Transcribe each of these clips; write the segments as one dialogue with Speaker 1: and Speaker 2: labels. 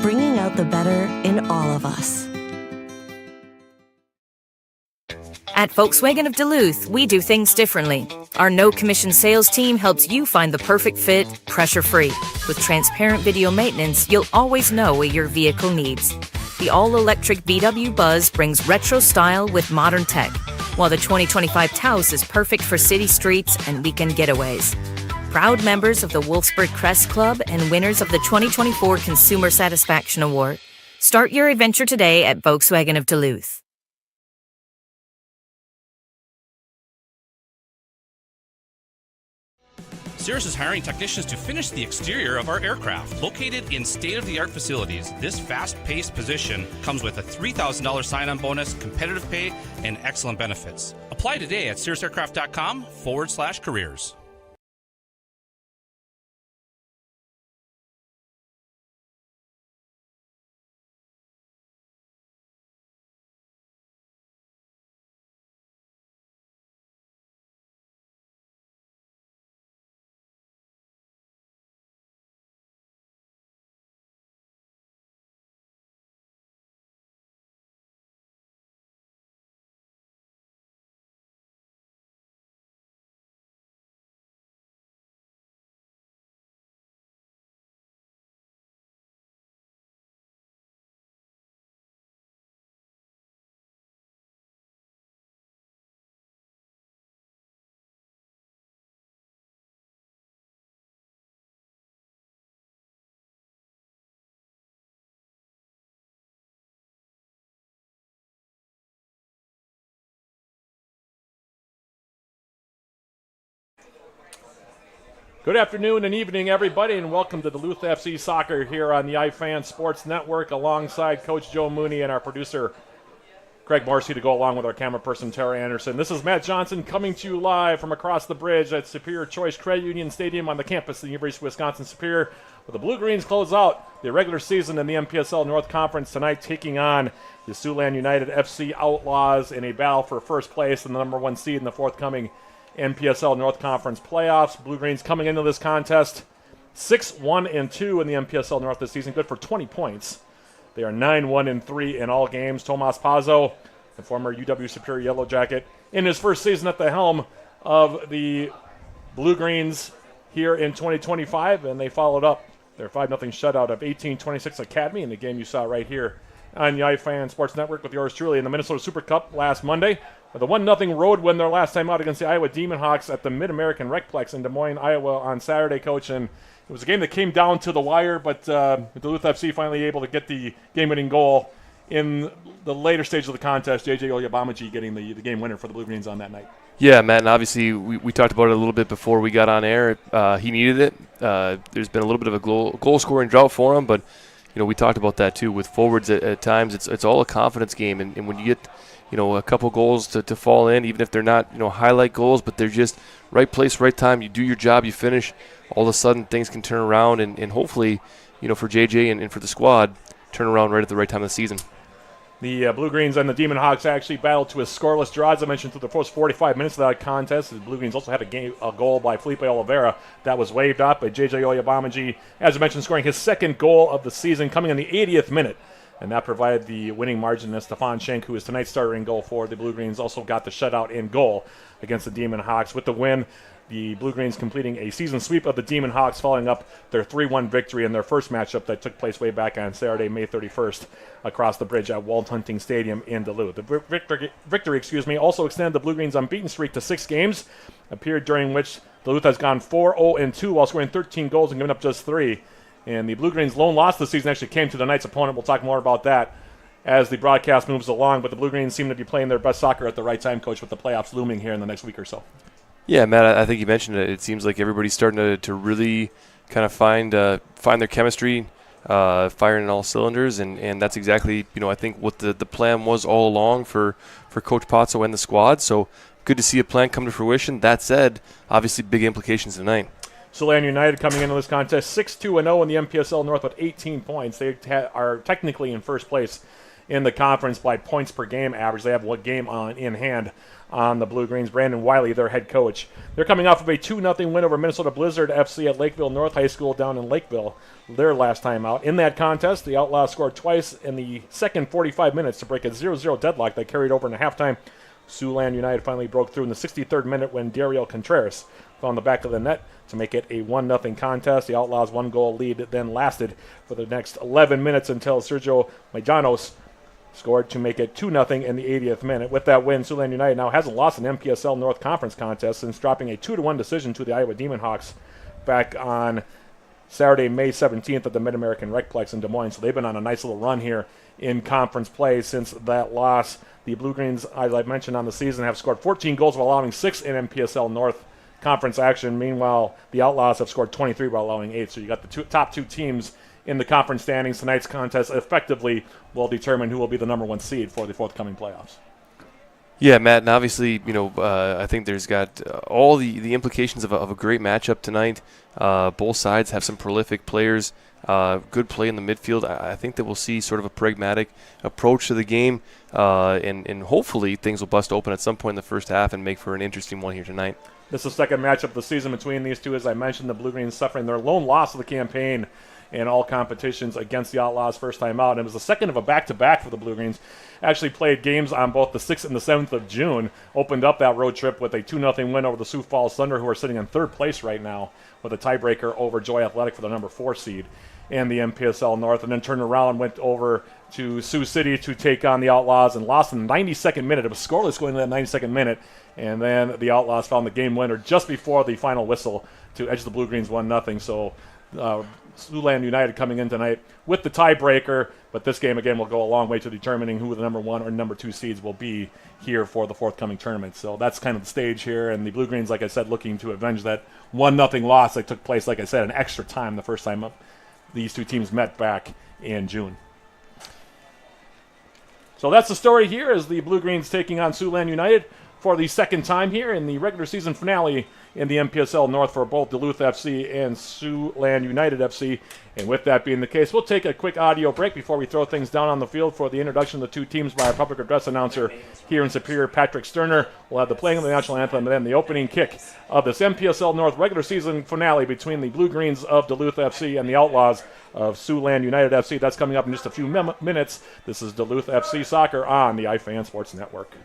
Speaker 1: bringing out the better in all of us.
Speaker 2: At Volkswagen of Duluth, we do things differently. Our no-commission sales team helps you find the perfect fit, pressure-free. With transparent video maintenance, you'll always know what your vehicle needs. The all-electric VW Buzz brings retro style with modern tech, while the 2025 Taos is perfect for city streets and weekend getaways. Proud members of the Wolfsburg Crest Club and winners of the 2024 Consumer Satisfaction Award. Start your adventure today at Volkswagen of Duluth.
Speaker 3: Cirrus is hiring technicians to finish the exterior of our aircraft. Located in state-of-the-art facilities, this fast-paced position comes with a $3,000 sign-on bonus, competitive pay, and excellent benefits. Apply today at cirrusaircraft.com/careers.
Speaker 4: Good afternoon and evening, everybody, and welcome to Duluth FC Soccer here on the iFan Sports Network alongside Coach Joe Mooney and our producer, Craig Morrissey, to go along with our camera person, Terry Anderson. This is Matt Johnson coming to you live from across the bridge at Superior Choice Credit Union Stadium on the campus of the University of Wisconsin-Superior, where the Blue Greens close out the regular season in the MPSL North Conference tonight, taking on the Siouxland United FC Outlaws in a battle for first place and the number one seed in the forthcoming MPSL North Conference playoffs. Blue Greens coming into this contest 6-1-2 in the MPSL North this season, good for 20 points. They are 9-1-3 in all games. Tomas Pazzo, the former UW Superior Yellow Jacket, in his first season at the helm of the Blue Greens here in 2025, and they followed up their 5-0 shutout of 1826 Academy in the game you saw right here on the iFan Sports Network with yours truly in the Minnesota Super Cup last Monday. With a 1-0 road win their last time out against the Iowa Demon Hawks at the Mid-American Recplex in Des Moines, Iowa on Saturday, Coach. And it was a game that came down to the wire, but Duluth FC finally able to get the game-winning goal in the later stage of the contest. J.J. Oyabamaji getting the game winner for the Blue Greens on that night.
Speaker 5: Yeah, Matt, and obviously we talked about it a little bit before we got on air. He needed it. There's been a little bit of a goal-scoring drought for him, but we talked about that too. With forwards at times, it's all a confidence game, and when you get a couple goals to fall in, even if they're not, highlight goals, but they're just right place, right time. You do your job, you finish. All of a sudden, things can turn around, and hopefully, for JJ and for the squad, turn around right at the right time of the season.
Speaker 4: The Blue Greens and the Demon Hawks actually battled to a scoreless draw, as I mentioned, through the first 45 minutes of that contest. The Blue Greens also had a goal by Felipe Oliveira that was waved off by J.J. Oyabamaji, as I mentioned, scoring his second goal of the season, coming in the 80th minute. And that provided the winning margin. And Stefan Schenk, who is tonight's starter in goal for the Blue Greens, also got the shutout in goal against the Demon Hawks. With the win, the Blue Greens completing a season sweep of the Demon Hawks, following up their 3-1 victory in their first matchup that took place way back on Saturday, May 31st, across the bridge at Walt Hunting Stadium in Duluth. The victory also extended the Blue Greens' unbeaten streak to 6 games, a period during which Duluth has gone 4-0-2 while scoring 13 goals and giving up just 3. And the Blue Greens' lone loss this season actually came to tonight's opponent. We'll talk more about that as the broadcast moves along. But the Blue Greens seem to be playing their best soccer at the right time, Coach, with the playoffs looming here in the next week or so.
Speaker 5: Yeah, Matt, I think you mentioned it. It seems like everybody's starting to really kind of find their chemistry, firing in all cylinders. And that's exactly, I think what the plan was all along for Coach Pazzo and the squad. So good to see a plan come to fruition. That said, obviously big implications tonight.
Speaker 4: Siouxland United coming into this contest 6-2-0 in the MPSL North with 18 points. They are technically in first place in the conference by points per game average. They have one game in hand on the Blue Greens. Brandon Wiley, their head coach. They're coming off of a 2-0 win over Minnesota Blizzard FC at Lakeville North High School down in Lakeville, their last time out. In that contest, the Outlaws scored twice in the second 45 minutes to break a 0-0 deadlock that carried over into halftime. Siouxland United finally broke through in the 63rd minute when Dario Contreras found the back of the net to make it a 1-0 contest. The Outlaws' one-goal lead then lasted for the next 11 minutes until Sergio Majanos scored to make it 2-0 in the 80th minute. With that win, Siouxland United now hasn't lost an MPSL North Conference contest since dropping a 2-1 decision to the Iowa Demon Hawks back on Saturday, May 17th at the Mid-American Recplex in Des Moines. So they've been on a nice little run here in conference play since that loss. The Blue Greens, as I mentioned on the season, have scored 14 goals while allowing 6 in MPSL North Conference action. Meanwhile, the Outlaws have scored 23 while allowing 8. So you got the top two teams in the conference standings. Tonight's contest effectively will determine who will be the number 1 seed for the forthcoming playoffs.
Speaker 5: Yeah, Matt, and obviously, I think there's got all the implications of a great matchup tonight. Both sides have some prolific players, good play in the midfield. I think that we'll see sort of a pragmatic approach to the game, and hopefully things will bust open at some point in the first half and make for an interesting one here tonight.
Speaker 4: This is the second matchup of the season between these two. As I mentioned, the Blue Greens suffering their lone loss of the campaign in all competitions against the Outlaws first time out. And it was the second of a back-to-back for the Blue Greens. Actually played games on both the 6th and the 7th of June. Opened up that road trip with a 2-0 win over the Sioux Falls Thunder, who are sitting in 3rd place right now with a tiebreaker over Joy Athletic for the number 4 seed in the MPSL North. And then turned around and went over to Sioux City to take on the Outlaws and lost in the 92nd minute. It was scoreless going into that 92nd minute. And then the Outlaws found the game winner just before the final whistle to edge the Blue Greens 1-0. So Siouxland United coming in tonight with the tiebreaker, but this game again will go a long way to determining who the number 1 or number 2 seeds will be here for the forthcoming tournament. So that's kind of the stage here, and the Blue Greens, like I said, looking to avenge that 1-0 loss that took place, like I said, an extra time the first time these two teams met back in June. So that's the story here as the Blue Greens taking on Siouxland United for the second time here in the regular season finale in the MPSL North for both Duluth FC and Siouxland United FC. And with that being the case, we'll take a quick audio break before we throw things down on the field for the introduction of the two teams by our public address announcer here in Superior, Patrick Sterner. We'll have the playing of the national anthem and then the opening kick of this MPSL North regular season finale between the Blue Greens of Duluth FC and the Outlaws of Siouxland United FC. That's coming up in just a few minutes. This is Duluth FC Soccer on the iFan Sports Network.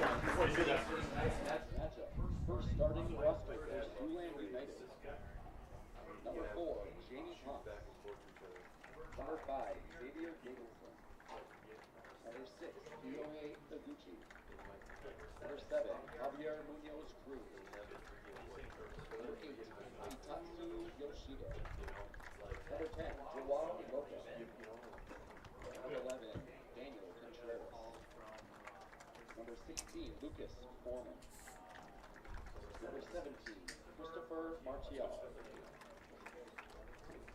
Speaker 6: matchup. First starting roster for Siouxland United. Number 4, Jamie Ponce. Number 5, Xavier Gabelson. Number 6, Kyohei Taguchi. Number 7, Javier Munoz Cruz. Number 8, Itatsu Yoshida. Number 10, Joao Iboka. Number 11, Daniel Contreras. Number 16, Lucas Foreman. Number 17, Christopher Martial.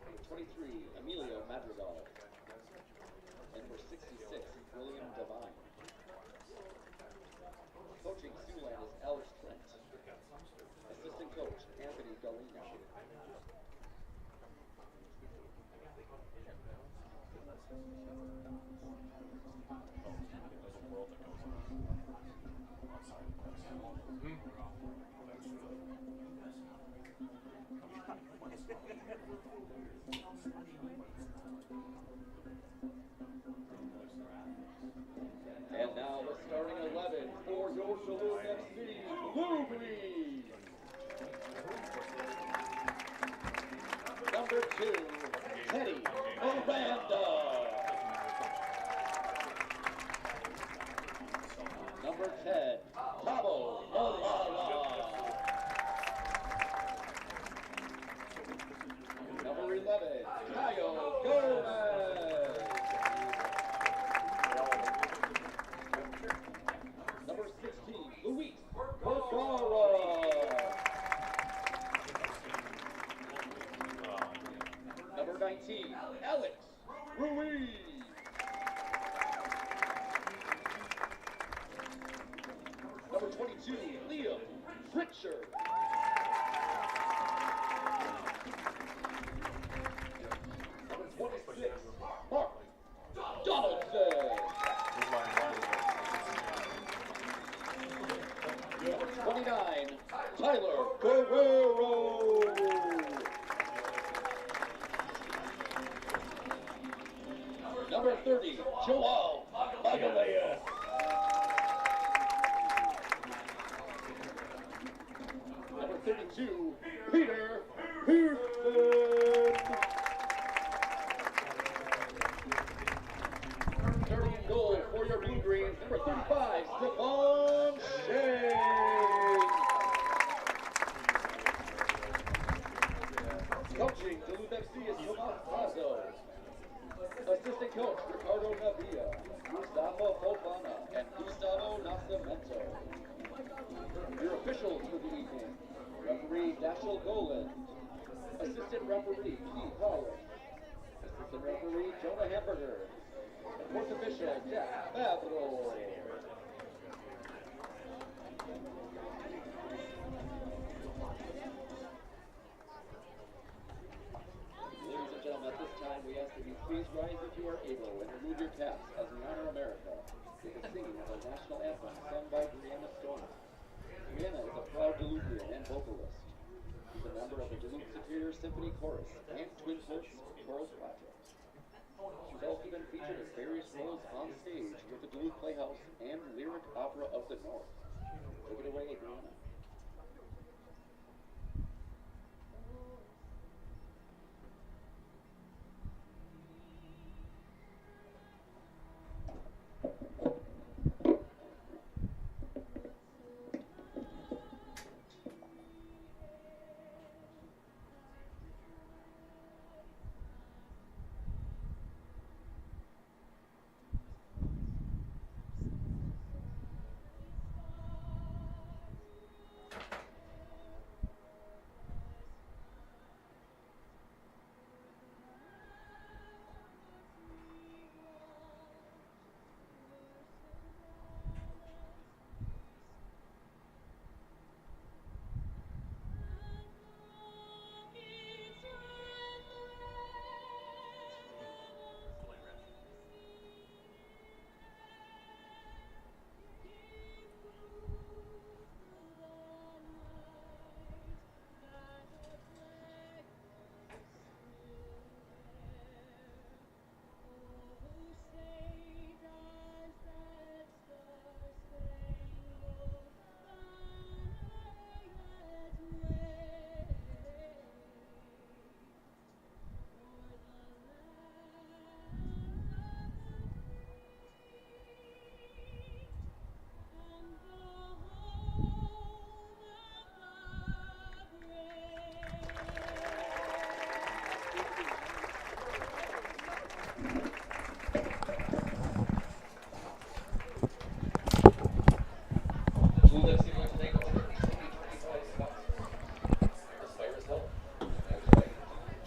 Speaker 6: Number 23, Emilio Madrigal. And number 66, William Devine. Coaching Siouxland is Alex Trent. Assistant coach, Anthony Galina. And now the starting 11 for your Duluth FC Blue Green. Number 2, Teddy Miranda. Number 10, Cabo Olala. Number 11, Caio Gomez. Number 16, Luis Vergara. Number 19, Alex Ruiz. Number 22, Liam Pritchard. Number 26, Mark Donaldson. Number 29, Tyler Guerrero. Number 30, Joao Magalhaes. Number 32, Peter Pearson. Starting in goal for your Blue Greens, number 35, Stephon Shea. Coaching Duluth FC is Tomas Pazo. Assistant coach Ricardo Navia, Gustavo Fofana, and Gustavo Nascimento. Your officials for the evening: referee Dashiell Golan, assistant referee Keith Holland, assistant referee Jonah Hamburger, and fourth official Jack Favreau. Ladies and gentlemen, at this time we ask that you please rise if you are able and remove your caps as we honor America with the singing of our national anthem sung by Brianna Stone. Brianna is a proud Duluthian and vocalist. She's a member of the Duluth Superior Symphony Chorus and Twin Flutes Choral Project. She's also been featured in various roles on stage with the Duluth Playhouse and Lyric Opera of the North. Take it away, Brianna.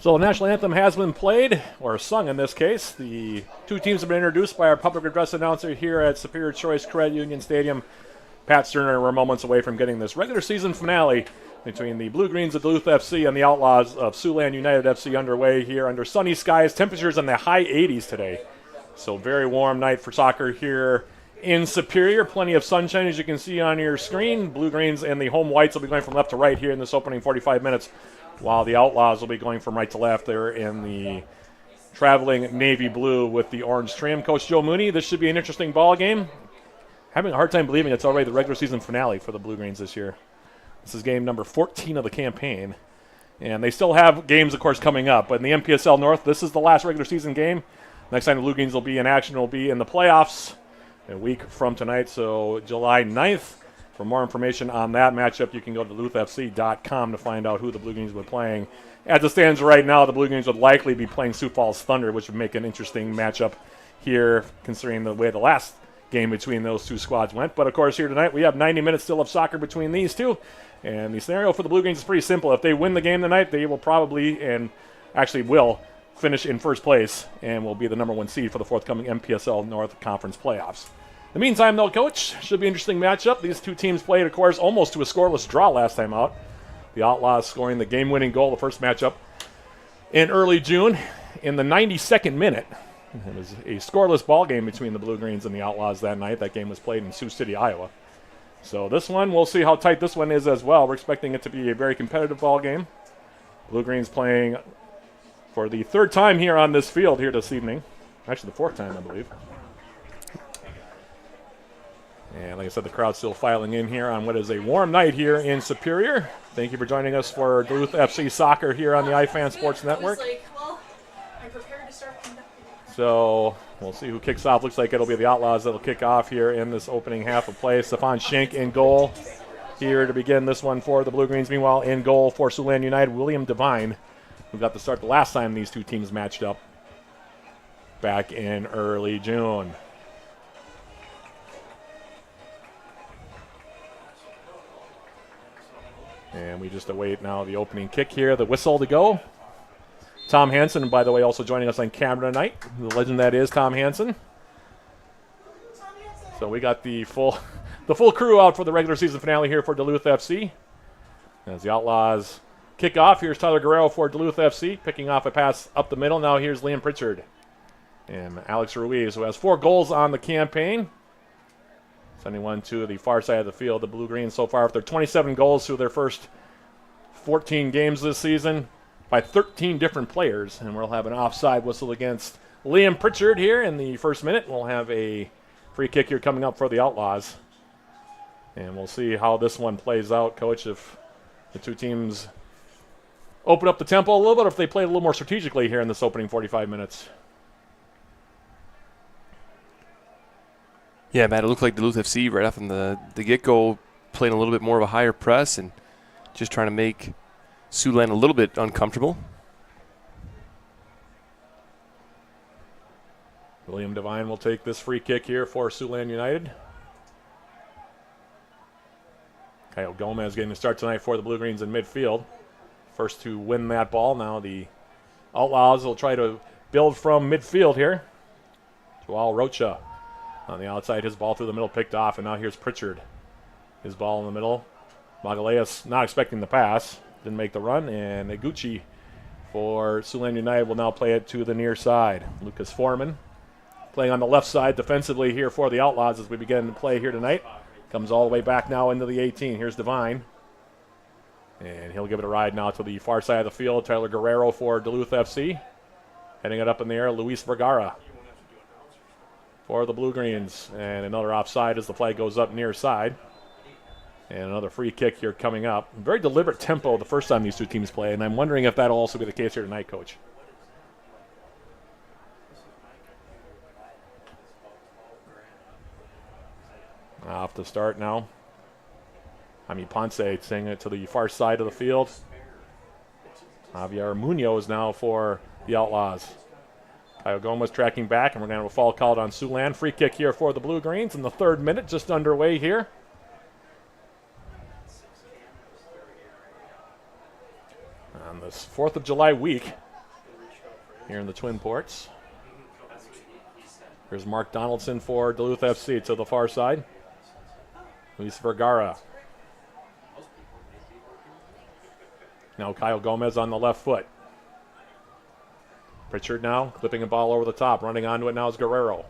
Speaker 4: So the national anthem has been played, or sung in this case. The two teams have been introduced by our public address announcer here at Superior Choice Credit Union Stadium. Pat Sterner, we're moments away from getting this regular season finale between the Blue Greens of Duluth FC and the Outlaws of Siouxland United FC underway here under sunny skies. Temperatures in the high 80s today. So very warm night for soccer here in Superior. Plenty of sunshine, as you can see on your screen. Blue Greens and the home whites will be going from left to right here in this opening 45 minutes, while the Outlaws will be going from right to left there in the traveling navy blue with the orange trim. Coach Joe Mooney, this should be an interesting ball game. Having a hard time believing it's already the regular season finale for the Blue Greens this year. This is game number 14 of the campaign. And they still have games, of course, coming up. But in the MPSL North, this is the last regular season game. Next time the Blue Greens will be in action will be in the playoffs a week from tonight, so July 9th. For more information on that matchup, you can go to DuluthFC.com to find out who the Blue Greens will be playing. As it stands right now, the Blue Greens would likely be playing Sioux Falls Thunder, which would make an interesting matchup here, considering the way the last game between those two squads went. But, of course, here tonight, we have 90 minutes still of soccer between these two. And the scenario for the Blue Greens is pretty simple. If they win the game tonight, they will probably, and actually will, finish in first place and will be the number one seed for the forthcoming MPSL North Conference playoffs. In the meantime, though, Coach, should be an interesting matchup. These two teams played, of course, almost to a scoreless draw last time out. The Outlaws scoring the game-winning goal, the first matchup in early June in the 92nd minute. It was a scoreless ball game between the Blue Greens and the Outlaws that night. That game was played in Sioux City, Iowa. So this one, we'll see how tight this one is as well. We're expecting it to be a very competitive ball game. Blue Greens playing for the third time here on this field here this evening. Actually, the fourth time, I believe. And like I said, the crowd's still filing in here on what is a warm night here in Superior. Thank you for joining us for Duluth FC Soccer here on the iFan Sports Network. So we'll see who kicks off. Looks like it'll be the Outlaws that'll kick off here in this opening half of play. Stefan Schenk in goal here to begin this one for the Blue Greens. Meanwhile, in goal for Siouxland United, William Devine, who got to start the last time these two teams matched up back in early June. And we just await now the opening kick here, the whistle to go. Tom Hansen, by the way, also joining us on camera tonight. The legend that is Tom Hansen. So we got the full crew out for the regular season finale here for Duluth FC. As the Outlaws kick off, here's Tyler Guerrero for Duluth FC, picking off a pass up the middle. Now here's Liam Pritchard and Alex Ruiz, who has 4 goals on the campaign. Sending one to the far side of the field. The Blue Greens so far with their 27 goals through their first 14 games this season by 13 different players. And we'll have an offside whistle against Liam Pritchard here in the first minute. We'll have a free kick here coming up for the Outlaws. And we'll see how this one plays out, Coach, if the two teams open up the tempo a little bit, or if they play a little more strategically here in this opening 45 minutes.
Speaker 5: Yeah, Matt, it looked like Duluth FC right off from the get-go playing a little bit more of a higher press and just trying to make Siouxland a little bit uncomfortable.
Speaker 4: William Devine will take this free kick here for Siouxland United. Kyle Gomez getting the start tonight for the Blue Greens in midfield. First to win that ball. Now the Outlaws will try to build from midfield here. Joao Rocha on the outside. His ball through the middle picked off, and now here's Pritchard. His ball in the middle. Magaleas not expecting the pass. Didn't make the run, and Iguchi for Siouxland United will now play it to the near side. Lucas Foreman playing on the left side defensively here for the Outlaws as we begin to play here tonight. Comes all the way back now into the 18. Here's Devine. And he'll give it a ride now to the far side of the field. Tyler Guerrero for Duluth FC. Heading it up in the air, Luis Vergara for the Blue Greens. And another offside as the flag goes up near side. And another free kick here coming up. Very deliberate tempo the first time these two teams play, and I'm wondering if that'll also be the case here tonight, Coach. Off the start now. Jaime Ponce saying it to the far side of the field. Javier Munoz now for the Outlaws. Kyle Gomez tracking back, and we're going to have a foul called on Siouxland. Free kick here for the Blue Greens in the 3rd minute, just underway here. On this 4th of July week, here in the Twin Ports. Here's Mark Donaldson for Duluth FC to the far side. Luis Vergara. Now Kyle Gomez on the left foot. Pritchard now clipping a ball over the top. Running onto it now is Guerrero.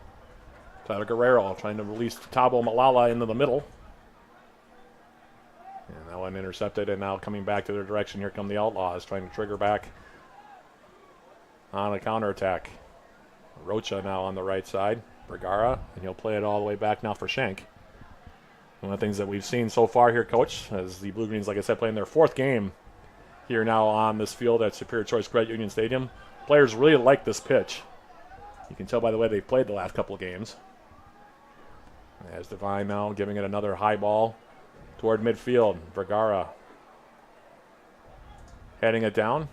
Speaker 4: Tyler Guerrero trying to release Tabo Malala into the middle. And that one intercepted, and now coming back to their direction. Here come the Outlaws trying to trigger back on a counterattack. Rocha now on the right side. Vergara, and he'll play it all the way back now for Schenk. One of the things that we've seen so far here, Coach, as the Blue Greens, like I said, playing their 4th game here now on this field at Superior Choice Credit Union Stadium. Players really like this pitch. You can tell by the way they've played the last couple of games. As Devine now giving it another high ball toward midfield. Vergara heading it down.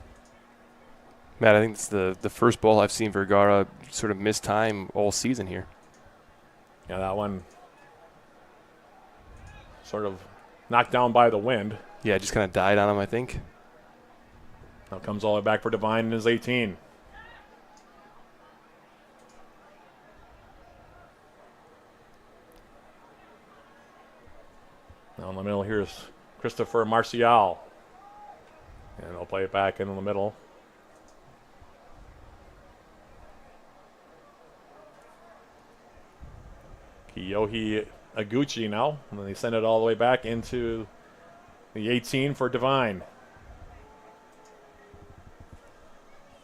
Speaker 5: Matt, I think it's the first ball I've seen Vergara sort of miss time all season here.
Speaker 4: Yeah, that one sort of knocked down by the wind.
Speaker 5: Yeah, it just kind of died on him, I think.
Speaker 4: Now comes all the way back for Devine in his 18. Now in the middle here's Christopher Marcial. And he'll play it back in the middle. Kiyohi Aguchi now. And then they send it all the way back into the 18 for Devine.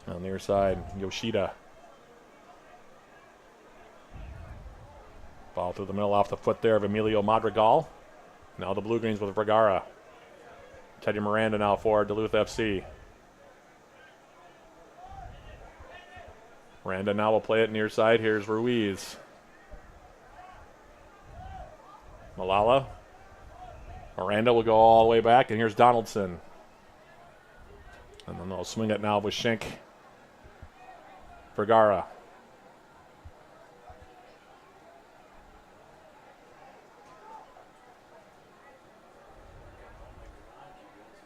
Speaker 4: On the near side, Yoshida. Ball through the middle off the foot there of Emilio Madrigal. Now the Blue Greens with Vergara. Teddy Miranda now for Duluth FC. Miranda now will play it near side. Here's Ruiz. Malala. Miranda will go all the way back, and here's Donaldson. And then they'll swing it now with Schenk. Vergara.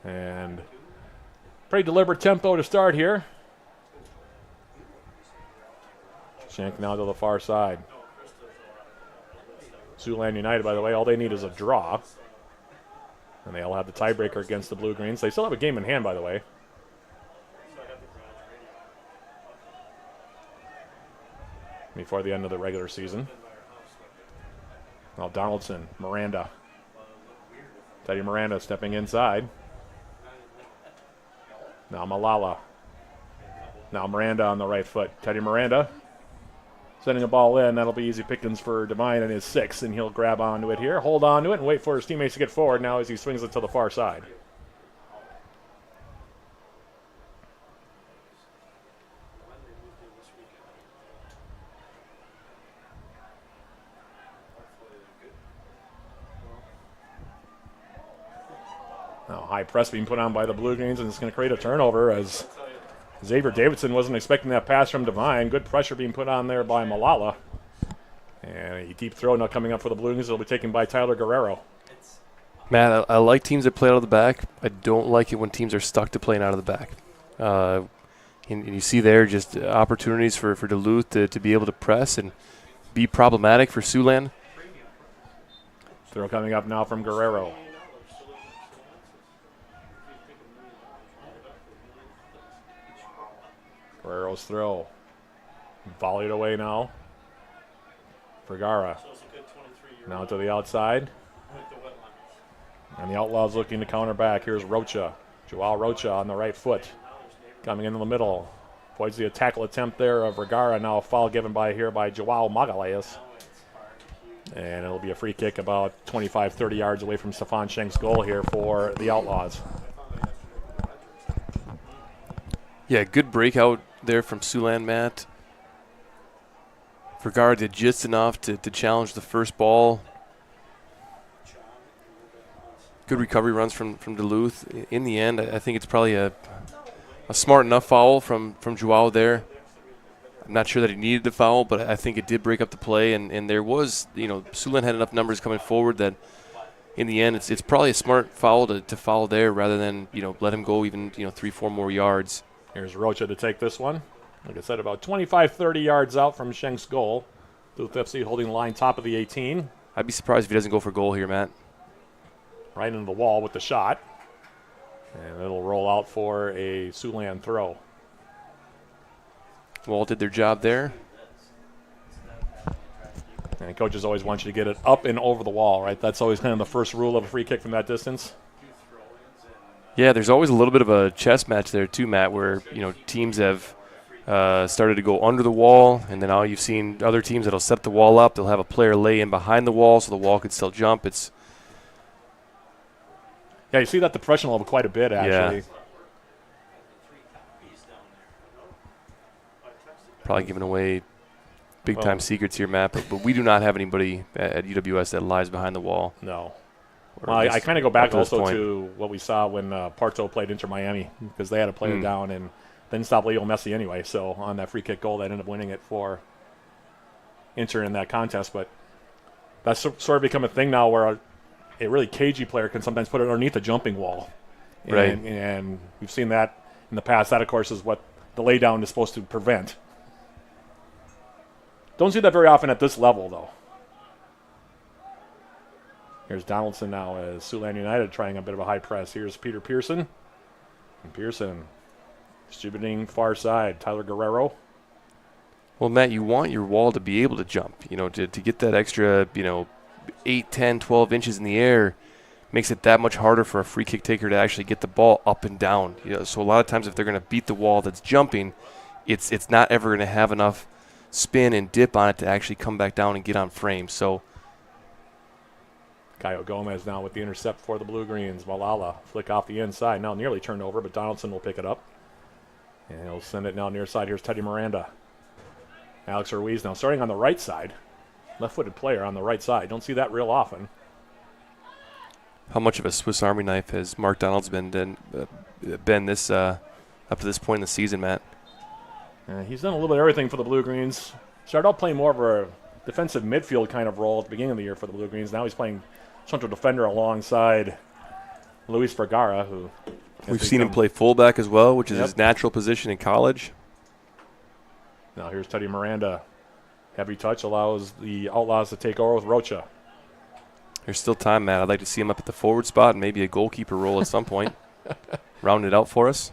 Speaker 4: And pretty deliberate tempo to start here. Schenk now to the far side. Siouxland United, by the way, all they need is a draw. And they'll have the tiebreaker against the Blue Greens. They still have a game in hand, by the way. Before the end of the regular season. Now Donaldson, Miranda. Teddy Miranda stepping inside. Now Malala. Now Miranda on the right foot. Teddy Miranda sending a ball in. That'll be easy pickings for Devine in his 6, and he'll grab onto it here, hold on to it, and wait for his teammates to get forward now as he swings it to the far side. Now high press being put on by the Blue Greens, and it's going to create a turnover as Xavier Davidson wasn't expecting that pass from Devine. Good pressure being put on there by Malala. And a deep throw now coming up for the Blue Greens. It'll be taken by Tyler Guerrero.
Speaker 5: Matt, I like teams that play out of the back. I don't like it when teams are stuck to playing out of the back. And you see there just opportunities for Duluth to be able to press and be problematic for Siouxland.
Speaker 4: Throw coming up now from Guerrero. Guerrero's throw. Volleyed away now. Vergara. Now to the outside. And the Outlaws looking to counter back. Here's Rocha. Joao Rocha on the right foot. Coming into the middle. Avoids the tackle attempt there of Vergara. Now a foul given by Joao Magalhaes. And it'll be a free kick about 25, 30 yards away from Stefan Schenk's goal here for the Outlaws.
Speaker 5: Yeah, good breakout there from Siouxland, Matt. Vergara did just enough to challenge the first ball. Good recovery runs from Duluth. In the end, I think it's probably a smart enough foul from Joao there. I'm not sure that he needed the foul, but I think it did break up the play. And there was, Siouxland had enough numbers coming forward that in the end, it's probably a smart foul to foul there rather than, let him go even, 3-4 more yards.
Speaker 4: Here's Rocha to take this one. Like I said, about 25, 30 yards out from Schenk's goal. Duluth FC holding the line top of the 18.
Speaker 5: I'd be surprised if he doesn't go for goal here, Matt.
Speaker 4: Right into the wall with the shot. And it'll roll out for a Siouxland throw.
Speaker 5: Wall did their job there.
Speaker 4: And coaches always want you to get it up and over the wall, right? That's always kind of the first rule of a free kick from that distance.
Speaker 5: Yeah, there's always a little bit of a chess match there too, Matt, where teams have started to go under the wall, and then now you've seen other teams that'll set the wall up. They'll have a player lay in behind the wall so the wall can still jump.
Speaker 4: Yeah, you see that depression level quite a bit, actually.
Speaker 5: Yeah. Probably giving away big-time secrets here, Matt, but we do not have anybody at UWS that lies behind the wall.
Speaker 4: No. Well, I kind of go back also to what we saw when Porto played Inter Miami, because they had a player down and didn't stop Leo Messi anyway. So on that free kick goal, they ended up winning it for Inter in that contest. But that's sort of become a thing now where a really cagey player can sometimes put it underneath a jumping wall.
Speaker 5: Right.
Speaker 4: And we've seen that in the past. That, of course, is what the laydown is supposed to prevent. Don't see that very often at this level, though. Here's Donaldson now as Siouxland United trying a bit of a high press. Here's Peter Pearson. And Pearson distributing far side. Tyler Guerrero.
Speaker 5: Well, Matt, you want your wall to be able to jump, to get that extra, 8, 10, 12 inches in the air makes it that much harder for a free kick taker to actually get the ball up and down. So a lot of times if they're going to beat the wall that's jumping, it's not ever going to have enough spin and dip on it to actually come back down and get on frame. So
Speaker 4: Caio Gomez now with the intercept for the Blue Greens. Malala flick off the inside. Now nearly turned over, but Donaldson will pick it up. And he'll send it now near side. Here's Teddy Miranda. Alex Ruiz now starting on the right side. Left-footed player on the right side. Don't see that real often.
Speaker 5: How much of a Swiss Army knife has Mark Donalds been this up to this point in the season, Matt?
Speaker 4: He's done a little bit of everything for the Blue Greens. Started out playing more of a defensive midfield kind of role at the beginning of the year for the Blue Greens. Now he's playing central defender alongside Luis Vergara, who
Speaker 5: we've seen him play fullback as well, which is his natural position in college.
Speaker 4: Now here's Teddy Miranda. Heavy touch allows the Outlaws to take over with Rocha.
Speaker 5: There's still time, Matt. I'd like to see him up at the forward spot and maybe a goalkeeper role at some point. Round it out for us.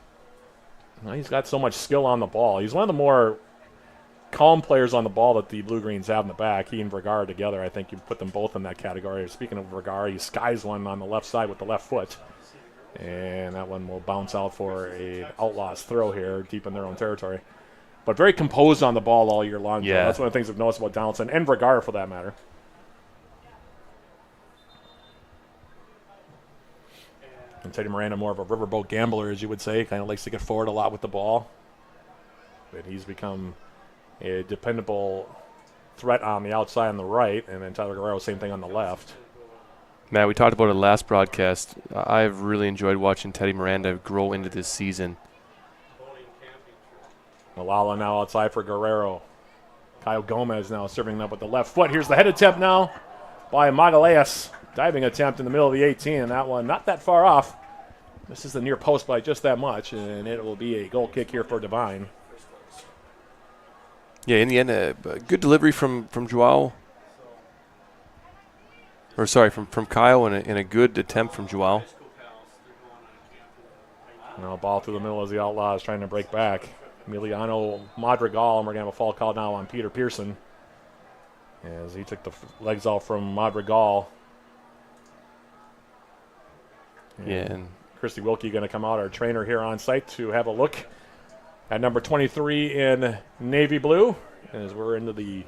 Speaker 4: Well, he's got so much skill on the ball. He's one of the more calm players on the ball that the Blue Greens have in the back. He and Vergara together, I think you put them both in that category. Speaking of Vergara, he skies one on the left side with the left foot. And that one will bounce out for an Outlaws throw here deep in their own territory. But very composed on the ball all year long.
Speaker 5: Yeah.
Speaker 4: That's one of the things I've noticed about Donaldson and Vergara for that matter. And Teddy Miranda, more of a riverboat gambler, as you would say, kind of likes to get forward a lot with the ball. But he's become a dependable threat on the outside on the right, and then Tyler Guerrero, same thing on the left.
Speaker 5: Matt, we talked about it last broadcast. I've really enjoyed watching Teddy Miranda grow into this season.
Speaker 4: Malala now outside for Guerrero. Caio Gomez now serving up with the left foot. Here's the head attempt now by Magalhaes. Diving attempt in the middle of the 18, and that one not that far off. This is the near post by just that much, and it will be a goal kick here for Devine.
Speaker 5: Yeah, in the end, a good delivery from Joao. Or sorry, from Kyle, and a good attempt from Joao.
Speaker 4: Now ball through the middle as the Outlaws trying to break back. Emiliano Madrigal, and we're going to have a foul call now on Peter Pearson as he took the legs off from Madrigal.
Speaker 5: And
Speaker 4: Christy Wilkie going to come out, our trainer here on site, to have a look at number 23 in navy blue as we're into the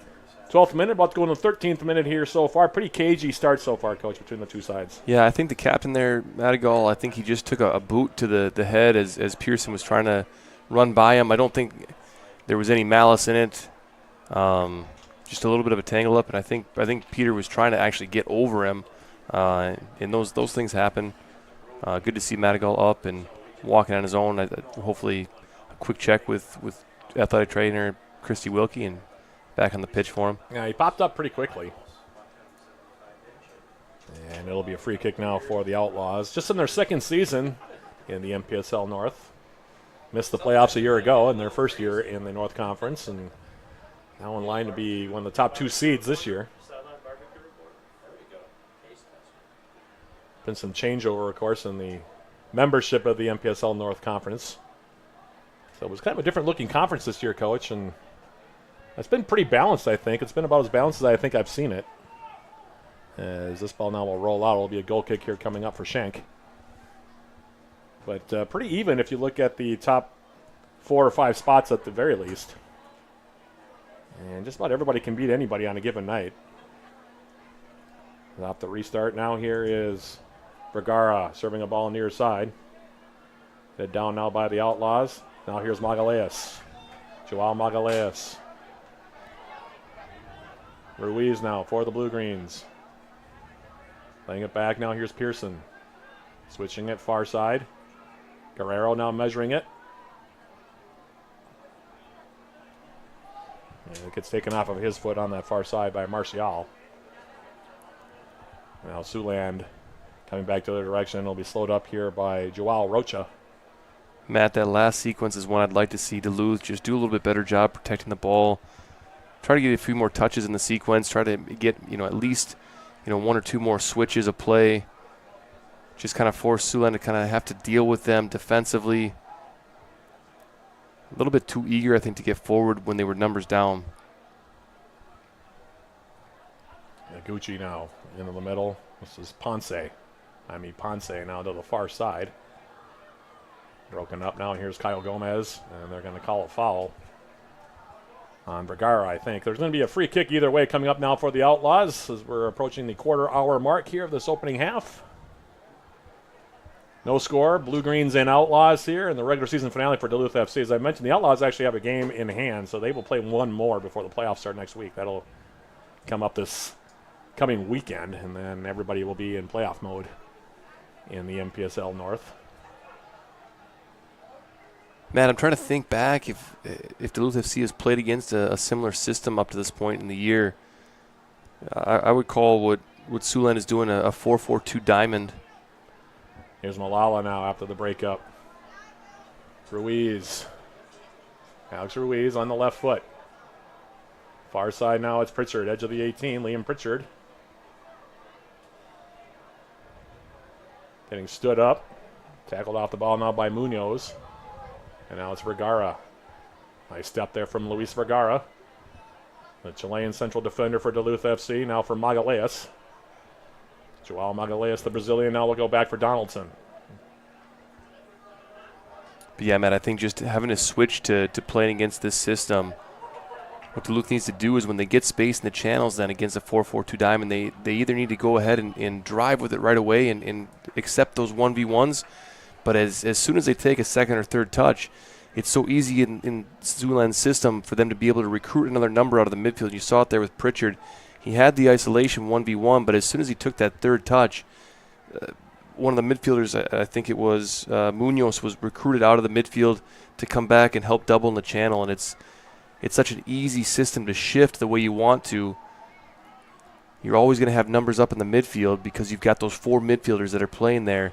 Speaker 4: 12th minute, about to go into the 13th minute here so far. Pretty cagey start so far, Coach, between the two sides.
Speaker 5: Yeah, I think the captain there, Madrigal, I think he just took a boot to the head as Pearson was trying to run by him. I don't think there was any malice in it. Just a little bit of a tangle up, and I think Peter was trying to actually get over him, and those things happen. Good to see Madrigal up and walking on his own. Hopefully a quick check with athletic trainer Christy Wilkie and back on the pitch for him.
Speaker 4: Yeah, he popped up pretty quickly. And it'll be a free kick now for the Outlaws. Just in their second season in the MPSL North. missed the playoffs a year ago in their first year in the North Conference, and now in line to be one of the top 2 seeds this year. Been some changeover, of course, in the membership of the MPSL North Conference. So it was kind of a different looking conference this year, Coach, and it's been pretty balanced, I think. It's been about as balanced as I think I've seen it. As this ball now will roll out, it'll be a goal kick here coming up for Schenk. But pretty even if you look at the top 4 or 5 spots at the very least. And just about everybody can beat anybody on a given night. Off the restart now here is Vergara serving a ball near side. Head down now by the Outlaws. Now here's Magalhaes. Joao Magalhaes. Ruiz now for the Blue Greens. Laying it back now, here's Pearson. Switching it far side. Guerrero now measuring it. And it gets taken off of his foot on that far side by Martial. Now Siouxland coming back to their direction. It'll be slowed up here by Joao Rocha.
Speaker 5: Matt, that last sequence is one I'd like to see Duluth just do a little bit better job protecting the ball. Try to get a few more touches in the sequence. Try to get, at least, 1 or 2 more switches of play. Just kind of force Siouxland to kind of have to deal with them defensively. A little bit too eager, I think, to get forward when they were numbers down.
Speaker 4: Gucci now into the middle. This is Ponce now to the far side. Broken up now. Here's Kyle Gomez, and they're going to call a foul on Vergara, I think. There's going to be a free kick either way coming up now for the Outlaws as we're approaching the quarter-hour mark here of this opening half. No score. Blue Greens and Outlaws here in the regular season finale for Duluth FC. As I mentioned, the Outlaws actually have a game in hand, so they will play one more before the playoffs start next week. That'll come up this coming weekend, and then everybody will be in playoff mode in the MPSL North.
Speaker 5: Matt, I'm trying to think back if Duluth FC has played against a similar system up to this point in the year. I would call what Siouxland is doing a 4-4-2 diamond.
Speaker 4: Here's Malala now after the breakup. Ruiz. Alex Ruiz on the left foot. Far side now it's Pritchard, edge of the 18, Liam Pritchard. Getting stood up. Tackled off the ball now by Munoz. And now it's Vergara. Nice step there from Luis Vergara. The Chilean central defender for Duluth FC. Now for Magalhaes. Joao Magalhaes, the Brazilian, now will go back for Donaldson.
Speaker 5: But yeah, Matt, I think just having to switch to playing against this system, what Duluth needs to do is when they get space in the channels then against a 4-4-2 diamond, they either need to go ahead and drive with it right away and accept those 1v1s. But as soon as they take a second or third touch, it's so easy in Siouxland's system for them to be able to recruit another number out of the midfield. You saw it there with Pritchard. He had the isolation 1v1, but as soon as he took that third touch, one of the midfielders, I think it was Munoz, was recruited out of the midfield to come back and help double in the channel. And it's such an easy system to shift the way you want to. You're always going to have numbers up in the midfield because you've got those 4 midfielders that are playing there.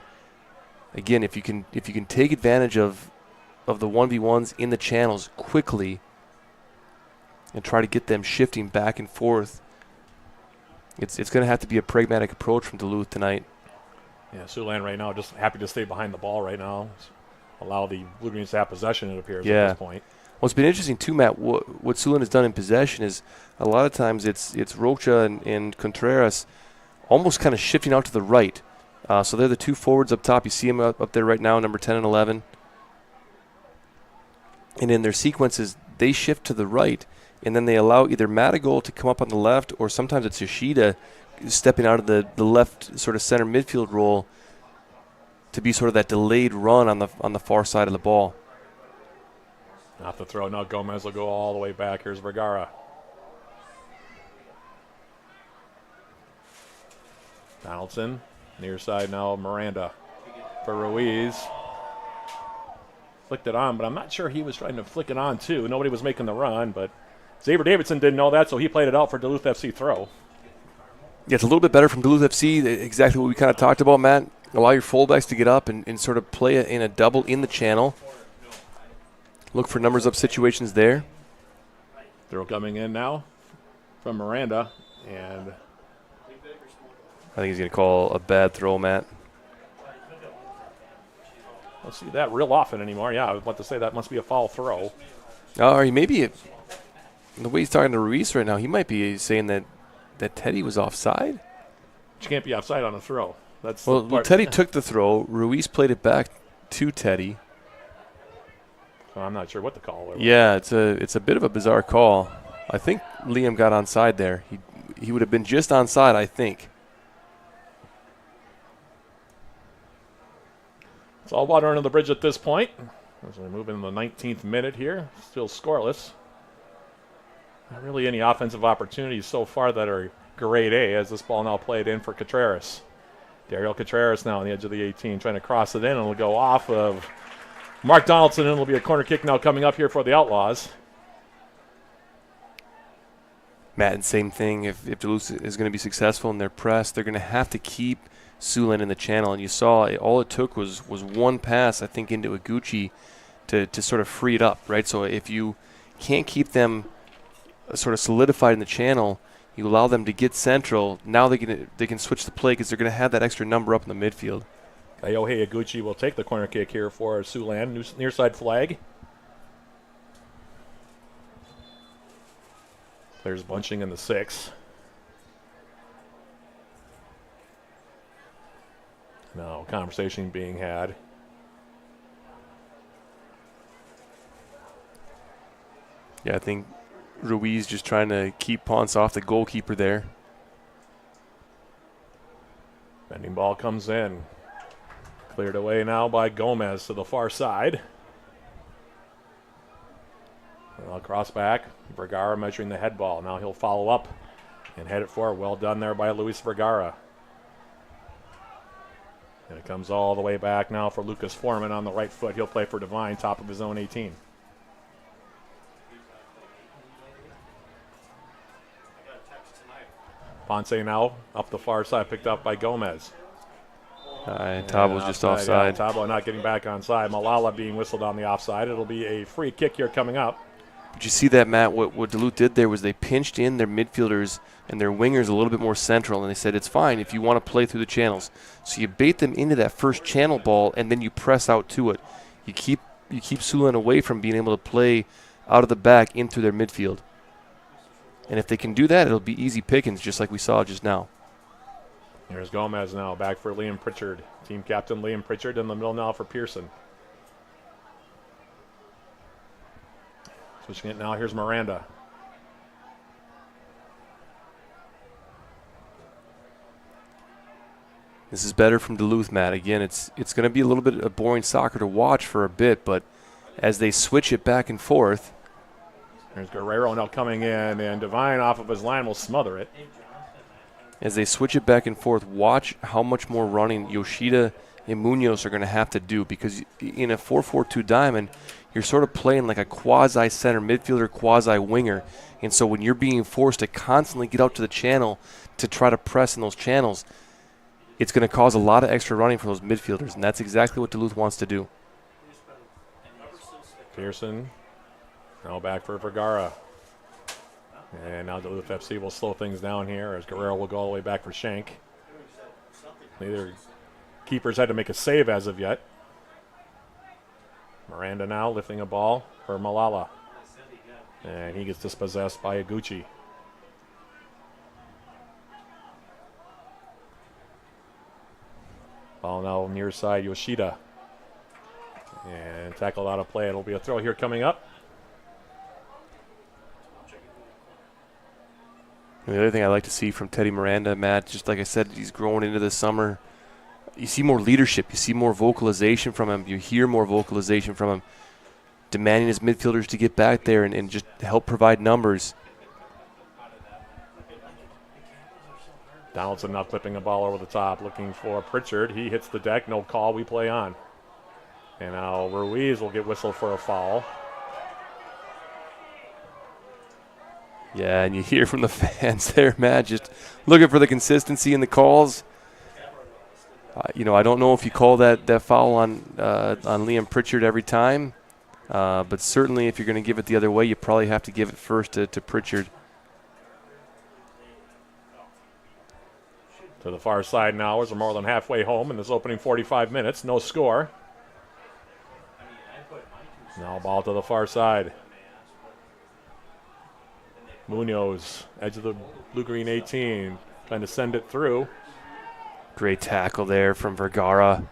Speaker 5: Again, if you can take advantage of the 1v1s in the channels quickly and try to get them shifting back and forth, it's going to have to be a pragmatic approach from Duluth tonight.
Speaker 4: Yeah, Siouxland right now just happy to stay behind the ball right now. Allow the Blue Greens to have possession, it appears, at this point.
Speaker 5: Well, it's been interesting too, Matt. What Siouxland has done in possession is a lot of times it's Rocha and Contreras almost kind of shifting out to the right. So they're the 2 forwards up top. You see them up there right now, number 10 and 11. And in their sequences, they shift to the right, and then they allow either Madrigal to come up on the left, or sometimes it's Yoshida stepping out of the left sort of center midfield role to be sort of that delayed run on the far side of the ball.
Speaker 4: Not the throw. Now Gomez will go all the way back. Here's Vergara. Donaldson. Near side now, Miranda for Ruiz. Flicked it on, but I'm not sure he was trying to flick it on too. Nobody was making the run, but Xavier Davidson didn't know that, so he played it out for Duluth FC throw.
Speaker 5: Yeah, it's a little bit better from Duluth FC, exactly what we kind of talked about, Matt. Allow your fullbacks to get up and sort of play it in a double in the channel. look for numbers up situations there.
Speaker 4: Throw coming in now from Miranda, and
Speaker 5: I think he's going to call a bad throw, Matt.
Speaker 4: don't see that real often anymore. Yeah, I was about to say that must be a foul throw.
Speaker 5: Or he maybe, the way he's talking to Ruiz right now, he might be saying that Teddy was offside.
Speaker 4: But you can't be offside on a throw. That's
Speaker 5: Well,
Speaker 4: the part.
Speaker 5: Teddy took the throw. Ruiz played it back to Teddy.
Speaker 4: So I'm not sure what the call was.
Speaker 5: Yeah, it's a bit of a bizarre call. I think Liam got onside there. He would have been just onside, I think.
Speaker 4: It's all water under the bridge at this point. As we move into the 19th minute here, still scoreless. Not really any offensive opportunities so far that are grade A, as this ball now played in for Contreras. Daryl Contreras now on the edge of the 18, trying to cross it in, and it'll go off of Mark Donaldson, and it'll be a corner kick now coming up here for the Outlaws.
Speaker 5: Matt, and same thing. If Duluth is going to be successful in their press, they're going to have to keep Siouxland in the channel. And you saw all it took was one pass, I think, into Iguchi to sort of free it up, right? So if you can't keep them sort of solidified in the channel, you allow them to get central. Now they can switch the play because they're going to have that extra number up in the midfield.
Speaker 4: Kayohei Iguchi will take the corner kick here for Siouxland. Near side flag. Players bunching in the 6. Now conversation being had.
Speaker 5: Yeah, I think Ruiz just trying to keep Ponce off the goalkeeper there.
Speaker 4: Bending ball comes in. Cleared away now by Gomez to the far side. Well, cross back. Vergara measuring the head ball. Now he'll follow up and head it forward. Well done there by Luis Vergara. And it comes all the way back now for Lucas Foreman on the right foot. He'll play for Devine, top of his own 18. Ponce now up the far side, picked up by Gomez.
Speaker 5: Tabo's just offside.
Speaker 4: Yeah, Tabo not getting back onside. Malala being whistled on the offside. It'll be a free kick here coming up.
Speaker 5: But you see that, Matt, what Duluth did there was they pinched in their midfielders and their wingers a little bit more central, and they said it's fine if you want to play through the channels. So you bait them into that first channel ball, and then you press out to it. You keep Siouxland away from being able to play out of the back into their midfield. And if they can do that, it'll be easy pickings, just like we saw just now.
Speaker 4: Here's Gomez now, back for Liam Pritchard. Team captain Liam Pritchard in the middle now for Pearson. Switching it now, here's Miranda.
Speaker 5: This is better from Duluth, Matt. Again, it's going to be a little bit of boring soccer to watch for a bit, but as they switch it back and forth.
Speaker 4: There's Guerrero now coming in, and Devine off of his line will smother it.
Speaker 5: As they switch it back and forth, watch how much more running Yoshida and Munoz are going to have to do, because in a 4-4-2 diamond, you're sort of playing like a quasi-center midfielder, quasi-winger. And so when you're being forced to constantly get out to the channel to try to press in those channels, it's going to cause a lot of extra running from those midfielders, and that's exactly what Duluth wants to do.
Speaker 4: Pearson now back for Vergara. And now Duluth FC will slow things down here as Guerrero will go all the way back for Shank. Neither keepers had to make a save as of yet. Miranda now lifting a ball for Malala. And he gets dispossessed by Iguchi. Ball now near side Yoshida. And tackled out of play. It'll be a throw here coming up.
Speaker 5: The other thing I like to see from Teddy Miranda, Matt, just like I said, he's growing into the summer. You see more leadership. You see more vocalization from him. You hear more vocalization from him, demanding his midfielders to get back there and just help provide numbers.
Speaker 4: Donaldson now clipping a ball over the top, looking for Pritchard. He hits the deck. No call. We play on. And now Ruiz will get whistled for a foul.
Speaker 5: Yeah, and you hear from the fans there, Matt, just looking for the consistency in the calls. I don't know if you call that foul on Liam Pritchard every time, But certainly if you're going to give it the other way, you probably have to give it first to Pritchard.
Speaker 4: To the far side now as we're more than halfway home in this opening 45 minutes. No score. Now ball to the far side. Munoz, edge of the blue-green 18, trying to send it through.
Speaker 5: Great tackle there from Vergara.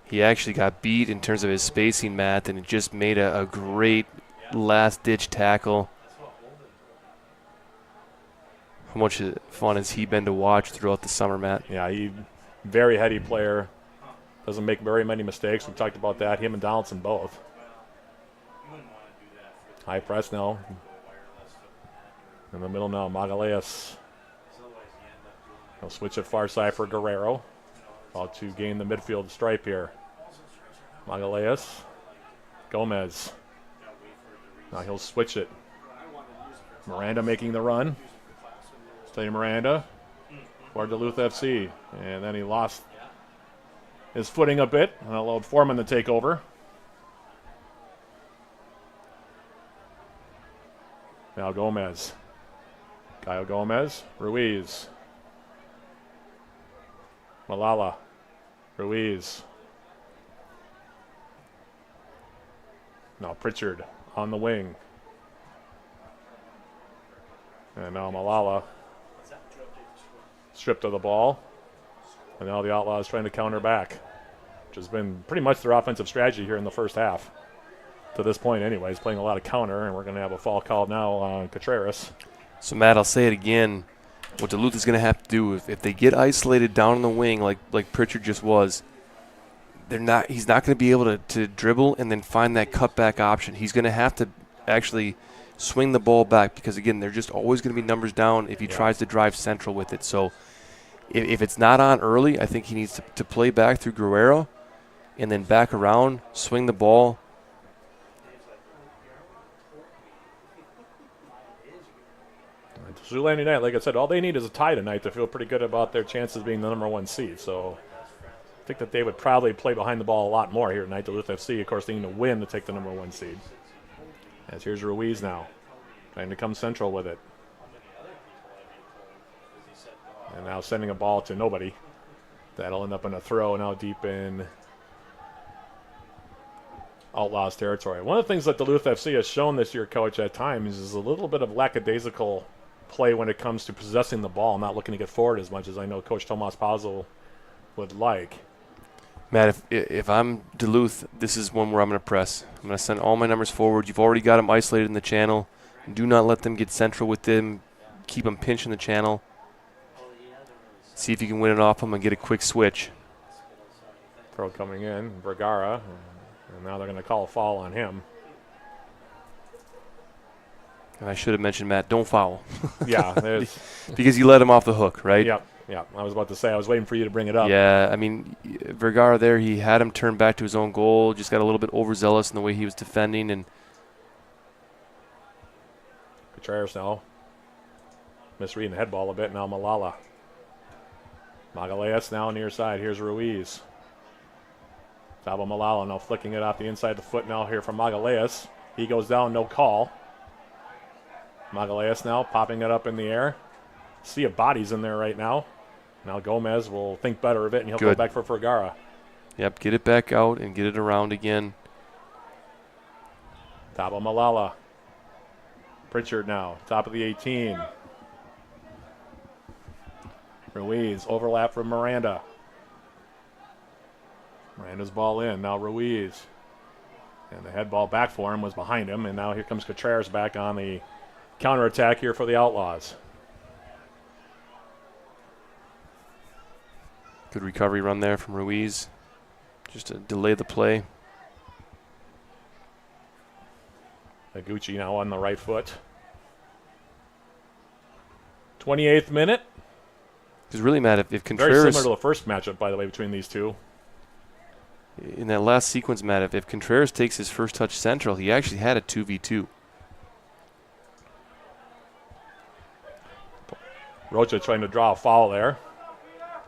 Speaker 5: He actually got beat in terms of his spacing, Matt, and it just made a great last-ditch tackle. How much fun has he been to watch throughout the summer, Matt?
Speaker 4: Yeah, he very heady player. Doesn't make very many mistakes. We talked about that, him and Donaldson both. High press now. In the middle now, Magalhaes. He'll switch it far side for Guerrero. About to gain the midfield stripe here. Magalhaes. Gomez. Now he'll switch it. Miranda making the run. Stay Miranda for Duluth FC. And then he lost his footing a bit and allowed Foreman to take over. Now Gomez. Kyle Gomez. Ruiz. Malala. Ruiz. Now Pritchard on the wing. And now Malala stripped of the ball. And now the Outlaws trying to counter back, which has been pretty much their offensive strategy here in the first half. To this point anyways, playing a lot of counter, and we're going to have a foul called now on Contreras.
Speaker 5: So, Matt, I'll say it again. What Duluth is going to have to do, if they get isolated down on the wing like Pritchard just was, he's not going to be able to dribble and then find that cutback option. He's going to have to actually swing the ball back because, again, they're just always going to be numbers down if he tries to drive central with it. So if it's not on early, I think he needs to play back through Guerrero and then back around, swing the ball.
Speaker 4: Siouxland United, like I said, all they need is a tie tonight to feel pretty good about their chances being the number one seed. So I think that they would probably play behind the ball a lot more here tonight. Duluth FC, of course, they need to win to take the number one seed. As here's Ruiz now, trying to come central with it. And now sending a ball to nobody. That'll end up in a throw now deep in Outlaws territory. One of the things that Duluth FC has shown this year, Coach, at times is a little bit of lackadaisical play when it comes to possessing the ball, not looking to get forward as much as I know Coach Tomas Pazzo would like.
Speaker 5: Matt, if I'm Duluth, this is one where I'm going to press. I'm going to send all my numbers forward. You've already got them isolated in the channel. Do not let them get central with them. Keep them pinched in the channel. See if you can win it off them and get a quick switch.
Speaker 4: Throw coming in, Vergara, and now they're going to call a foul on him.
Speaker 5: And I should have mentioned, Matt, don't foul.
Speaker 4: Yeah.
Speaker 5: Because you let him off the hook, right?
Speaker 4: Yep. I was about to say, I was waiting for you to bring it up.
Speaker 5: Yeah, I mean, Vergara there, he had him turn back to his own goal, just got a little bit overzealous in the way he was defending. And
Speaker 4: Contreras now misreading the head ball a bit. Now Malala. Magalhaes now near side. Here's Ruiz. Thabo Malala now flicking it off the inside of the foot now here from Magalhaes. He goes down, no call. Magalhaes now popping it up in the air. Sea of bodies in there right now. Now Gomez will think better of it, and he'll go back for Vergara.
Speaker 5: Yep, get it back out and get it around again.
Speaker 4: Thabo Malala. Pritchard now, top of the 18. Ruiz, overlap from Miranda. Miranda's ball in, now Ruiz. And the head ball back for him was behind him, and now here comes Contreras back on the counterattack here for the Outlaws.
Speaker 5: Good recovery run there from Ruiz, just to delay the play.
Speaker 4: Aguchi now on the right foot. 28th minute.
Speaker 5: Because really, Matt, if Contreras...
Speaker 4: Very similar to the first matchup, by the way, between these two.
Speaker 5: In that last sequence, Matt, if Contreras takes his first touch central, he actually had a 2v2.
Speaker 4: Rocha trying to draw a foul there.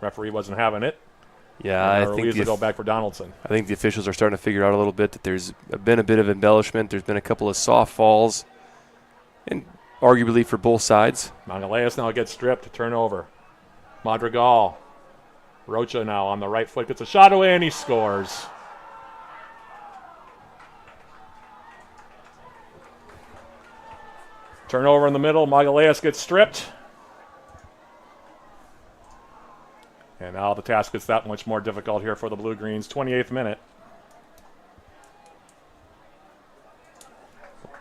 Speaker 4: Referee wasn't having it.
Speaker 5: Yeah, I think
Speaker 4: Ruiz will go back for Donaldson.
Speaker 5: I think the officials are starting to figure out a little bit that there's been a bit of embellishment. There's been a couple of soft falls, and arguably for both sides.
Speaker 4: Magalhaes now gets stripped, turnover. Madrigal. Rocha now on the right foot, gets a shot away, and he scores. Turnover in the middle, Magalhaes gets stripped. And now the task gets that much more difficult here for the Blue Greens. 28th minute.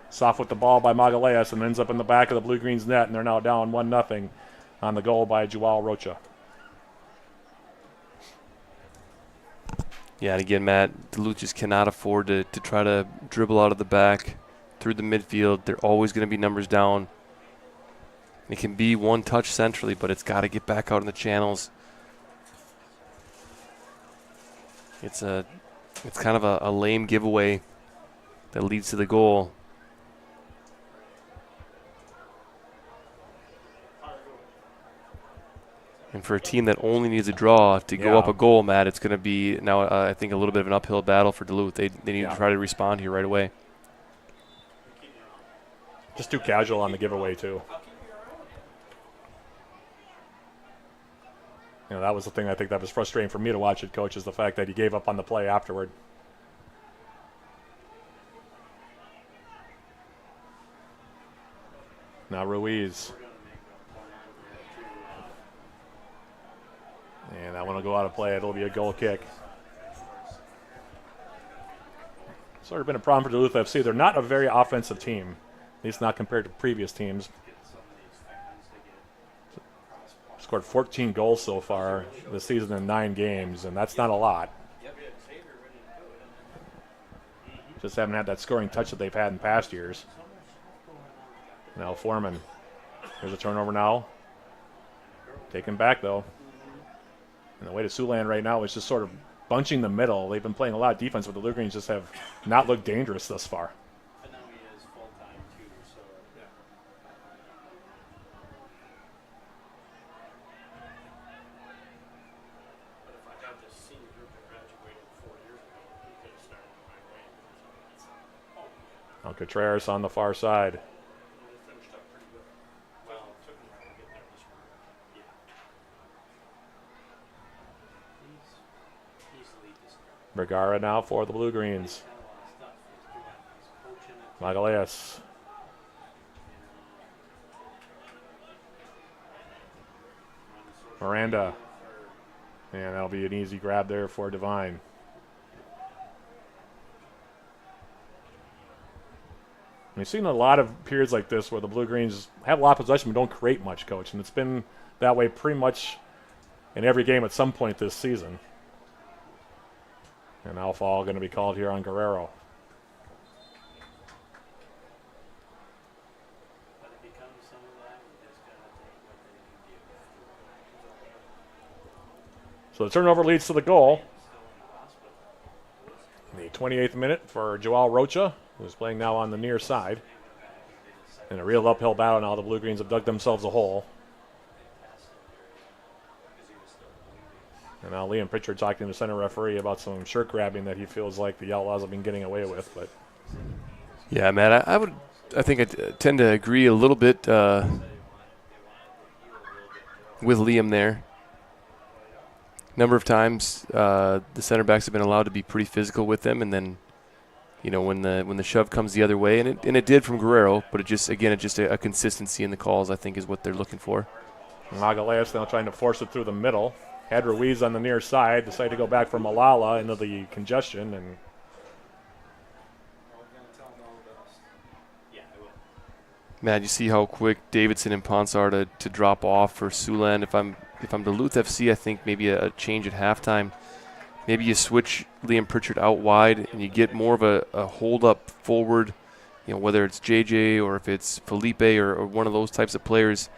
Speaker 4: Soft with the ball by Magalhaes and ends up in the back of the Blue Greens net, and they're now down 1-0 on the goal by Joao Rocha.
Speaker 5: Yeah, and again, Matt, Duluth just cannot afford to try to dribble out of the back through the midfield. They're always going to be numbers down. It can be one touch centrally, but it's got to get back out in the channels. It's kind of a lame giveaway that leads to the goal. And for a team that only needs a draw to go up a goal, Matt, it's going to be now, I think, a little bit of an uphill battle for Duluth. They need to try to respond here right away.
Speaker 4: Just too casual on the giveaway, too. You know, that was the thing I think that was frustrating for me to watch it, Coach, is the fact that he gave up on the play afterward. Now Ruiz. And that one will go out of play. It'll be a goal kick. Sort of been a problem for Duluth FC. They're not a very offensive team, at least not compared to previous teams. Scored 14 goals so far this season in 9 games, and that's not a lot. Just haven't had that scoring touch that they've had in past years. Now Foreman. Here's a turnover now. Taken back, though. And the way to Siouxland right now is just sort of bunching the middle. They've been playing a lot of defense, but the Blue Greens just have not looked dangerous thus far. Now Contreras on the far side. Vergara now for the Blue Greens. Magalhaes. Miranda. And that'll be an easy grab there for Devine. We've seen a lot of periods like this where the Blue Greens have a lot of possession but don't create much, Coach. And it's been that way pretty much in every game at some point this season. And now foul going to be called here on Guerrero. So the turnover leads to the goal. In the 28th minute for Joao Rocha, who's playing now on the near side. In a real uphill battle now, the Blue Greens have dug themselves a hole. And now Liam Pritchard talking to the center referee about some shirt grabbing that he feels like the Outlaws have been getting away with. But
Speaker 5: yeah, Matt, I think I tend to agree a little bit with Liam there. Number of times the center backs have been allowed to be pretty physical with them, and then you know when the shove comes the other way, and it did from Guerrero, but it just a consistency in the calls I think is what they're looking for.
Speaker 4: Magalhaes now trying to force it through the middle. Had Ruiz on the near side, decided to go back for Malala into the congestion, and
Speaker 5: Matt, you see how quick Davidson and Ponce are to drop off for Siouxland. If I'm Duluth FC, I think maybe a change at halftime. Maybe you switch Liam Pritchard out wide and you get more of a hold up forward, you know, whether it's JJ or if it's Felipe or one of those types of players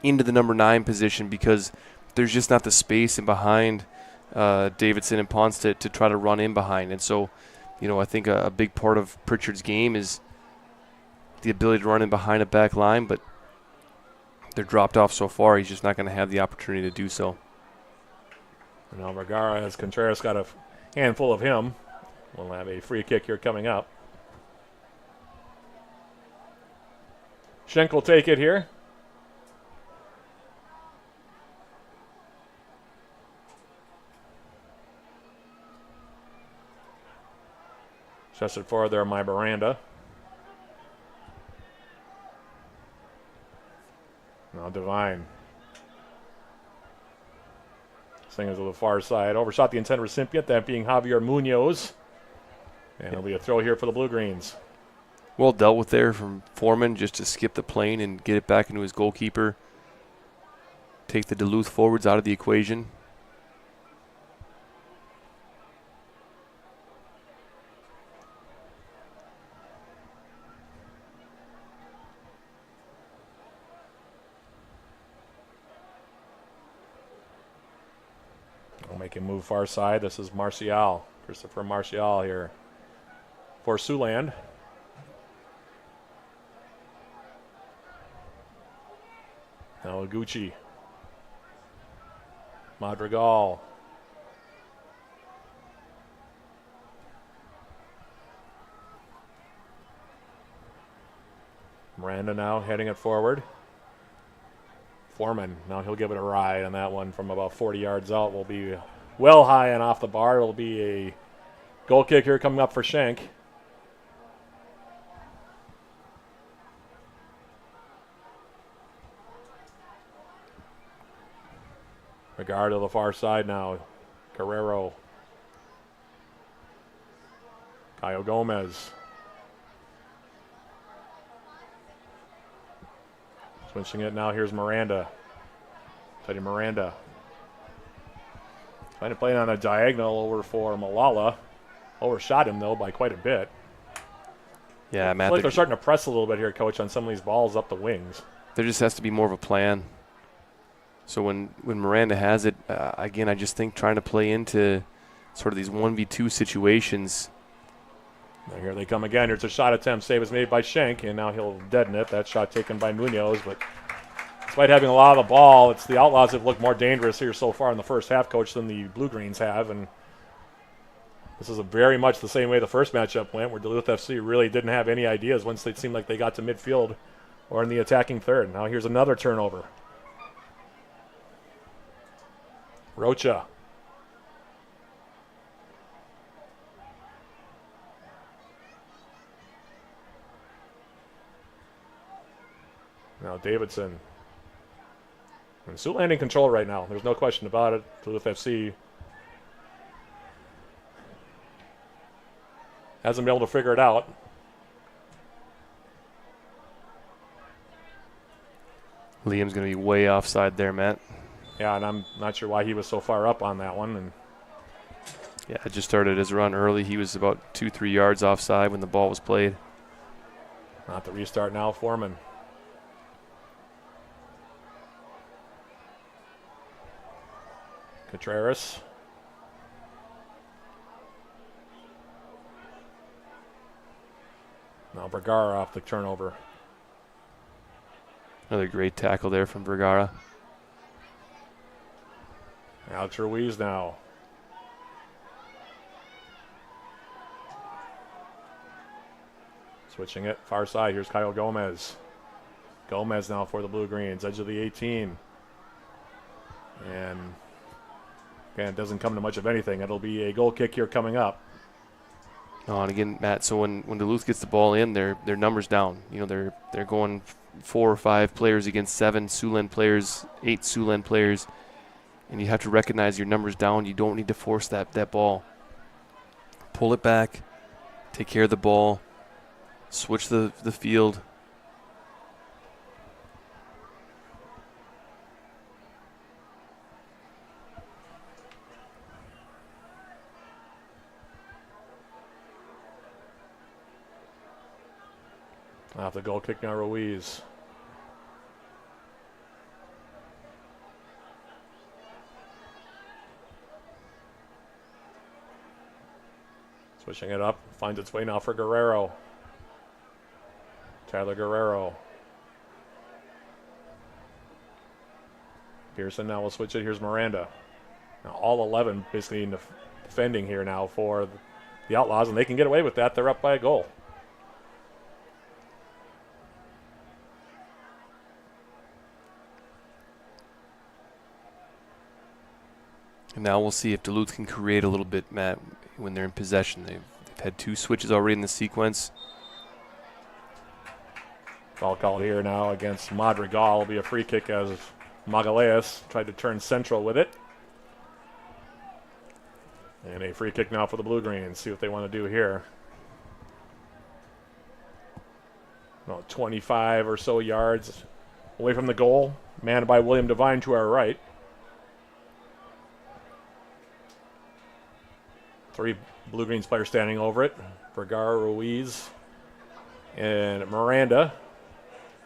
Speaker 5: into the number 9 position, because there's just not the space in behind Davidson and Ponce to try to run in behind. And so, you know, I think a big part of Pritchard's game is the ability to run in behind a back line, but they're dropped off so far, he's just not going to have the opportunity to do so.
Speaker 4: Now Vergara, as Contreras got a handful of him, will have a free kick here coming up. Schenk will take it here. Just it forward there, my Miranda. Now Devine. Singers to the far side. Overshot the intended recipient, that being Javier Munoz. And it'll be a throw here for the Blue Greens.
Speaker 5: Well dealt with there from Foreman, just to skip the plane and get it back into his goalkeeper. Take the Duluth forwards out of the equation.
Speaker 4: We'll make him move far side. This is Martial. Christopher Martial here for Siouxland. Now Gucci. Madrigal. Miranda now heading it forward. Foreman, now he'll give it a ride on that one from about 40 yards out. Will be well high and off the bar. It'll be a goal kick here coming up for Schenk. Regard to the far side now. Guerrero. Caio Gomez. Switching it now. Here's Miranda. Teddy Miranda. Trying to play it on a diagonal over for Malala. Overshot him, though, by quite a bit.
Speaker 5: Yeah, Matt.
Speaker 4: I feel like they're starting to press a little bit here, Coach, on some of these balls up the wings.
Speaker 5: There just has to be more of a plan. So when Miranda has it, again, I just think trying to play into sort of these 1v2 situations.
Speaker 4: Now here they come again. Here's a shot attempt. Save is made by Schenk, and now he'll deaden it. That shot taken by Munoz, but despite having a lot of the ball, it's the Outlaws that have looked more dangerous here so far in the first half, Coach, than the Blue Greens have. And this is very much the same way the first matchup went, where Duluth FC really didn't have any ideas once it seemed like they got to midfield or in the attacking third. Now here's another turnover. Rocha. Now Davidson. And Siouxland in control right now. There's no question about it. Duluth FC hasn't been able to figure it out.
Speaker 5: Liam's going to be way offside there, Matt.
Speaker 4: Yeah, and I'm not sure why he was so far up on that one. And
Speaker 5: yeah, it just started his run early. He was about 2-3 yards offside when the ball was played.
Speaker 4: Not the restart now, Foreman. Contreras. Now Vergara off the turnover.
Speaker 5: Another great tackle there from Vergara.
Speaker 4: Alex Ruiz now. Switching it, far side. Here's Kyle Gomez. Gomez now for the Blue Greens, edge of the 18. And again, it doesn't come to much of anything. It'll be a goal kick here coming up.
Speaker 5: Oh, and again, Matt, so when Duluth gets the ball in, their numbers down. You know, they're going 4 or 5 players against 7 Siouxland players, 8 Siouxland players. And you have to recognize your numbers down. You don't need to force that ball. Pull it back, take care of the ball, switch the field.
Speaker 4: Off the goal kick now, Ruiz. Switching it up, finds its way now for Guerrero. Tyler Guerrero. Pearson now will switch it. Here's Miranda. Now all 11 basically in defending here now for the Outlaws, and they can get away with that. They're up by a goal.
Speaker 5: And now we'll see if Duluth can create a little bit, Matt, when they're in possession. They've had 2 switches already in the sequence.
Speaker 4: Foul called here now against Madrigal. Will be a free kick as Magalhaes tried to turn central with it. And a free kick now for the Blue Greens. See what they want to do here. Well, 25 or so yards away from the goal. Manned by William Devine to our right. 3 Blue Greens players standing over it. Vergara, Ruiz, and Miranda.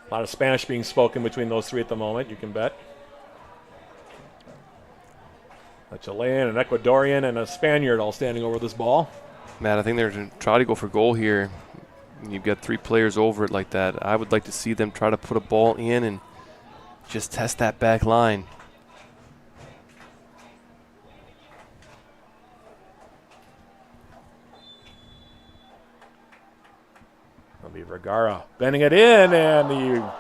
Speaker 4: A lot of Spanish being spoken between those 3 at the moment, you can bet. A Chilean, an Ecuadorian, and a Spaniard all standing over this ball.
Speaker 5: Matt, I think they're going to try to go for goal here. You've got 3 players over it like that. I would like to see them try to put a ball in and just test that back line.
Speaker 4: That'll be Vergara bending it in, and the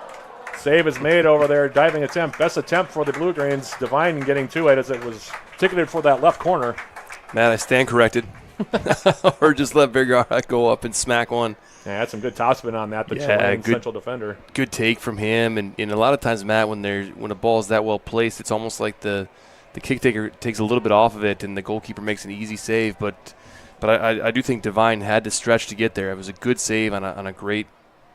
Speaker 4: save is made over there. Diving attempt. Best attempt for the Blue Greens. Devine getting to it as it was ticketed for that left corner.
Speaker 5: Matt, I stand corrected. Or just let Vergara go up and smack one.
Speaker 4: Yeah, had some good topspin on that. The Chilean central defender.
Speaker 5: Good take from him. And a lot of times, Matt, when a ball is that well placed, it's almost like the kick taker takes a little bit off of it and the goalkeeper makes an easy save. But I do think Devine had to stretch to get there. It was a good save on a great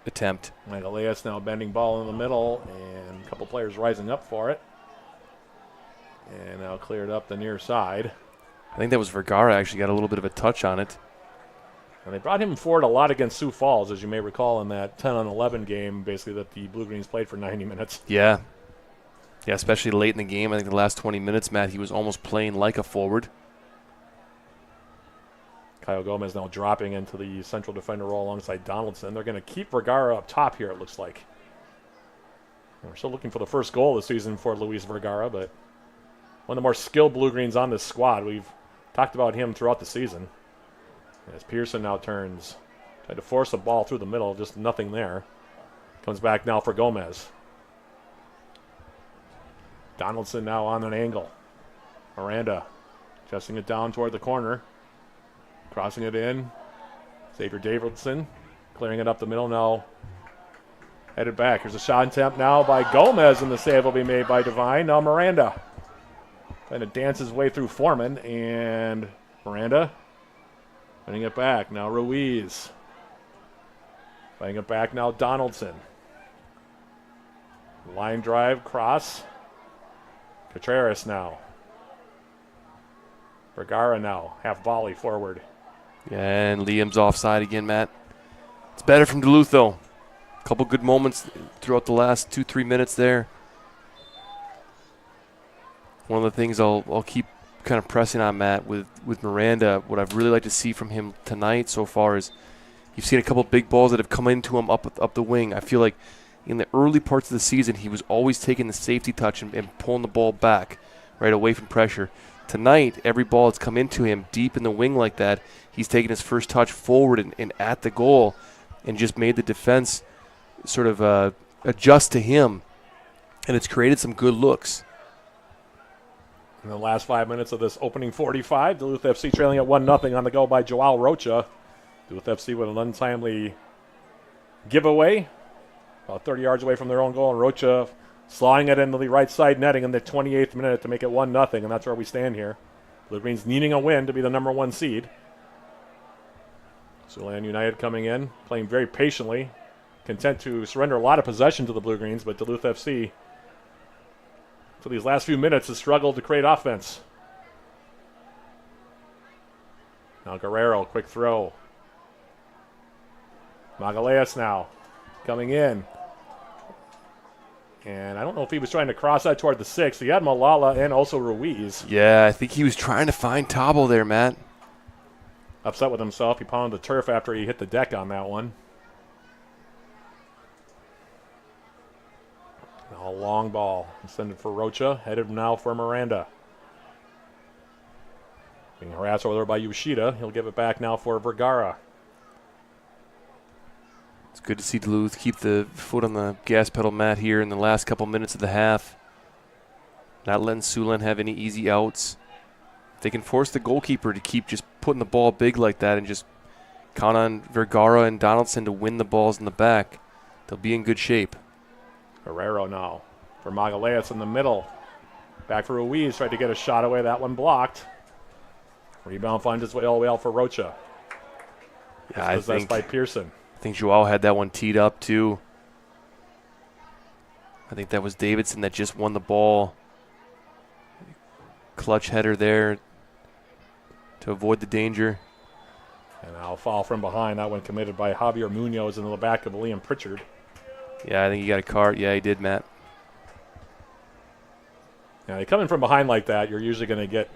Speaker 5: attempt.
Speaker 4: Elias now bending ball in the middle, and a couple players rising up for it. And now cleared up the near side.
Speaker 5: I think that was Vergara actually got a little bit of a touch on it.
Speaker 4: And they brought him forward a lot against Sioux Falls, as you may recall, in that 10-on-11 game, basically, that the Blue Greens played for 90 minutes.
Speaker 5: Yeah. Yeah, especially late in the game. I think the last 20 minutes, Matt, he was almost playing like a forward.
Speaker 4: Kyle Gomez now dropping into the central defender role alongside Donaldson. They're going to keep Vergara up top here, it looks like. And we're still looking for the first goal this season for Luis Vergara, but one of the more skilled Blue Greens on this squad. We've talked about him throughout the season. As Pearson now turns, tried to force a ball through the middle, just nothing there. Comes back now for Gomez. Donaldson now on an angle. Miranda chesting it down toward the corner. Crossing it in. Xavier Davidson clearing it up the middle now. Headed back. Here's a shot attempt now by Gomez, and the save will be made by Devine. Now Miranda trying to dance his way through Foreman, and Miranda putting it back. Now Ruiz. Playing it back now Donaldson. Line drive, cross. Contreras now. Vergara now, half volley forward.
Speaker 5: And Liam's offside again, Matt. It's better from Duluth, though. A couple good moments throughout the last 2-3 minutes there. One of the things I'll keep kind of pressing on, Matt, with Miranda, what I've really liked to see from him tonight so far is you've seen a couple big balls that have come into him up the wing. I feel like in the early parts of the season, he was always taking the safety touch and pulling the ball back right away from pressure. Tonight, every ball that's come into him deep in the wing like that, he's taken his first touch forward and at the goal and just made the defense sort of adjust to him. And it's created some good looks.
Speaker 4: In the last 5 minutes of this opening 45, Duluth FC trailing at 1-0 on the go by Joao Rocha. Duluth FC with an untimely giveaway, about 30 yards away from their own goal, and Rocha sliding it into the right side netting in the 28th minute to make it 1-0, and that's where we stand here. Blue Greens needing a win to be the number 1 seed. Siouxland United coming in, playing very patiently, content to surrender a lot of possession to the Blue Greens, but Duluth FC, for these last few minutes, has struggled to create offense. Now Guerrero, quick throw. Magalhaes now coming in. And I don't know if he was trying to cross that toward the 6th. He had Malala and also Ruiz.
Speaker 5: Yeah, I think he was trying to find Tabo there, Matt.
Speaker 4: Upset with himself. He pounded the turf after he hit the deck on that one. Now a long ball. Intended for Rocha. Headed now for Miranda. Being harassed over there by Yoshida. He'll give it back now for Vergara.
Speaker 5: It's good to see Duluth keep the foot on the gas pedal, Matt, here in the last couple minutes of the half. Not letting Siouxland have any easy outs. If they can force the goalkeeper to keep just putting the ball big like that and just count on Vergara and Donaldson to win the balls in the back, they'll be in good shape.
Speaker 4: Guerrero now for Magalhaes in the middle. Back for Ruiz, tried to get a shot away. That one blocked. Rebound finds its way all the way out for Rocha.
Speaker 5: Yeah, I think
Speaker 4: by Pearson.
Speaker 5: I think Joao had that one teed up too. I think that was Davidson that just won the ball. Clutch header there to avoid the danger.
Speaker 4: And now a foul from behind. That one committed by Javier Munoz in the back of Liam Pritchard.
Speaker 5: Yeah, I think he got a card. Yeah, he did, Matt.
Speaker 4: Now, they come in from behind like that, you're usually going to get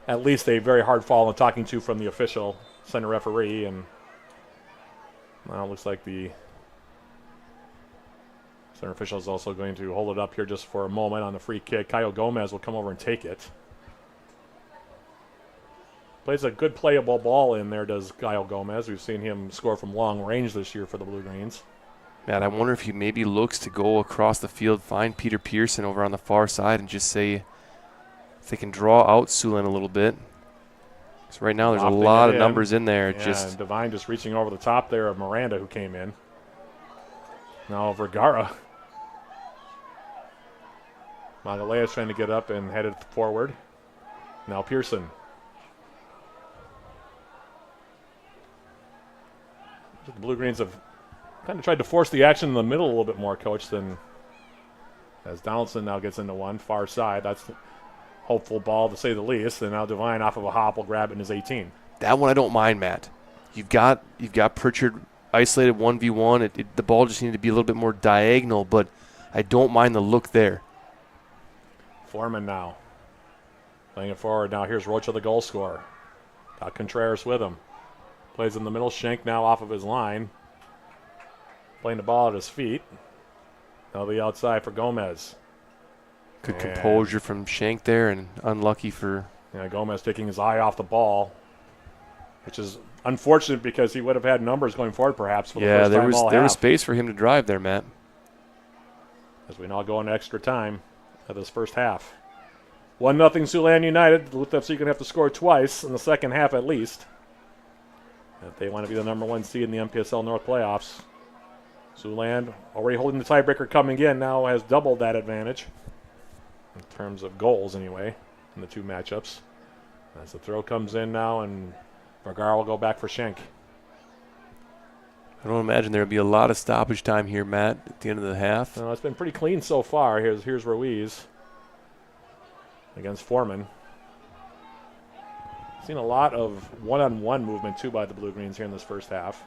Speaker 4: at least a very hard foul and talking to from the official, center referee, and now it looks like the center official is also going to hold it up here just for a moment on the free kick. Kyle Gomez will come over and take it. Plays a good playable ball in there, does Kyle Gomez. We've seen him score from long range this year for the Blue Greens.
Speaker 5: Matt, I wonder if he maybe looks to go across the field, find Peter Pearson over on the far side, and just say if they can draw out Siouxland a little bit. Because right now there's a lot of numbers in there.
Speaker 4: Yeah, and Devine just reaching over the top there of Miranda, who came in. Now Vergara. Magalhaes trying to get up and headed forward. Now Pearson. The Blue Greens have kind of tried to force the action in the middle a little bit more, Coach, than as Donaldson now gets into one, far side. That's the hopeful ball, to say the least. And now Devine off of a hop will grab it in his 18.
Speaker 5: That one I don't mind, Matt. You've got Pritchard isolated 1v1. The ball just needed to be a little bit more diagonal, but I don't mind the look there.
Speaker 4: Foreman now playing it forward. Now here's Rocha, the goal scorer. Got Contreras with him. Plays in the middle. Schenk now off of his line. Playing the ball at his feet. Now the outside for Gomez.
Speaker 5: Good composure from Schenk there, and unlucky for...
Speaker 4: Yeah, Gomez taking his eye off the ball, which is unfortunate because he would have had numbers going forward perhaps for the first time all half.
Speaker 5: There was space for him to drive there, Matt.
Speaker 4: As we now go into extra time of this first half. 1-0 Siouxland United. Duluth FC going to have to score twice in the second half at least if they want to be the number one seed in the MPSL North playoffs. Siouxland already holding the tiebreaker coming in, now has doubled that advantage in terms of goals anyway in the two matchups. As the throw comes in now, and Vergara will go back for Schenk.
Speaker 5: I don't imagine there'll be a lot of stoppage time here, Matt, at the end of the half.
Speaker 4: No, it's been pretty clean so far. Here's Ruiz against Foreman. Seen a lot of one-on-one movement, too, by the Blue Greens here in this first half.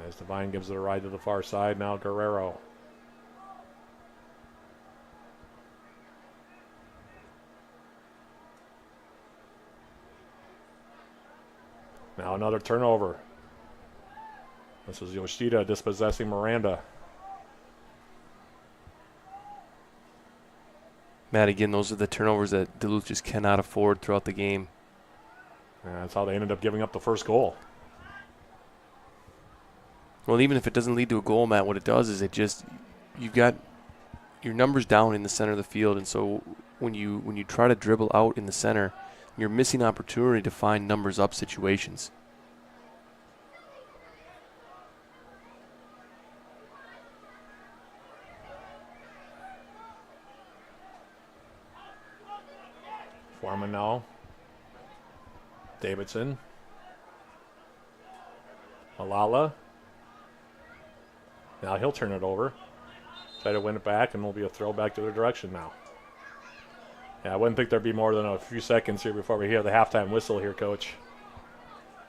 Speaker 4: As Devine gives it a ride to the far side, now Guerrero. Now another turnover. This is Yoshida dispossessing Miranda.
Speaker 5: Matt, again, those are the turnovers that Duluth just cannot afford throughout the game.
Speaker 4: And that's how they ended up giving up the first goal.
Speaker 5: Well, even if it doesn't lead to a goal, Matt, what it does is you've got your numbers down in the center of the field, and so when you try to dribble out in the center, you're missing opportunity to find numbers up situations.
Speaker 4: Foreman now. Davidson. Malala. Now he'll turn it over. Try to win it back, and it'll be a throw back to their direction now. Yeah, I wouldn't think there'd be more than a few seconds here before we hear the halftime whistle here, Coach.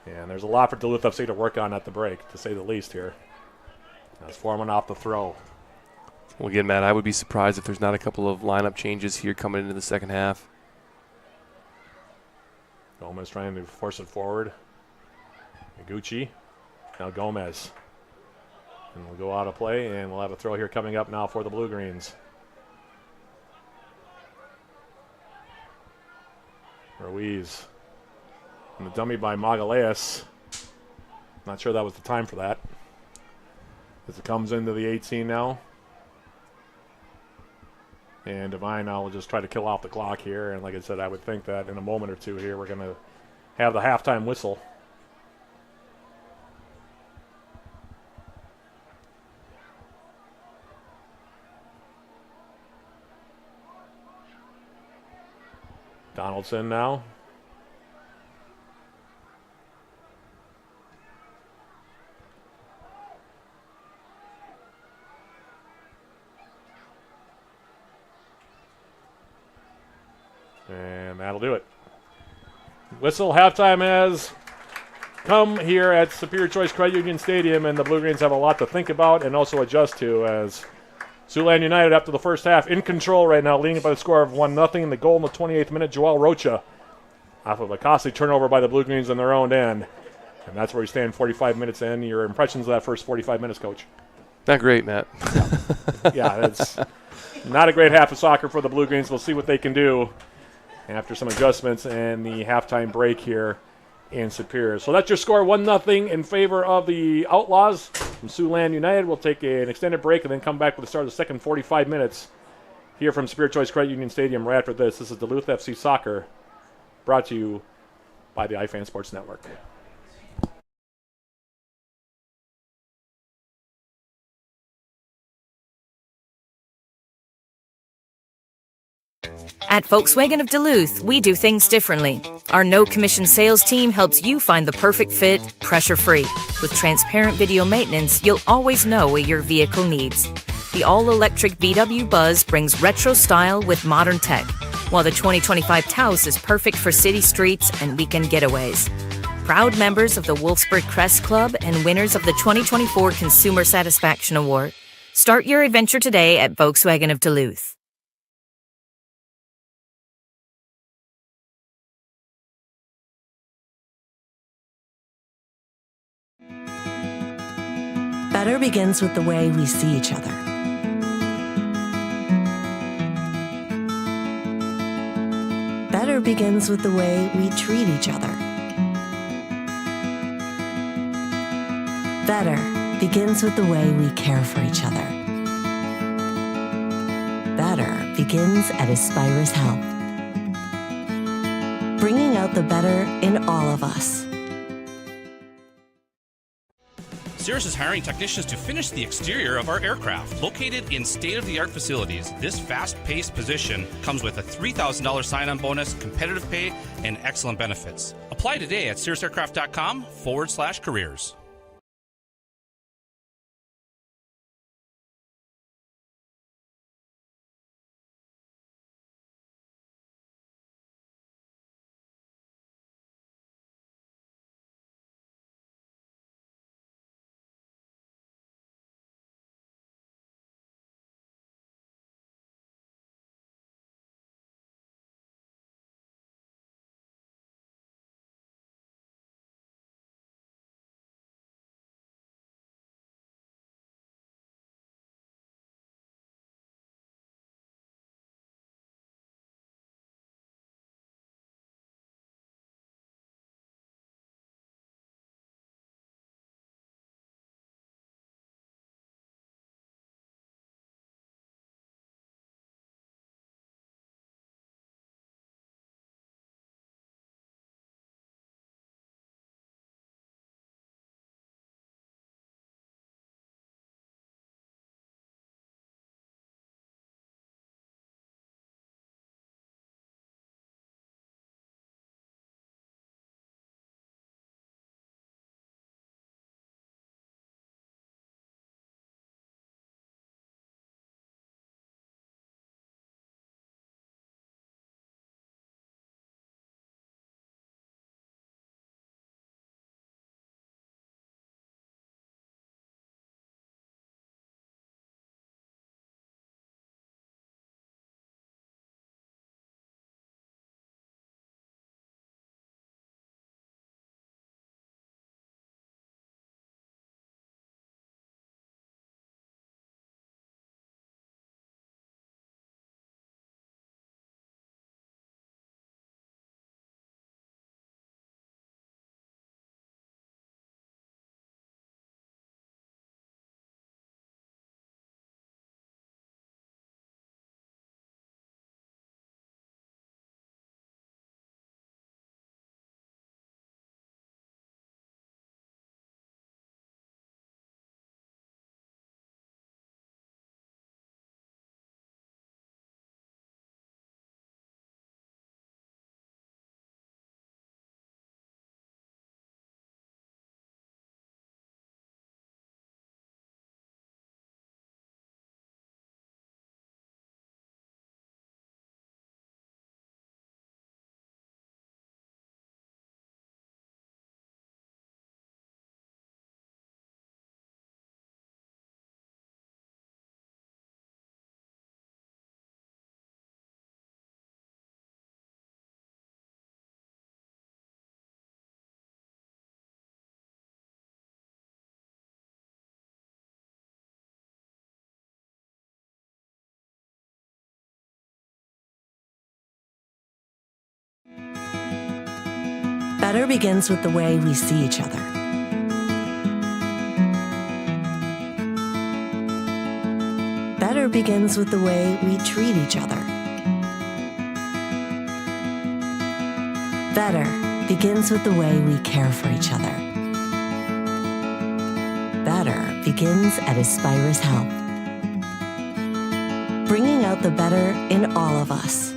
Speaker 4: And there's a lot for Duluth FC to work on at the break, to say the least here. That's Foreman off the throw.
Speaker 5: Well, again, Matt, I would be surprised if there's not a couple of lineup changes here coming into the second half.
Speaker 4: Gomez trying to force it forward. Iguchi. Now Gomez. And we'll go out of play, and we'll have a throw here coming up now for the Blue Greens. Ruiz. And the dummy by Magalhaes. Not sure that was the time for that. As it comes into the 18 now. And Devine now will just try to kill off the clock here. And like I said, I would think that in a moment or two here, we're going to have the halftime whistle. Donaldson now. And that'll do it. Whistle, halftime has come here at Superior Choice Credit Union Stadium, and the Blue Greens have a lot to think about and also adjust to, as Siouxland United, after the first half, in control right now, leading by the score of 1-0. The goal in the 28th minute, Joel Rocha, off of a costly turnover by the Blue Greens on their own end. And that's where we stand 45 minutes in. Your impressions of that first 45 minutes, Coach?
Speaker 5: Not great, Matt.
Speaker 4: Yeah, it's not a great half of soccer for the Blue Greens. We'll see what they can do after some adjustments and the halftime break here in Superior. So that's your score, 1-0 in favor of the Outlaws from Siouxland United. We'll take an extended break and then come back with the start of the second 45 minutes here from Superior Choice Credit Union Stadium right after this. This is Duluth FC Soccer, brought to you by the iFan Sports Network.
Speaker 2: At Volkswagen of Duluth, we do things differently. Our no-commission sales team helps you find the perfect fit, pressure-free. With transparent video maintenance, you'll always know what your vehicle needs. The all-electric VW Buzz brings retro style with modern tech, while the 2025 Taos is perfect for city streets and weekend getaways. Proud members of the Wolfsburg Crest Club and winners of the 2024 Consumer Satisfaction Award. Start your adventure today at Volkswagen of Duluth.
Speaker 1: Better begins with the way we see each other. Better begins with the way we treat each other. Better begins with the way we care for each other. Better begins at Aspirus Health, bringing out the better in all of us.
Speaker 3: Cirrus is hiring technicians to finish the exterior of our aircraft. Located in state-of-the-art facilities, this fast-paced position comes with a $3,000 sign-on bonus, competitive pay, and excellent benefits. Apply today at cirrusaircraft.com/careers.
Speaker 1: Better begins with the way we see each other. Better begins with the way we treat each other. Better begins with the way we care for each other. Better begins at Aspirus Health, bringing out the better in all of us.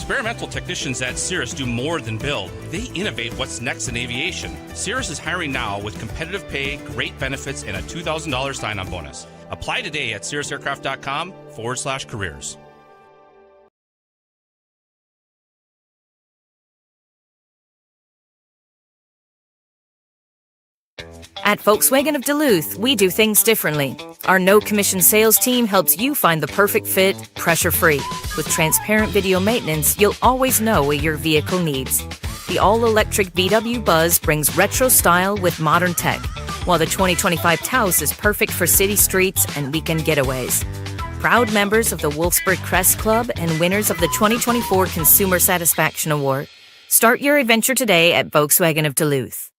Speaker 3: Experimental technicians at Cirrus do more than build. They innovate what's next in aviation. Cirrus is hiring now with competitive pay, great benefits, and a $2,000 sign-on bonus. Apply today at cirrusaircraft.com/careers.
Speaker 2: At Volkswagen of Duluth, we do things differently. Our no-commission sales team helps you find the perfect fit, pressure-free. With transparent video maintenance, you'll always know what your vehicle needs. The all-electric VW Buzz brings retro style with modern tech, while the 2025 Taos is perfect for city streets and weekend getaways. Proud members of the Wolfsburg Crest Club and winners of the 2024 Consumer Satisfaction Award. Start your adventure today at Volkswagen of Duluth.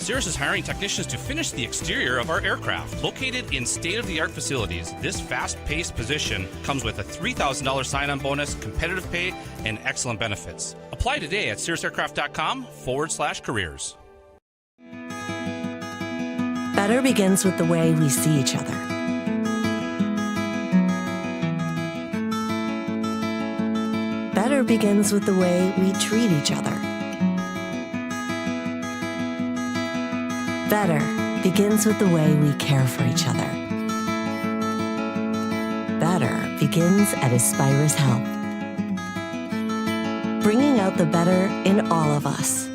Speaker 3: Cirrus is hiring technicians to finish the exterior of our aircraft. Located in state-of-the-art facilities, this fast-paced position comes with a $3,000 sign-on bonus, competitive pay, and excellent benefits. Apply today at cirrusaircraft.com/careers.
Speaker 1: Better begins with the way we see each other. Better begins with the way we treat each other. Better begins with the way we care for each other. Better begins at Aspirus Health, bringing out the better in all of us.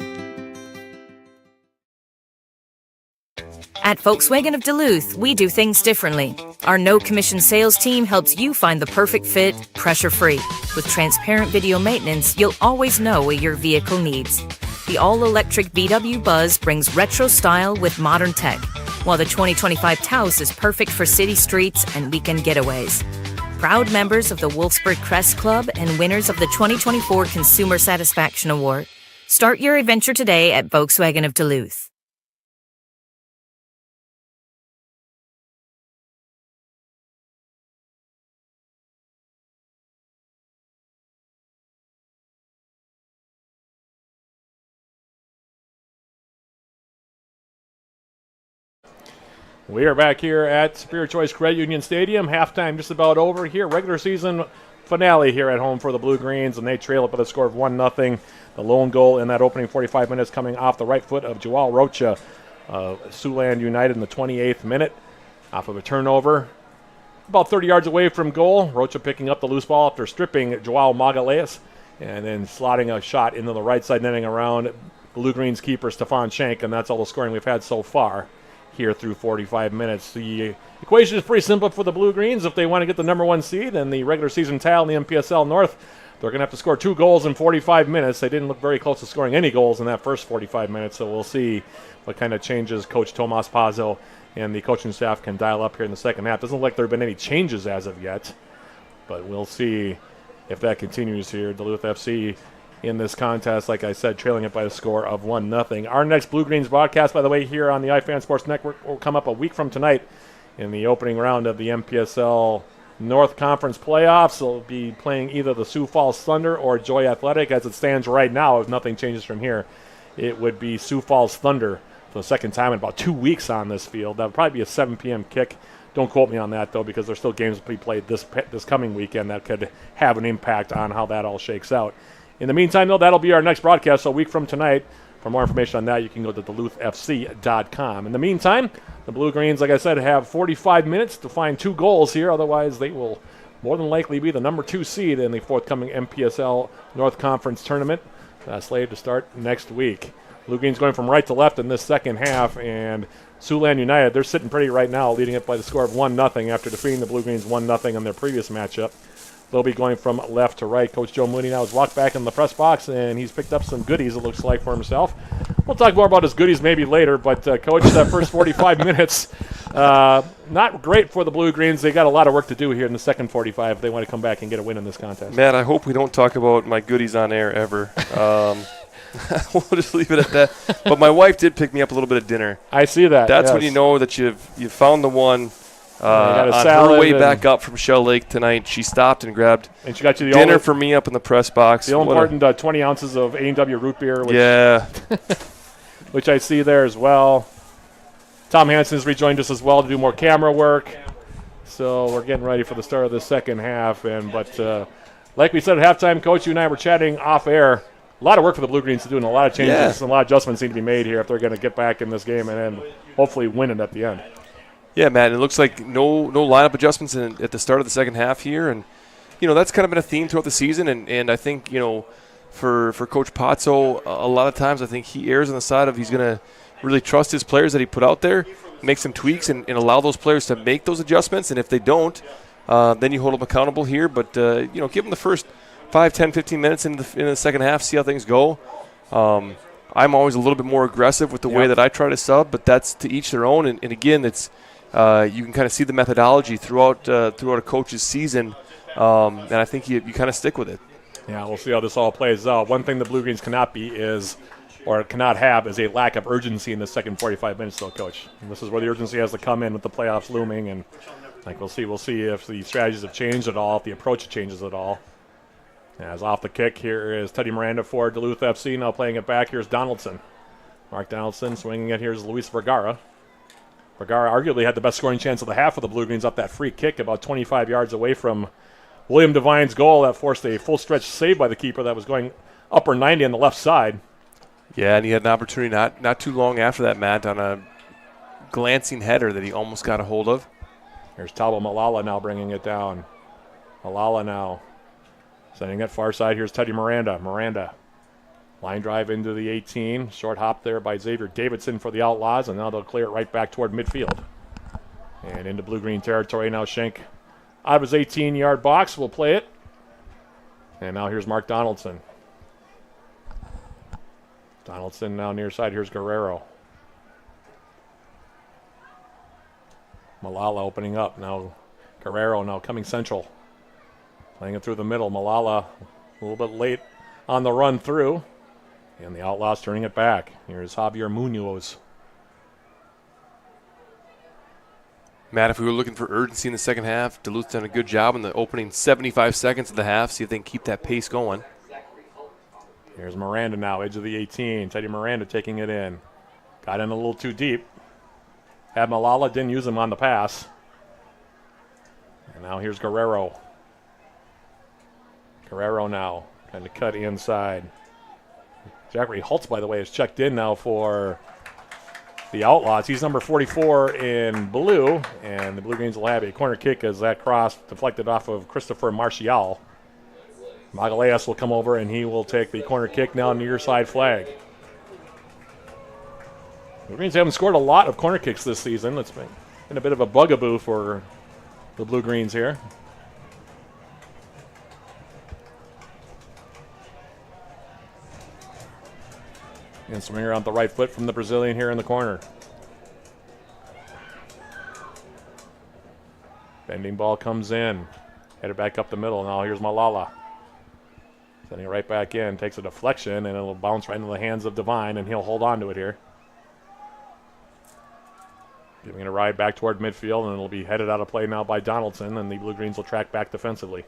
Speaker 2: At Volkswagen of Duluth, we do things differently. Our no-commission sales team helps you find the perfect fit, pressure-free. With transparent video maintenance, you'll always know what your vehicle needs. The all-electric VW Buzz brings retro style with modern tech, while the 2025 Taos is perfect for city streets and weekend getaways. Proud members of the Wolfsburg Crest Club and winners of the 2024 Consumer Satisfaction Award. Start your adventure today at Volkswagen of Duluth.
Speaker 4: We are back here at Superior Choice Credit Union Stadium. Halftime just about over here. Regular season finale here at home for the Blue Greens, and they trail it by the score of 1-0. The lone goal in that opening 45 minutes coming off the right foot of Joao Rocha. Siouxland United in the 28th minute off of a turnover. About 30 yards away from goal. Rocha picking up the loose ball after stripping Joao Magalhaes and then slotting a shot into the right side, netting around Blue Greens keeper Stefan Schenk, and that's all the scoring we've had so far here through 45 minutes. The equation is pretty simple for the Blue Greens. If they want to get the number one seed and the regular season title in the MPSL North, they're going to have to score 2 goals in 45 minutes. They didn't look very close to scoring any goals in that first 45 minutes, so we'll see what kind of changes Coach Tomas Pazzo and the coaching staff can dial up here in the second half. Doesn't look like there have been any changes as of yet, but we'll see if that continues here. Duluth FC in this contest, like I said, trailing it by a score of 1-0. Our next Blue Greens broadcast, by the way, here on the iFan Sports Network will come up a week from tonight in the opening round of the MPSL North Conference playoffs. They'll be playing either the Sioux Falls Thunder or Joy Athletic. As it stands right now, if nothing changes from here, it would be Sioux Falls Thunder for the second time in about 2 weeks on this field. That would probably be a 7 p.m. kick. Don't quote me on that, though, because there's still games to be played this coming weekend that could have an impact on how that all shakes out. In the meantime, though, that'll be our next broadcast, so a week from tonight. For more information on that, you can go to DuluthFC.com. In the meantime, the Blue Greens, like I said, have 45 minutes to find 2 goals here. Otherwise, they will more than likely be the number 2 seed in the forthcoming MPSL North Conference tournament, slated to start next week. Blue Greens going from right to left in this second half, and Siouxland United, they're sitting pretty right now, leading it by the score of 1-0 after defeating the Blue Greens 1-0 in their previous matchup. They'll be going from left to right. Coach Joe Mooney now has walked back in the press box, and he's picked up some goodies, it looks like, for himself. We'll talk more about his goodies maybe later, but Coach, that first 45 minutes, not great for the Blue Greens. They got a lot of work to do here in the second 45 if they want to come back and get a win in this contest.
Speaker 5: Matt, I hope we don't talk about my goodies on air ever. We'll just leave it at that. But my wife did pick me up a little bit of dinner.
Speaker 4: I see that.
Speaker 5: That's
Speaker 4: yes.
Speaker 5: when you know that you've found the one. On her way back up from Shell Lake tonight, she stopped and grabbed
Speaker 4: and she got you the
Speaker 5: dinner for me up in the press box.
Speaker 4: The all-important 20 ounces of A&W root beer. Which,
Speaker 5: yeah.
Speaker 4: which I see there as well. Tom Hansen has rejoined us as well to do more camera work. So we're getting ready for the start of the second half. But like we said at halftime, Coach, you and I were chatting off air. A lot of work for the Blue Greens to do, and a lot of changes and a lot of adjustments need to be made here if they're going to get back in this game and then hopefully win it at the end.
Speaker 5: Yeah, Matt, it looks like no lineup adjustments at the start of the second half here. And, that's kind of been a theme throughout the season. And I think, for Coach Pazzo, a lot of times I think he errs on the side of he's going to really trust his players that he put out there, make some tweaks, and allow those players to make those adjustments. And if they don't, then you hold them accountable here. But, give them the first 5, 10, 15 minutes into the second half, see how things go. I'm always a little bit more aggressive with the way that I try to sub, but that's to each their own. And again, it's you can kind of see the methodology throughout a coach's season, and I think you kind of stick with it.
Speaker 4: Yeah, we'll see how this all plays out. One thing the Blue Greens cannot be is or cannot have, is a lack of urgency in the second 45 minutes, though, Coach. And this is where the urgency has to come in with the playoffs looming, and like we'll see if the strategies have changed at all, if the approach changes at all. As off the kick, here is Teddy Miranda for Duluth FC. Now playing it back, here's Donaldson. Mark Donaldson swinging it. Here's Luis Vergara. Vergara arguably had the best scoring chance of the half of the Blue Greens up that free kick about 25 yards away from William Devine's goal. That forced a full stretch save by the keeper that was going upper 90 on the left side.
Speaker 5: Yeah, and he had an opportunity not too long after that, Matt, on a glancing header that he almost got a hold of.
Speaker 4: Here's Talbot Malala now bringing it down. Malala now sending it far side. Here's Teddy Miranda. Miranda, line drive into the 18. Short hop there by Xavier Davidson for the Outlaws, and now they'll clear it right back toward midfield. And into blue-green territory now. Schenk out of his 18-yard box will play it. And now here's Mark Donaldson. Donaldson now near side. Here's Guerrero. Malala opening up. Now Guerrero now coming central. Playing it through the middle. Malala a little bit late on the run through. And the Outlaws turning it back. Here's Javier Munoz.
Speaker 5: Matt, if we were looking for urgency in the second half, Duluth's done a good job in the opening 75 seconds of the half. See if they can keep that pace going.
Speaker 4: Here's Miranda now, edge of the 18. Teddy Miranda taking it in. Got in a little too deep. Had Malala, didn't use him on the pass. And now here's Guerrero. Guerrero now, kind of cut inside. Zachary Holtz, by the way, is checked in now for the Outlaws. He's number 44 in blue, and the Blue Greens will have a corner kick as that cross deflected off of Christopher Martial. Magalhaes will come over, and he will take the corner kick now near side flag. The Blue Greens haven't scored a lot of corner kicks this season. It's been a bit of a bugaboo for the Blue Greens here. And swinger on the right foot from the Brazilian here in the corner. Bending ball comes in. Headed back up the middle. Now here's Malala. Sending it right back in. Takes a deflection, and it'll bounce right into the hands of Devine, and he'll hold on to it here. Giving it a ride back toward midfield, and it'll be headed out of play now by Donaldson, and the Blue Greens will track back defensively.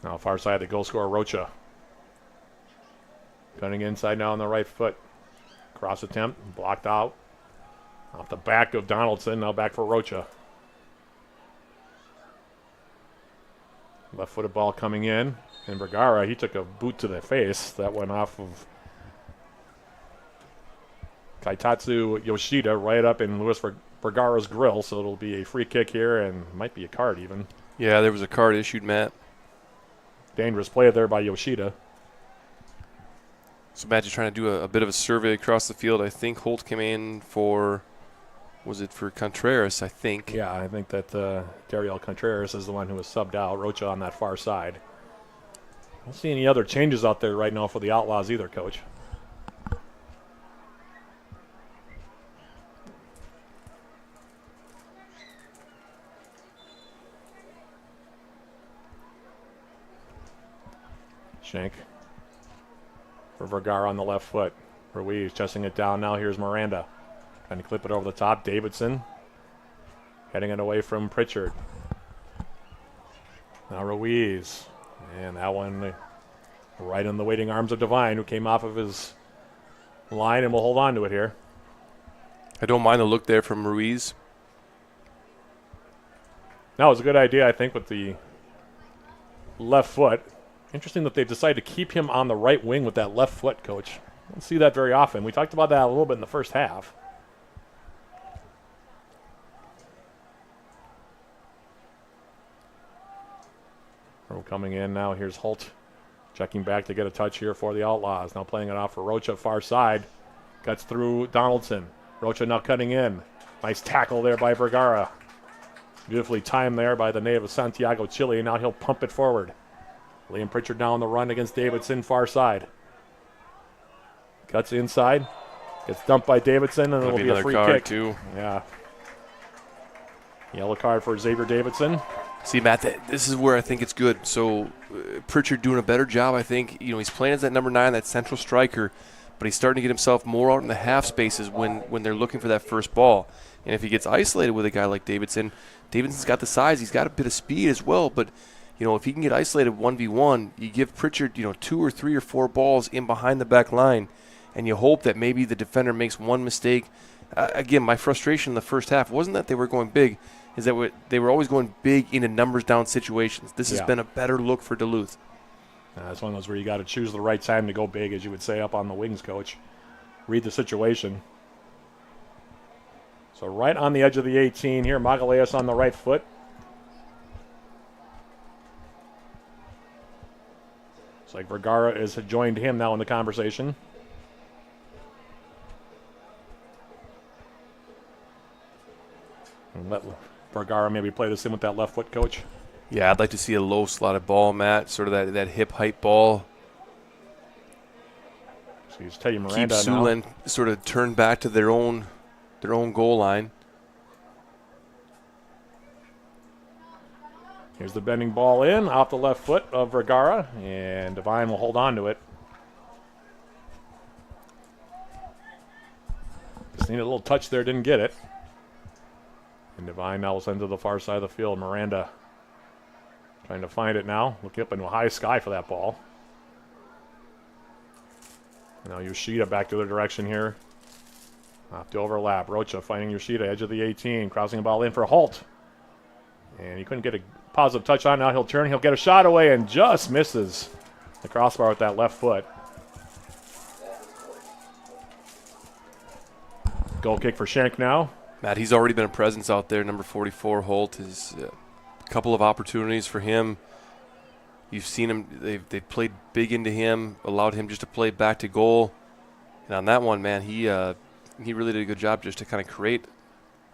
Speaker 4: Now far side, the goal scorer, Rocha. Cutting inside now on the right foot. Cross attempt, blocked out. Off the back of Donaldson, now back for Rocha. Left-footed ball coming in. And Vergara, he took a boot to the face. That went off of Kaitatsu Yoshida right up in Luis Vergara's grill. So it'll be a free kick here and might be a card even.
Speaker 5: Yeah, there was a card issued, Matt.
Speaker 4: Dangerous play there by Yoshida.
Speaker 5: So Matt, you're trying to do a bit of a survey across the field. I think Holt came in for, was it for Contreras, I think?
Speaker 4: Yeah, I think that Dariel Contreras is the one who was subbed out. Rocha on that far side. I don't see any other changes out there right now for the Outlaws either, Coach. Schenk for Vergara on the left foot. Ruiz chesting it down now. Here's Miranda. Trying to clip it over the top. Davidson heading it away from Pritchard. Now Ruiz. And that one right in the waiting arms of Devine, who came off of his line and will hold on to it here.
Speaker 5: I don't mind the look there from Ruiz.
Speaker 4: That was a good idea, I think, with the left foot. Interesting that they've decided to keep him on the right wing with that left foot, Coach. I don't see that very often. We talked about that a little bit in the first half. Coming in now. Here's Holt checking back to get a touch here for the Outlaws. Now playing it off for Rocha, far side. Cuts through Donaldson. Rocha now cutting in. Nice tackle there by Vergara. Beautifully timed there by the native of Santiago, Chile. Now he'll pump it forward. Liam Pritchard now on the run against Davidson, far side. Cuts inside. Gets dumped by Davidson, and
Speaker 5: That'll
Speaker 4: it'll be a
Speaker 5: another
Speaker 4: free
Speaker 5: card
Speaker 4: kick.
Speaker 5: too.
Speaker 4: Yeah. Yellow card for Xavier Davidson.
Speaker 5: See, Matt, this is where I think it's good. So Pritchard doing a better job, I think. He's playing as that number 9, that central striker, but he's starting to get himself more out in the half spaces when they're looking for that first ball. And if he gets isolated with a guy like Davidson, Davidson's got the size. He's got a bit of speed as well. But, if he can get isolated 1v1, you give Pritchard, 2 or 3 or 4 balls in behind the back line, and you hope that maybe the defender makes one mistake. Again, my frustration in the first half wasn't that they were going big, is that they were always going big into numbers down situations. This has been a better look for Duluth.
Speaker 4: That's one of those where you got to choose the right time to go big, as you would say up on the wings, Coach. Read the situation. So right on the edge of the 18 here, Magaleas on the right foot. Looks like Vergara has joined him now in the conversation. And let Vergara maybe play this in with that left foot, Coach.
Speaker 5: Yeah, I'd like to see a low slotted ball, Matt, sort of that hip height ball.
Speaker 4: So he's Teddy
Speaker 5: Keep
Speaker 4: Miranda now.
Speaker 5: Siouxland sort of turned back to their own goal line.
Speaker 4: Here's the bending ball in off the left foot of Vergara, and Devine will hold on to it. Just needed a little touch there, didn't get it. And Devine now will send to the far side of the field. Miranda trying to find it now. Looking up into a high sky for that ball. Now Yoshida back to their direction here. Off to overlap. Rocha finding Yoshida, edge of the 18. Crossing the ball in for Holt. And he couldn't get a positive touch on. Now he'll turn. He'll get a shot away and just misses the crossbar with that left foot. Goal kick for Schenk now.
Speaker 5: Matt, he's already been a presence out there. Number 44, Holt, is a couple of opportunities for him. You've seen him. They've played big into him, allowed him just to play back to goal. And on that one, man, he really did a good job just to kind of create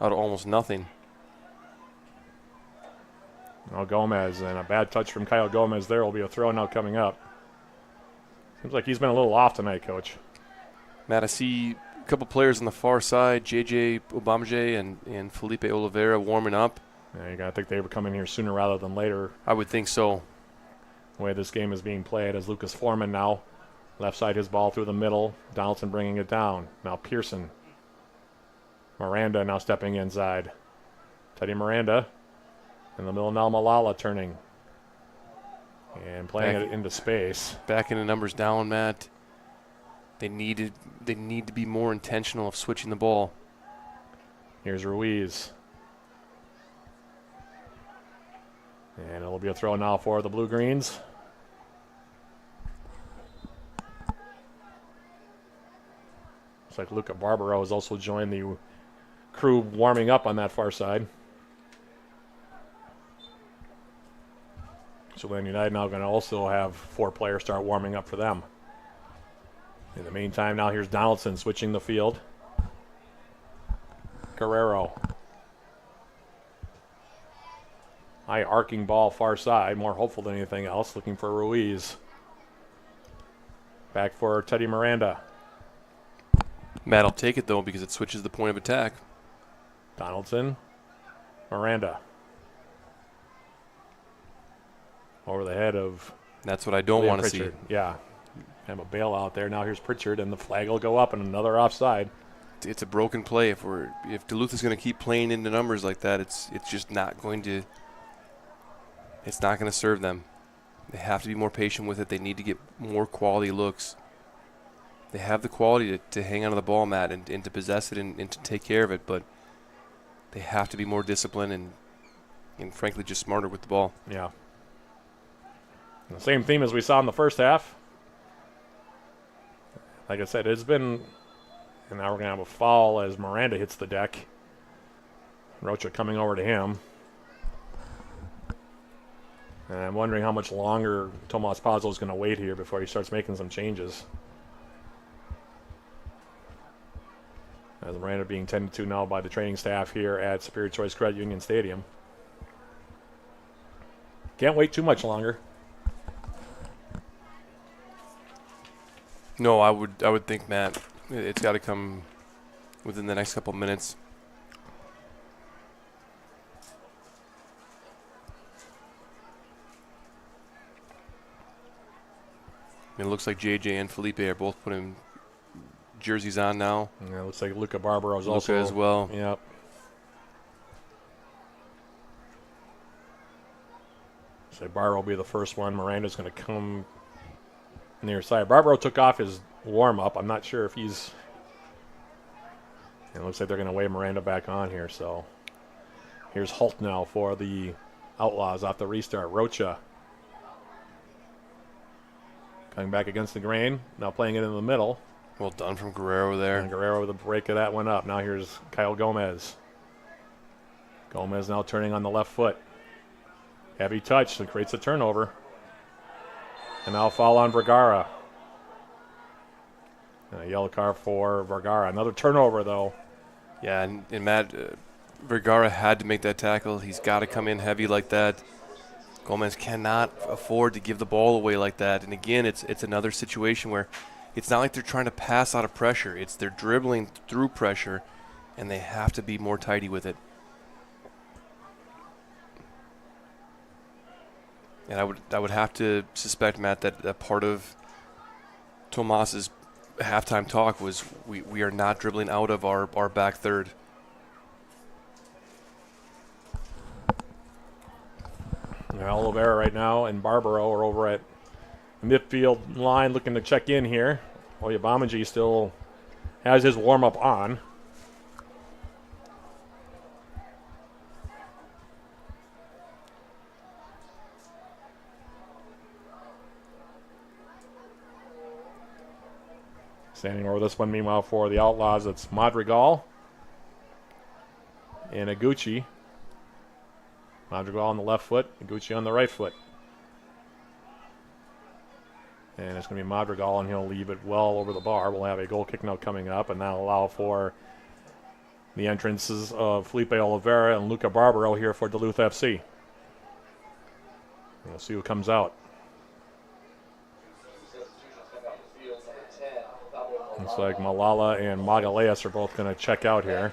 Speaker 5: out of almost nothing.
Speaker 4: Now Gomez, and a bad touch from Kyle Gomez there will be a throw now coming up. Seems like he's been a little off tonight, Coach.
Speaker 5: Matt, I see a couple players on the far side, J.J. Obamaje and Felipe Oliveira warming up.
Speaker 4: Yeah, you're going to think they would come in here sooner rather than later.
Speaker 5: I would think so.
Speaker 4: The way this game is being played as Lucas Foreman now. Left side his ball through the middle. Donaldson bringing it down. Now Pearson. Miranda now stepping inside. Teddy Miranda. In the middle now Malala turning. And playing it into space.
Speaker 5: Back into numbers down, Matt. They need to be more intentional of switching the ball.
Speaker 4: Here's Ruiz. And it'll be a throw now for the Blue Greens. Looks like Luca Barbaro has also joined the crew warming up on that far side. Siouxland United now going to also have 4 players start warming up for them. In the meantime, now here's Donaldson switching the field. Guerrero. High arcing ball far side, more hopeful than anything else, looking for Ruiz. Back for Teddy Miranda.
Speaker 5: Matt, I'll take it, though, because it switches the point of attack.
Speaker 4: Donaldson. Miranda. Over the head of...
Speaker 5: That's what I don't want to see.
Speaker 4: Yeah. Have a bailout there. Now here's Pritchard, and the flag will go up, and another offside.
Speaker 5: It's a broken play. If Duluth is going to keep playing into numbers like that, it's just not going to... It's not going to serve them. They have to be more patient with it. They need to get more quality looks. They have the quality to hang on to the ball, Matt, and to possess it and to take care of it, but they have to be more disciplined and frankly, just smarter with the ball.
Speaker 4: Yeah. And the same theme as we saw in the first half. Like I said, it's been... And now we're going to have a foul as Miranda hits the deck. Rocha coming over to him. And I'm wondering how much longer Tomas Pazzo is going to wait here before he starts making some changes. As Miranda being tended to now by the training staff here at Superior Choice Credit Union Stadium. Can't wait too much longer.
Speaker 5: No, I would think, Matt, It's got to come within the next couple minutes. It looks like JJ and Felipe are both putting jerseys on now.
Speaker 4: Yeah, it looks like Luca Barbaro's
Speaker 5: Luca
Speaker 4: also
Speaker 5: as well.
Speaker 4: Yep. So Barbaro will be the first one. Miranda's going to come near side. Barbaro took off his warm-up. I'm not sure if he's... It looks like they're going to wave Miranda back on here. So here's Holt now for the Outlaws off the restart. Rocha coming back against the grain. Now playing it in the middle.
Speaker 5: Well done from Guerrero there.
Speaker 4: And Guerrero with a break of that one up. Now here's Kyle Gomez. Gomez now turning on the left foot. Heavy touch that creates a turnover. And now foul on Vergara. And a yellow card for Vergara. Another turnover, though.
Speaker 5: Yeah, and Matt, Vergara had to make that tackle. He's got to come in heavy like that. Gomez cannot afford to give the ball away like that. And again, it's another situation where it's not like they're trying to pass out of pressure. It's they're dribbling through pressure, and they have to be more tidy with it. And I would have to suspect, Matt, that part of Tomas's halftime talk was we are not dribbling out of our back third.
Speaker 4: Oliveira right now and Barbaro are over at midfield line looking to check in here. Oyabamaji still has his warm-up on. Standing over this one, meanwhile, for the Outlaws, it's Madrigal and Iguchi. Madrigal on the left foot, Iguchi on the right foot. And it's going to be Madrigal, and he'll leave it well over the bar. We'll have a goal kick now coming up, and that'll allow for the entrances of Felipe Oliveira and Luca Barbaro here for Duluth FC. We'll see who comes out. Looks like Malala and Magaleas are both going to check out here.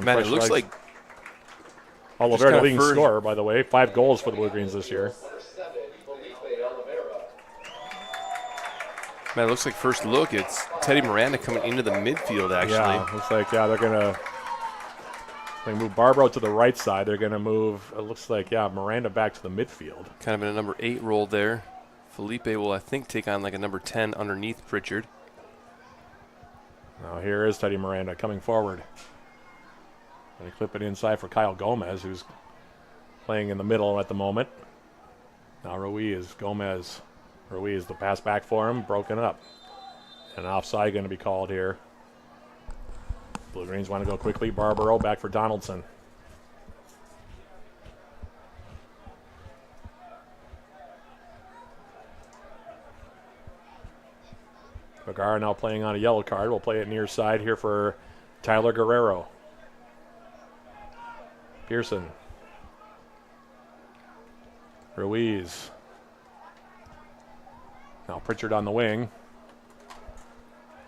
Speaker 5: Man, it looks like
Speaker 4: Oliveira, leading scorer, by the way. 5 goals for the Blue Greens this year.
Speaker 5: Man, it looks like first look, it's Teddy Miranda coming into the midfield, actually.
Speaker 4: Yeah, looks like, they're going to move Barbaro to the right side. They're going to move, it looks like, Miranda back to the midfield.
Speaker 5: Kind of in a number 8 role there. Felipe will, I think, take on like a number 10 underneath Pritchard.
Speaker 4: Now here is Teddy Miranda coming forward. They clip it inside for Kyle Gomez, who's playing in the middle at the moment. Now Ruiz, Gomez. Ruiz, the pass back for him, broken up. And offside going to be called here. Blue Greens want to go quickly. Barbaro back for Donaldson. Vergara now playing on a yellow card. We'll play it near side here for Tyler Guerrero. Pearson. Ruiz. Now Pritchard on the wing.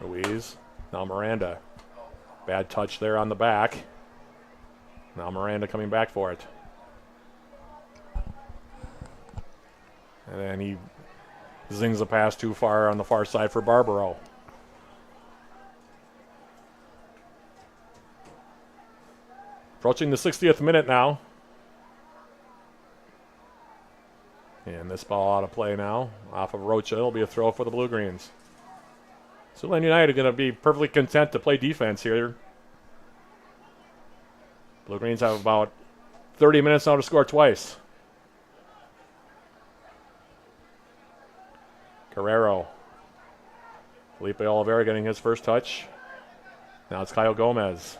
Speaker 4: Ruiz. Now Miranda. Bad touch there on the back. Now Miranda coming back for it. And then he zings the pass too far on the far side for Barbaro. Approaching the 60th minute now. And this ball out of play now. Off of Rocha. It'll be a throw for the Blue Greens. Siouxland United are going to be perfectly content to play defense here. Blue Greens have about 30 minutes now to score twice. Guerrero. Felipe Oliveira getting his first touch. Now it's Kyle Gomez.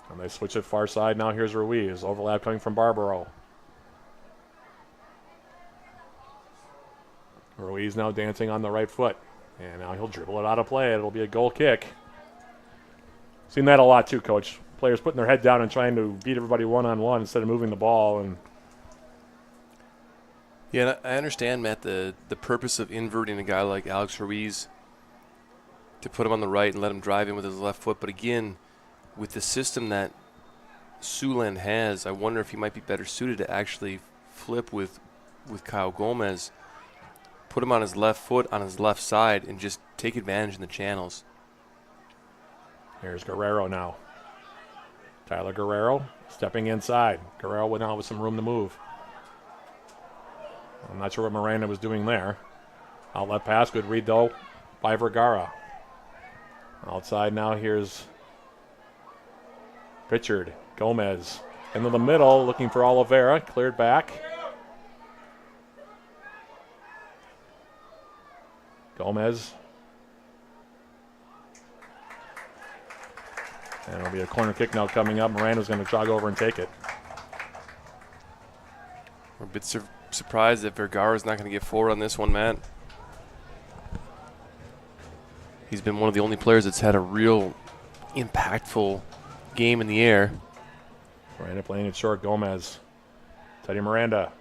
Speaker 4: And they switch it far side. Now here's Ruiz. Overlap coming from Barbaro. Ruiz now dancing on the right foot. And now he'll dribble it out of play. It'll be a goal kick. Seen that a lot too, Coach. Players putting their head down and trying to beat everybody one-on-one instead of moving the ball. And
Speaker 5: Yeah, and I understand, Matt, the purpose of inverting a guy like Alex Ruiz to put him on the right and let him drive in with his left foot. But again, with the system that Siouxland has, I wonder if he might be better suited to actually flip with Kyle Gomez, put him on his left foot on his left side, and just take advantage in the channels.
Speaker 4: Here's Guerrero now. Tyler Guerrero stepping inside. Guerrero with now with some room to move. I'm not sure what Miranda was doing there. Outlet pass, good read though by Vergara. Outside now, here's Pritchard. Gomez into the middle, looking for Oliveira. Cleared back. Gomez. And it'll be a corner kick now coming up. Miranda's going to jog over and take it.
Speaker 5: We're a bit surprised that Vergara's not going to get forward on this one, Matt. He's been one of the only players that's had a real impactful game in the air.
Speaker 4: Miranda playing it short. Gomez. Teddy Miranda.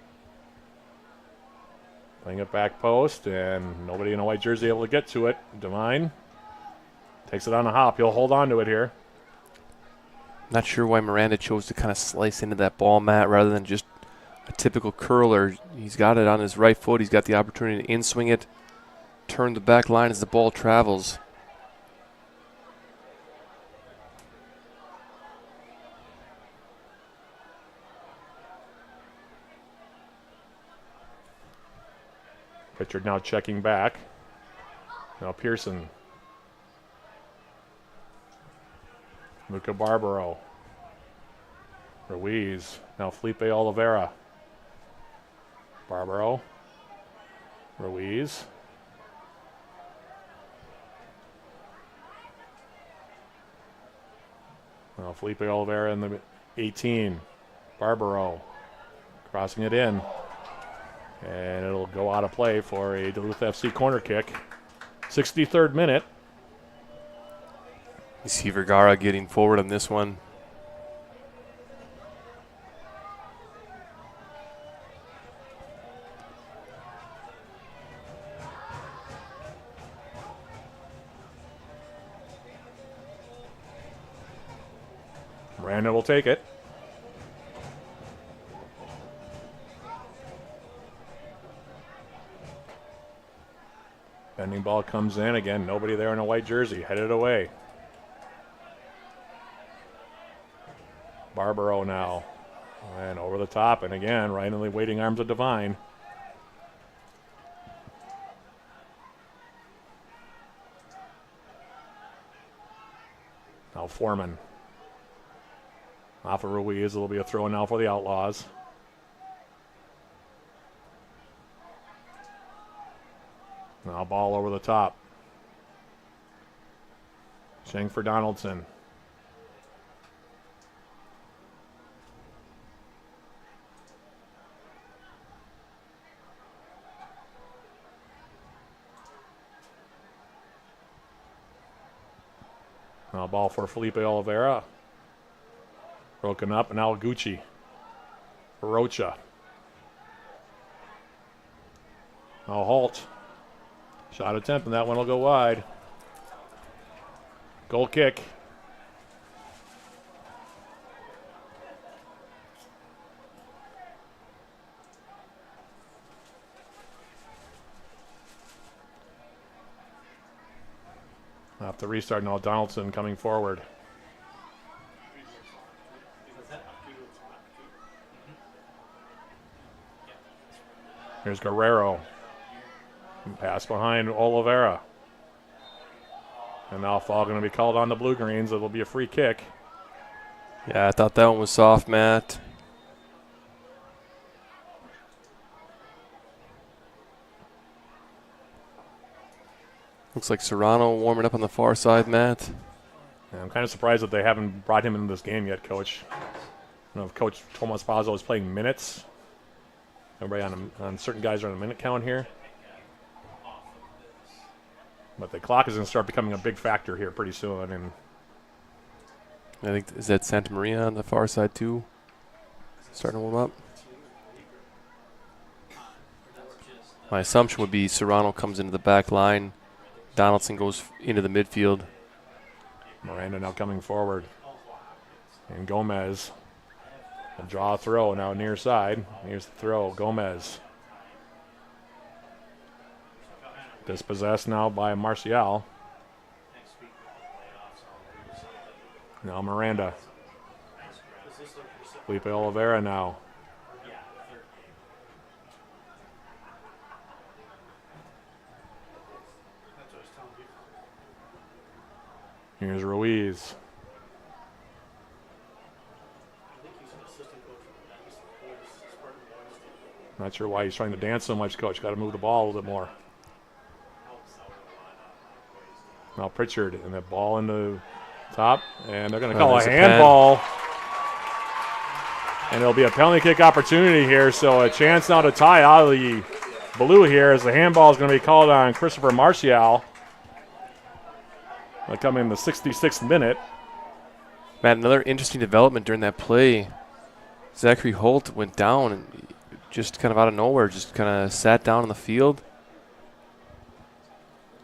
Speaker 4: Playing it back post, and nobody in a white jersey able to get to it. Devine takes it on a hop. He'll hold on to it here.
Speaker 5: Not sure why Miranda chose to kind of slice into that ball, Matt, rather than just a typical curler. He's got it on his right foot. He's got the opportunity to in-swing it, turn the back line as the ball travels.
Speaker 4: Pritchard now checking back. Now Pearson. Luca Barbaro. Ruiz. Now Felipe Oliveira. Barbaro. Ruiz. Now Felipe Oliveira in the 18. Barbaro. Crossing it in. And it'll go out of play for a Duluth FC corner kick. 63rd minute.
Speaker 5: You see Vergara getting forward on this one.
Speaker 4: Miranda will take it. Bending ball comes in again. Nobody there in a white jersey. Headed away. Barbaro now. And over the top. And again, right in the waiting arms of Devine. Now Foreman. Off of Ruiz. It'll be a throw now for the Outlaws. Now ball over the top. Sheng for Donaldson. Now ball for Felipe Oliveira. Broken up, and now Gucci. Rocha. Now Holt. Shot attempt, and that one will go wide. Goal kick. I'll have to restart now. Donaldson coming forward. Here's Guerrero. Pass behind Oliveira. And now foul going to be called on the Blue Greens. It'll be a free kick.
Speaker 5: Yeah, I thought that one was soft, Matt. Looks like Serrano warming up on the far side, Matt.
Speaker 4: Yeah, I'm kind of surprised that they haven't brought him into this game yet, Coach. I don't know if Coach Tomas Pazzo is playing minutes. Everybody on certain guys are on a minute count here. But the clock is going to start becoming a big factor here pretty soon. And
Speaker 5: I think, is that Santa Maria on the far side too? Starting to warm up. My assumption would be Serrano comes into the back line. Donaldson goes into the midfield.
Speaker 4: Miranda now coming forward. And Gomez will draw a throw now near side. Here's the throw. Gomez. Dispossessed now by Martial. Now Miranda. Felipe Oliveira now. Here's Ruiz. Not sure why he's trying to dance so much, Coach. Got to move the ball a little bit more. Now Pritchard, and that ball into top, and they're going to call a handball. And it'll be a penalty kick opportunity here, so a chance now to tie out of the blue here as the handball is going to be called on Christopher Martial. They'll come in the 66th minute.
Speaker 5: Matt, another interesting development during that play. Zachary Holt went down and just kind of out of nowhere, just kind of sat down on the field.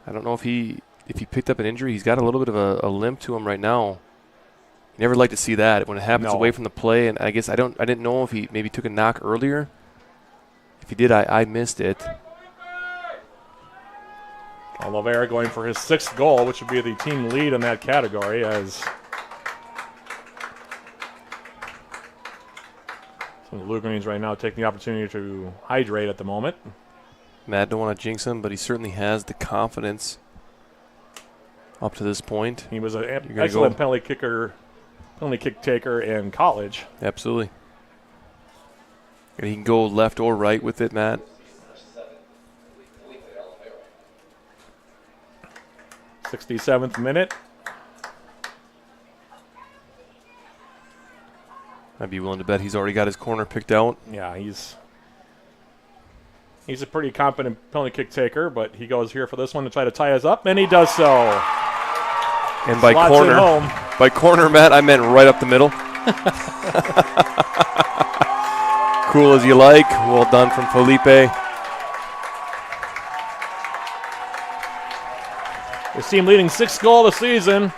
Speaker 5: I don't know if he picked up an injury. He's got a little bit of a limp to him right now. You never like to see that when it happens away from the play. And I guess I didn't know if he maybe took a knock earlier. If he did, I missed it.
Speaker 4: Oliveira going for his 6th goal, which would be the team lead in that category, as some of the Blue Greens right now taking the opportunity to hydrate at the moment.
Speaker 5: Matt, don't want to jinx him, but he certainly has the confidence up to this point.
Speaker 4: He was an excellent penalty kick taker in college.
Speaker 5: Absolutely. And he can go left or right with it, Matt.
Speaker 4: 67th minute.
Speaker 5: I'd be willing to bet he's already got his corner picked out.
Speaker 4: Yeah, he's a pretty competent penalty kick taker, but he goes here for this one to try to tie us up, and he does so.
Speaker 5: And by corner, Matt, I meant right up the middle. Cool as you like. Well done from Felipe.
Speaker 4: His team leading 6th goal of the season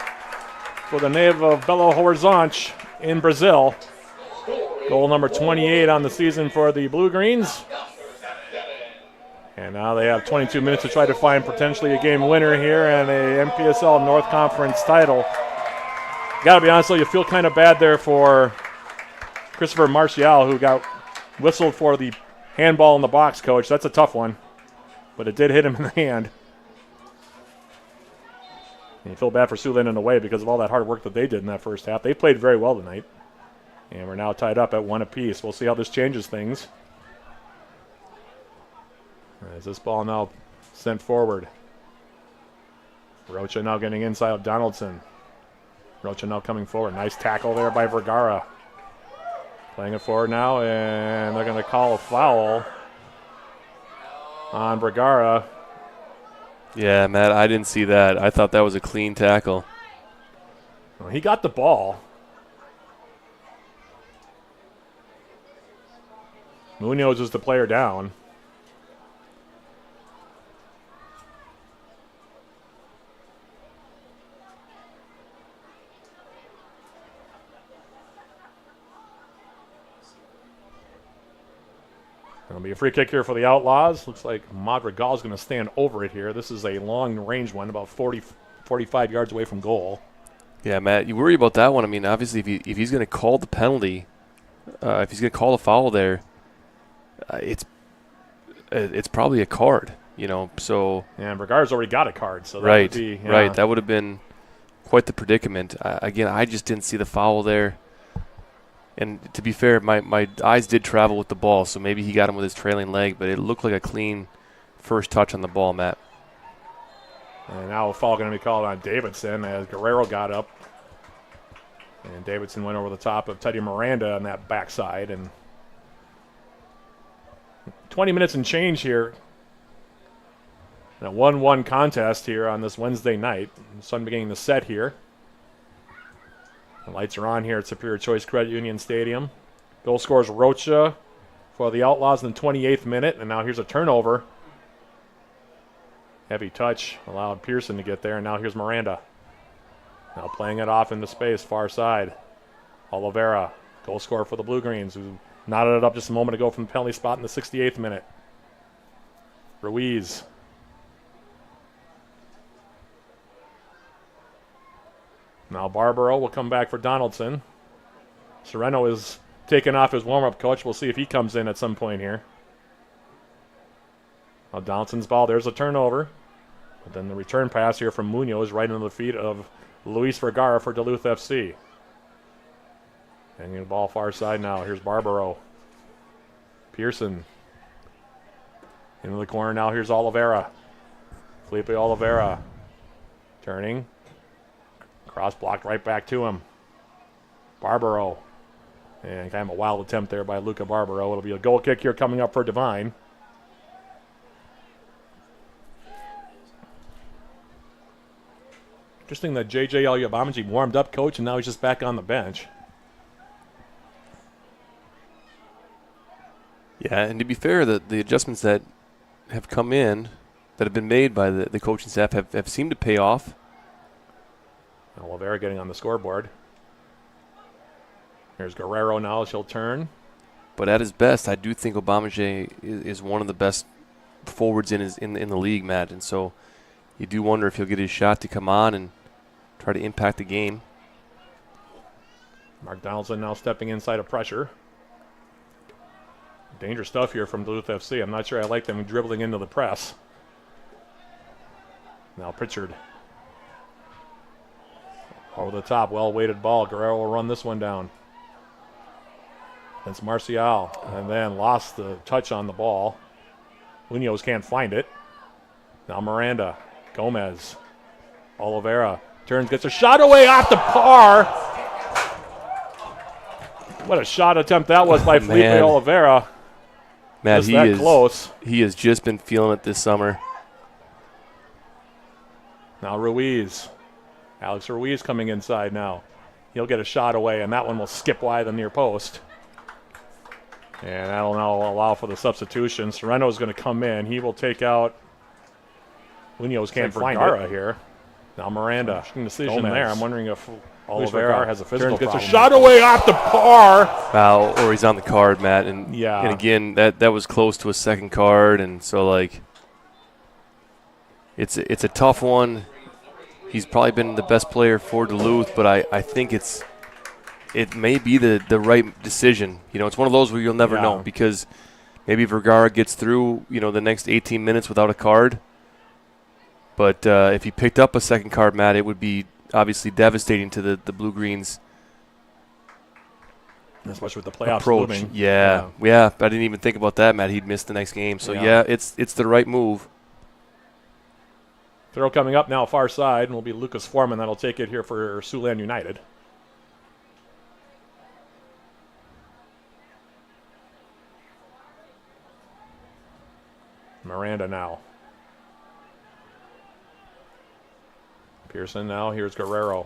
Speaker 4: for the native of Belo Horizonte in Brazil. Goal number 28 on the season for the Blue Greens. And now they have 22 minutes to try to find potentially a game winner here and a MPSL North Conference title. Got to be honest, though, you feel kind of bad there for Christopher Martial, who got whistled for the handball in the box, Coach. That's a tough one, but it did hit him in the hand. And you feel bad for Siouxland in a way because of all that hard work that they did in that first half. They played very well tonight. And we're now tied up at 1 apiece. We'll see how this changes things. As this ball now sent forward. Rocha now getting inside of Donaldson. Rocha now coming forward. Nice tackle there by Vergara. Playing it forward now, and they're going to call a foul on Vergara.
Speaker 5: Yeah, Matt, I didn't see that. I thought that was a clean tackle.
Speaker 4: Well, he got the ball. Munoz is the player down. It'll be a free kick here for the Outlaws. Looks like Madrigal is going to stand over it here. This is a long-range one, about 45 yards away from goal.
Speaker 5: Yeah, Matt, you worry about that one. I mean, obviously, if he's going to call the penalty, if he's going to call a foul there, it's probably a card, you know. So
Speaker 4: yeah, and Vergara's already got a card, so that
Speaker 5: right,
Speaker 4: would be, yeah.
Speaker 5: Right. That would have been quite the predicament. Again, I just didn't see the foul there. And to be fair, my eyes did travel with the ball, so maybe he got him with his trailing leg, but it looked like a clean first touch on the ball, Matt.
Speaker 4: And now a foul going to be called on Davidson as Guerrero got up. And Davidson went over the top of Teddy Miranda on that backside. And 20 minutes and change here. And a 1-1 contest here on this Wednesday night. The sun beginning to set here. The lights are on here at Superior Choice Credit Union Stadium. Goal scores Rocha for the Outlaws in the 28th minute. And now here's a turnover Heavy touch allowed Pearson to get there, and now here's Miranda. Now playing it off into space, far side. Oliveira, goal scorer for the Blue Greens, who knotted it up just a moment ago from the penalty spot in the 68th minute. Ruiz. Now Barbaro will come back for Donaldson. Sereno is taking off his warm-up coach. We'll see if he comes in at some point here. Now Donaldson's ball, there's a turnover. But then the return pass here from Munoz right into the feet of Luis Vergara for Duluth FC. And the ball far side now. Here's Barbaro. Pearson. Into the corner now. Here's Oliveira. Felipe Oliveira. Turning. Cross blocked right back to him. Barbaro. And kind of a wild attempt there by Luca Barbaro. It'll be a goal kick here coming up for Devine. Interesting that J.J. Alyabamaji warmed up, coach, and now he's just back on the bench.
Speaker 5: Yeah, and to be fair, the adjustments that have come in, that have been made by the coaching staff, have seemed to pay off.
Speaker 4: Oliveira getting on the scoreboard. Here's Guerrero now. She'll turn.
Speaker 5: But at his best, I do think Aubameyang is one of the best forwards in the league, Matt. And so you do wonder if he'll get his shot to come on and try to impact the game.
Speaker 4: Mark Donaldson now stepping inside of pressure. Dangerous stuff here from Duluth FC. I'm not sure I like them dribbling into the press. Now Pritchard. Over the top, well-weighted ball. Guerrero will run this one down. It's Marcial, and then lost the touch on the ball. Munoz can't find it. Now Miranda. Gomez. Oliveira. Turns, gets a shot away off the par. What a shot attempt that was by Felipe Oliveira.
Speaker 5: Matt,
Speaker 4: close.
Speaker 5: He has just been feeling it this summer.
Speaker 4: Now Ruiz. Alex Ruiz coming inside now. He'll get a shot away, and that one will skip wide the near post. And that'll now allow for the substitution. Sereno is going to come in. He will take out. Munoz can't find it here. Now Miranda. Interesting decision there. I'm wondering if Oliveira has a physical problem. Gets a shot away off the par.
Speaker 5: Foul, or he's on the card, Matt. And,
Speaker 4: yeah.
Speaker 5: And again, that was close to a second card, and so like it's a tough one. He's probably been the best player for Duluth, but I think it may be the right decision. You know, it's one of those where you'll never know, because maybe Vergara gets through, the next 18 minutes without a card. But if he picked up a second card, Matt, it would be obviously devastating to the Blue Greens.
Speaker 4: Especially with the playoffs
Speaker 5: approach.
Speaker 4: Looming.
Speaker 5: Yeah. I didn't even think about that, Matt. He'd miss the next game. So, it's the right move.
Speaker 4: Throw coming up now far side, and will be Lucas Foreman. That'll take it here for Siouxland United. Miranda now. Pearson now. Here's Guerrero.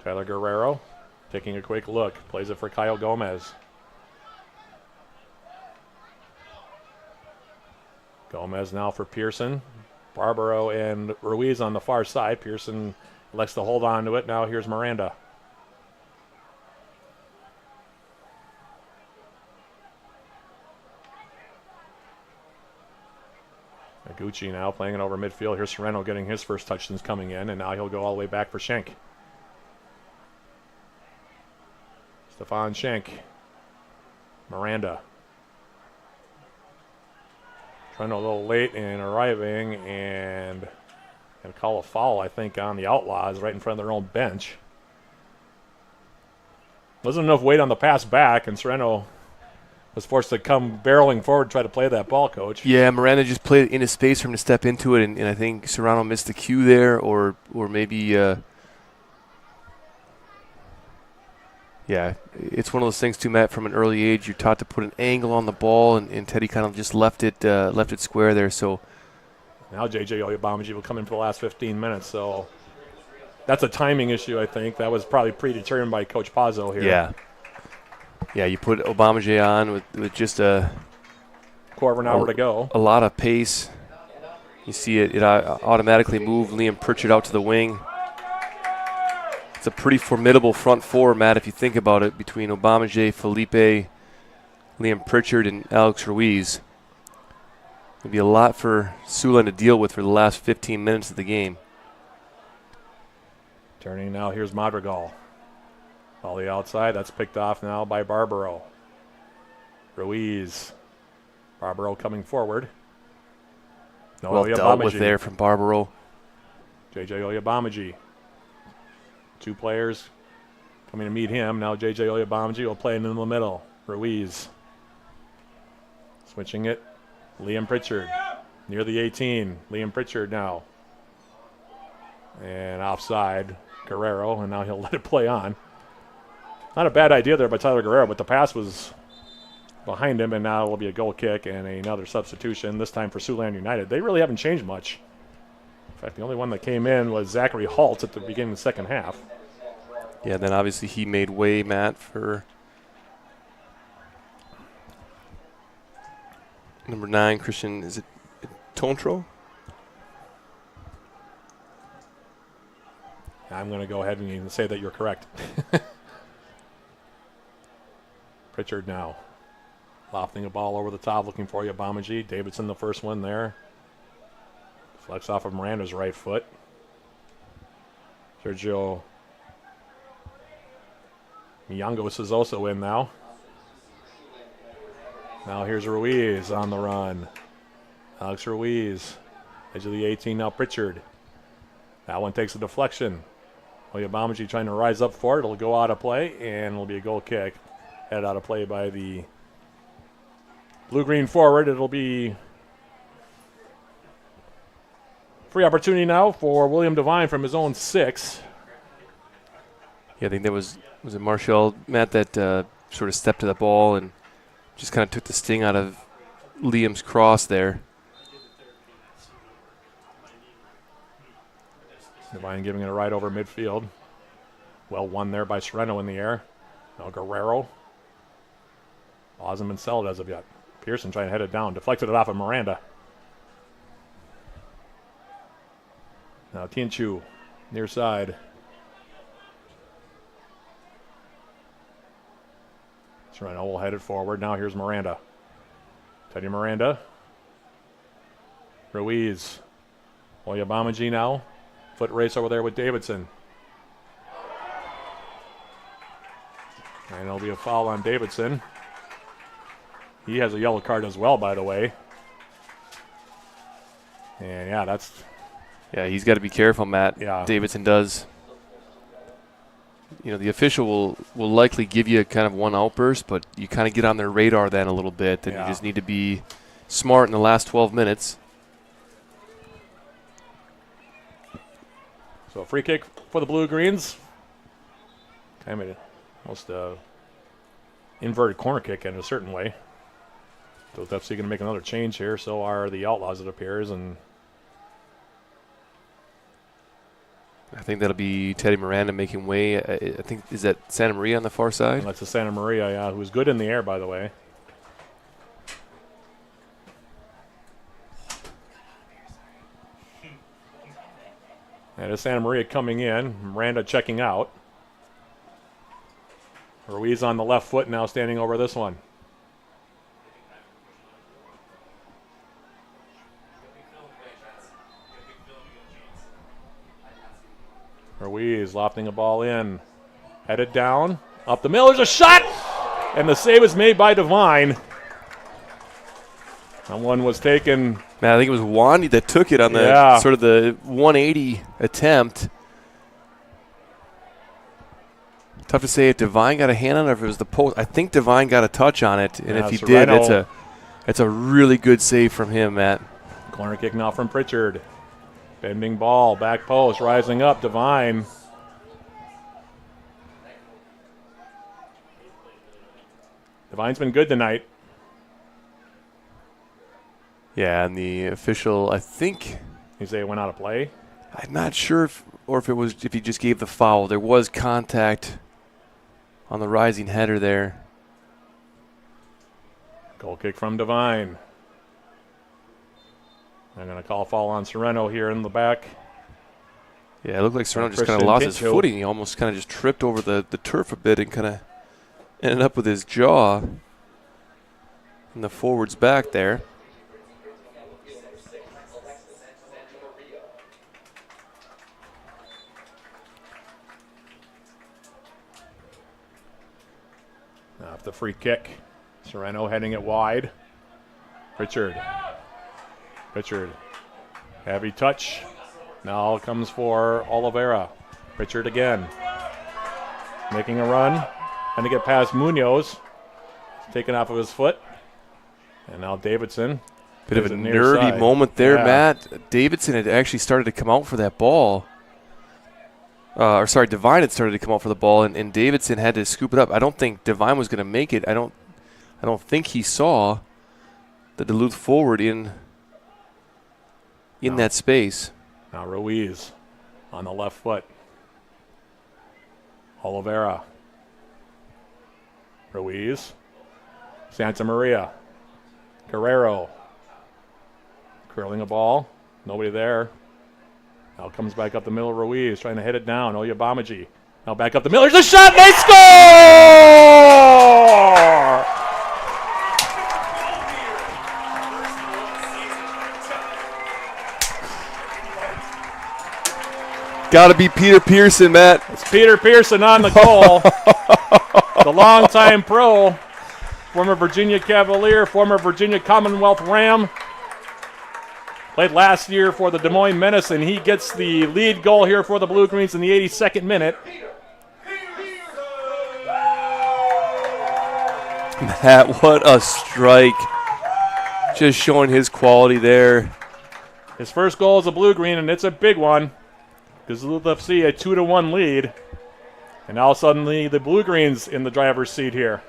Speaker 4: Tyler Guerrero taking a quick look. Plays it for Kyle Gomez. Gomez now for Pearson. Barbaro and Ruiz on the far side. Pearson elects to hold on to it. Now here's Miranda. Aguchi now playing it over midfield. Here's Sereno getting his first touch since coming in, and now he'll go all the way back for Schenk. Stefan Schenk. Miranda. Trying a little late in arriving, and going to call a foul, I think, on the Outlaws right in front of their own bench. Wasn't enough weight on the pass back, and Sereno was forced to come barreling forward to try to play that ball, Coach.
Speaker 5: Yeah, Miranda just played it in his space for him to step into it, and I think Serrano missed the cue there, or maybe it's one of those things too, Matt. From an early age, you're taught to put an angle on the ball, and Teddy kind of just left it square there. So
Speaker 4: now J.J. Oyabamaji will come in for the last 15 minutes. So that's a timing issue, I think. That was probably predetermined by Coach Pazzo here.
Speaker 5: Yeah, you put Aubameyang on with just a
Speaker 4: quarter of an hour to go.
Speaker 5: A lot of pace. You see it automatically move Liam Pritchard out to the wing. It's a pretty formidable front four, Matt, if you think about it, between Obamajay, Felipe, Liam Pritchard, and Alex Ruiz. It'll be a lot for Siouxland to deal with for the last 15 minutes of the game.
Speaker 4: Turning now, here's Madrigal. All the outside, that's picked off now by Barbaro. Ruiz. Barbaro coming forward.
Speaker 5: Well dealt with there from Barbaro.
Speaker 4: JJ Oyabamaji. 2 players coming to meet him. Now JJ Oyabamaji will play in the middle. Ruiz. Switching it. Liam Pritchard. Near the 18. Liam Pritchard now. And offside. Guerrero. And now he'll let it play on. Not a bad idea there by Tyler Guerrero, but the pass was behind him, and now it will be a goal kick and another substitution, this time for Siouxland United. They really haven't changed much. In fact, the only one that came in was Zachary Halt at the beginning of the second half.
Speaker 5: Yeah, then obviously he made way, Matt, for number 9, Christian, is it Tontro?
Speaker 4: I'm going to go ahead and say that you're correct. Pritchard now. Lofting a ball over the top, looking for Obamaji. Davidson, the first one there. Flex off of Miranda's right foot. Sergio Miyangos is also in now. Now here's Ruiz on the run. Alex Ruiz. Edge of the 18 now, Pritchard. That one takes a deflection. Oyabamaji trying to rise up for it. It'll go out of play, and it'll be a goal kick. Headed out of play by the blue-green forward. It'll be free opportunity now for William Devine from his own 6.
Speaker 5: Yeah, I think that was it Marshall, Matt, that sort of stepped to the ball and just kind of took the sting out of Liam's cross there.
Speaker 4: Devine giving it a ride over midfield. Well won there by Sereno in the air. Now Guerrero. Hasn't been settled as of yet. Pearson trying to head it down. Deflected it off of Miranda. Now Tianchu, near side. Sereno will head it forward. Now here's Miranda. Teddy Miranda. Ruiz. Oyabamaji now. Foot race over there with Davidson. And it'll be a foul on Davidson. He has a yellow card as well, by the way. And yeah, that's...
Speaker 5: Yeah, he's got to be careful, Matt.
Speaker 4: Yeah.
Speaker 5: Davidson does. You know, the official will likely give you kind of one outburst, but you kind of get on their radar then a little bit, and you just need to be smart in the last 12 minutes.
Speaker 4: So a free kick for the Blue-Greens. Kind of almost a inverted corner kick in a certain way. Duluth FC going to make another change here. So are the Outlaws, it appears. And
Speaker 5: I think that'll be Teddy Miranda making way. I think, is that Santa Maria on the far side?
Speaker 4: that's a Santa Maria, yeah, who's good in the air, by the way. And it's Santa Maria coming in. Miranda checking out. Ruiz on the left foot now, standing over this one. Ruiz lofting a ball in. Headed down. Up the middle. There's a shot! And the save is made by Devine. That one was taken.
Speaker 5: Man, I think it was Wandy that took it on the sort of the 180 attempt. Tough to say if Devine got a hand on it or if it was the post. I think Devine got a touch on it, and if he did, it's a really good save from him, Matt.
Speaker 4: Corner kick now from Pritchard. Bending ball, back post, rising up, Devine. Devine's been good tonight.
Speaker 5: Yeah, and the official, I think,
Speaker 4: You say it went out of play?
Speaker 5: I'm not sure if he just gave the foul. There was contact on the rising header there.
Speaker 4: Goal kick from Devine. I'm going to call a foul on Sereno here in the back.
Speaker 5: Yeah, it looked like Sereno just kind
Speaker 4: Christian
Speaker 5: of lost his
Speaker 4: Tincho.
Speaker 5: footing. He almost kind of just tripped over the turf a bit and kind of ended up with his jaw in the forward's back there.
Speaker 4: Off the free kick. Sereno heading it wide. Pritchard. Heavy touch. Now comes for Oliveira. Pritchard again. Making a run. Trying to get past Munoz. Taken off of his foot. And now Davidson.
Speaker 5: Bit of a
Speaker 4: There's near
Speaker 5: nerdy
Speaker 4: side.
Speaker 5: moment there,
Speaker 4: Yeah.
Speaker 5: Matt. Davidson had actually started to come out for that ball. Devine had started to come out for the ball, and Davidson had to scoop it up. I don't think Devine was going to make it. I don't think he saw the Duluth forward in
Speaker 4: No.
Speaker 5: that space.
Speaker 4: Now Ruiz on the left foot. Oliveira. Ruiz. Santa Maria. Guerrero. Curling a ball. Nobody there. Now comes back up the middle. Ruiz trying to hit it down. Oyabamaji. Now back up the middle. There's a shot. And they score!
Speaker 5: Got to be Peter Pearson, Matt.
Speaker 4: It's Peter Pearson on the goal. The longtime pro, former Virginia Cavalier, former Virginia Commonwealth Ram. Played last year for the Des Moines Menace, and he gets the lead goal here for the Blue Greens in the 82nd minute.
Speaker 5: Matt, what a strike. Just showing his quality there.
Speaker 4: His first goal is a Blue Green, and it's a big one. Because Duluth FC a 2-1 lead. And now suddenly the Blue Greens in the driver's seat here.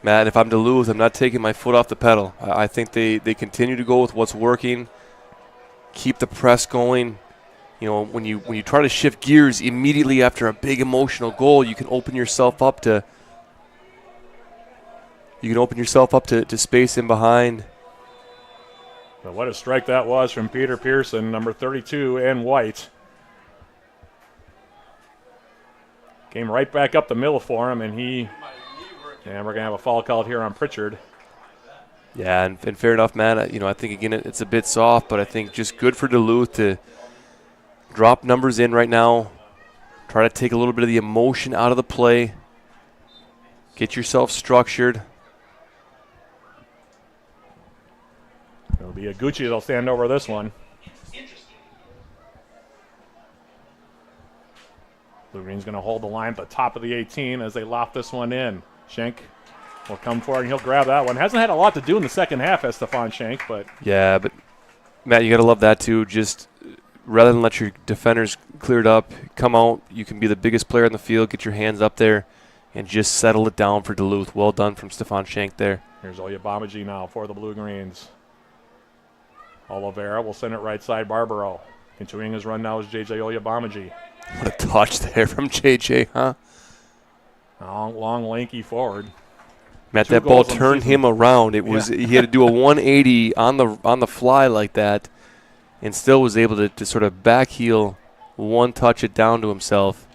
Speaker 5: Matt, if I'm Duluth, I'm not taking my foot off the pedal. I think they continue to go with what's working. Keep the press going. You know, when you try to shift gears immediately after a big emotional goal, you can open yourself up to space in behind.
Speaker 4: But what a strike that was from Peter Pearson, number 32, and White. Came right back up the middle for him, and we're going to have a foul called here on Pritchard.
Speaker 5: Yeah, and fair enough, man. I think, again, it's a bit soft, but I think just good for Duluth to drop numbers in right now, try to take a little bit of the emotion out of the play, get yourself structured.
Speaker 4: It'll be Iguchi that'll stand over this one. Blue Green's going to hold the line at the top of the 18 as they loft this one in. Schenk will come forward, and he'll grab that one. Hasn't had a lot to do in the second half as Stefan Schenk, but...
Speaker 5: Yeah, but, Matt, you got to love that, too. Just rather than let your defenders clear it up, come out, you can be the biggest player on the field, get your hands up there, and just settle it down for Duluth. Well done from Stefan Schenk there.
Speaker 4: Here's Oyabamaji now for the Blue Greens. Oliveira will send it right side, Barbaro. Continuing his run now is J.J. Oyabamaji.
Speaker 5: What a touch there from JJ, huh?
Speaker 4: Long, lanky forward.
Speaker 5: Matt,
Speaker 4: 2
Speaker 5: that ball
Speaker 4: goals on the
Speaker 5: turned
Speaker 4: season.
Speaker 5: him around. It was he had to do a 180 on the fly like that, and still was able to sort of back heel, one touch it down to himself.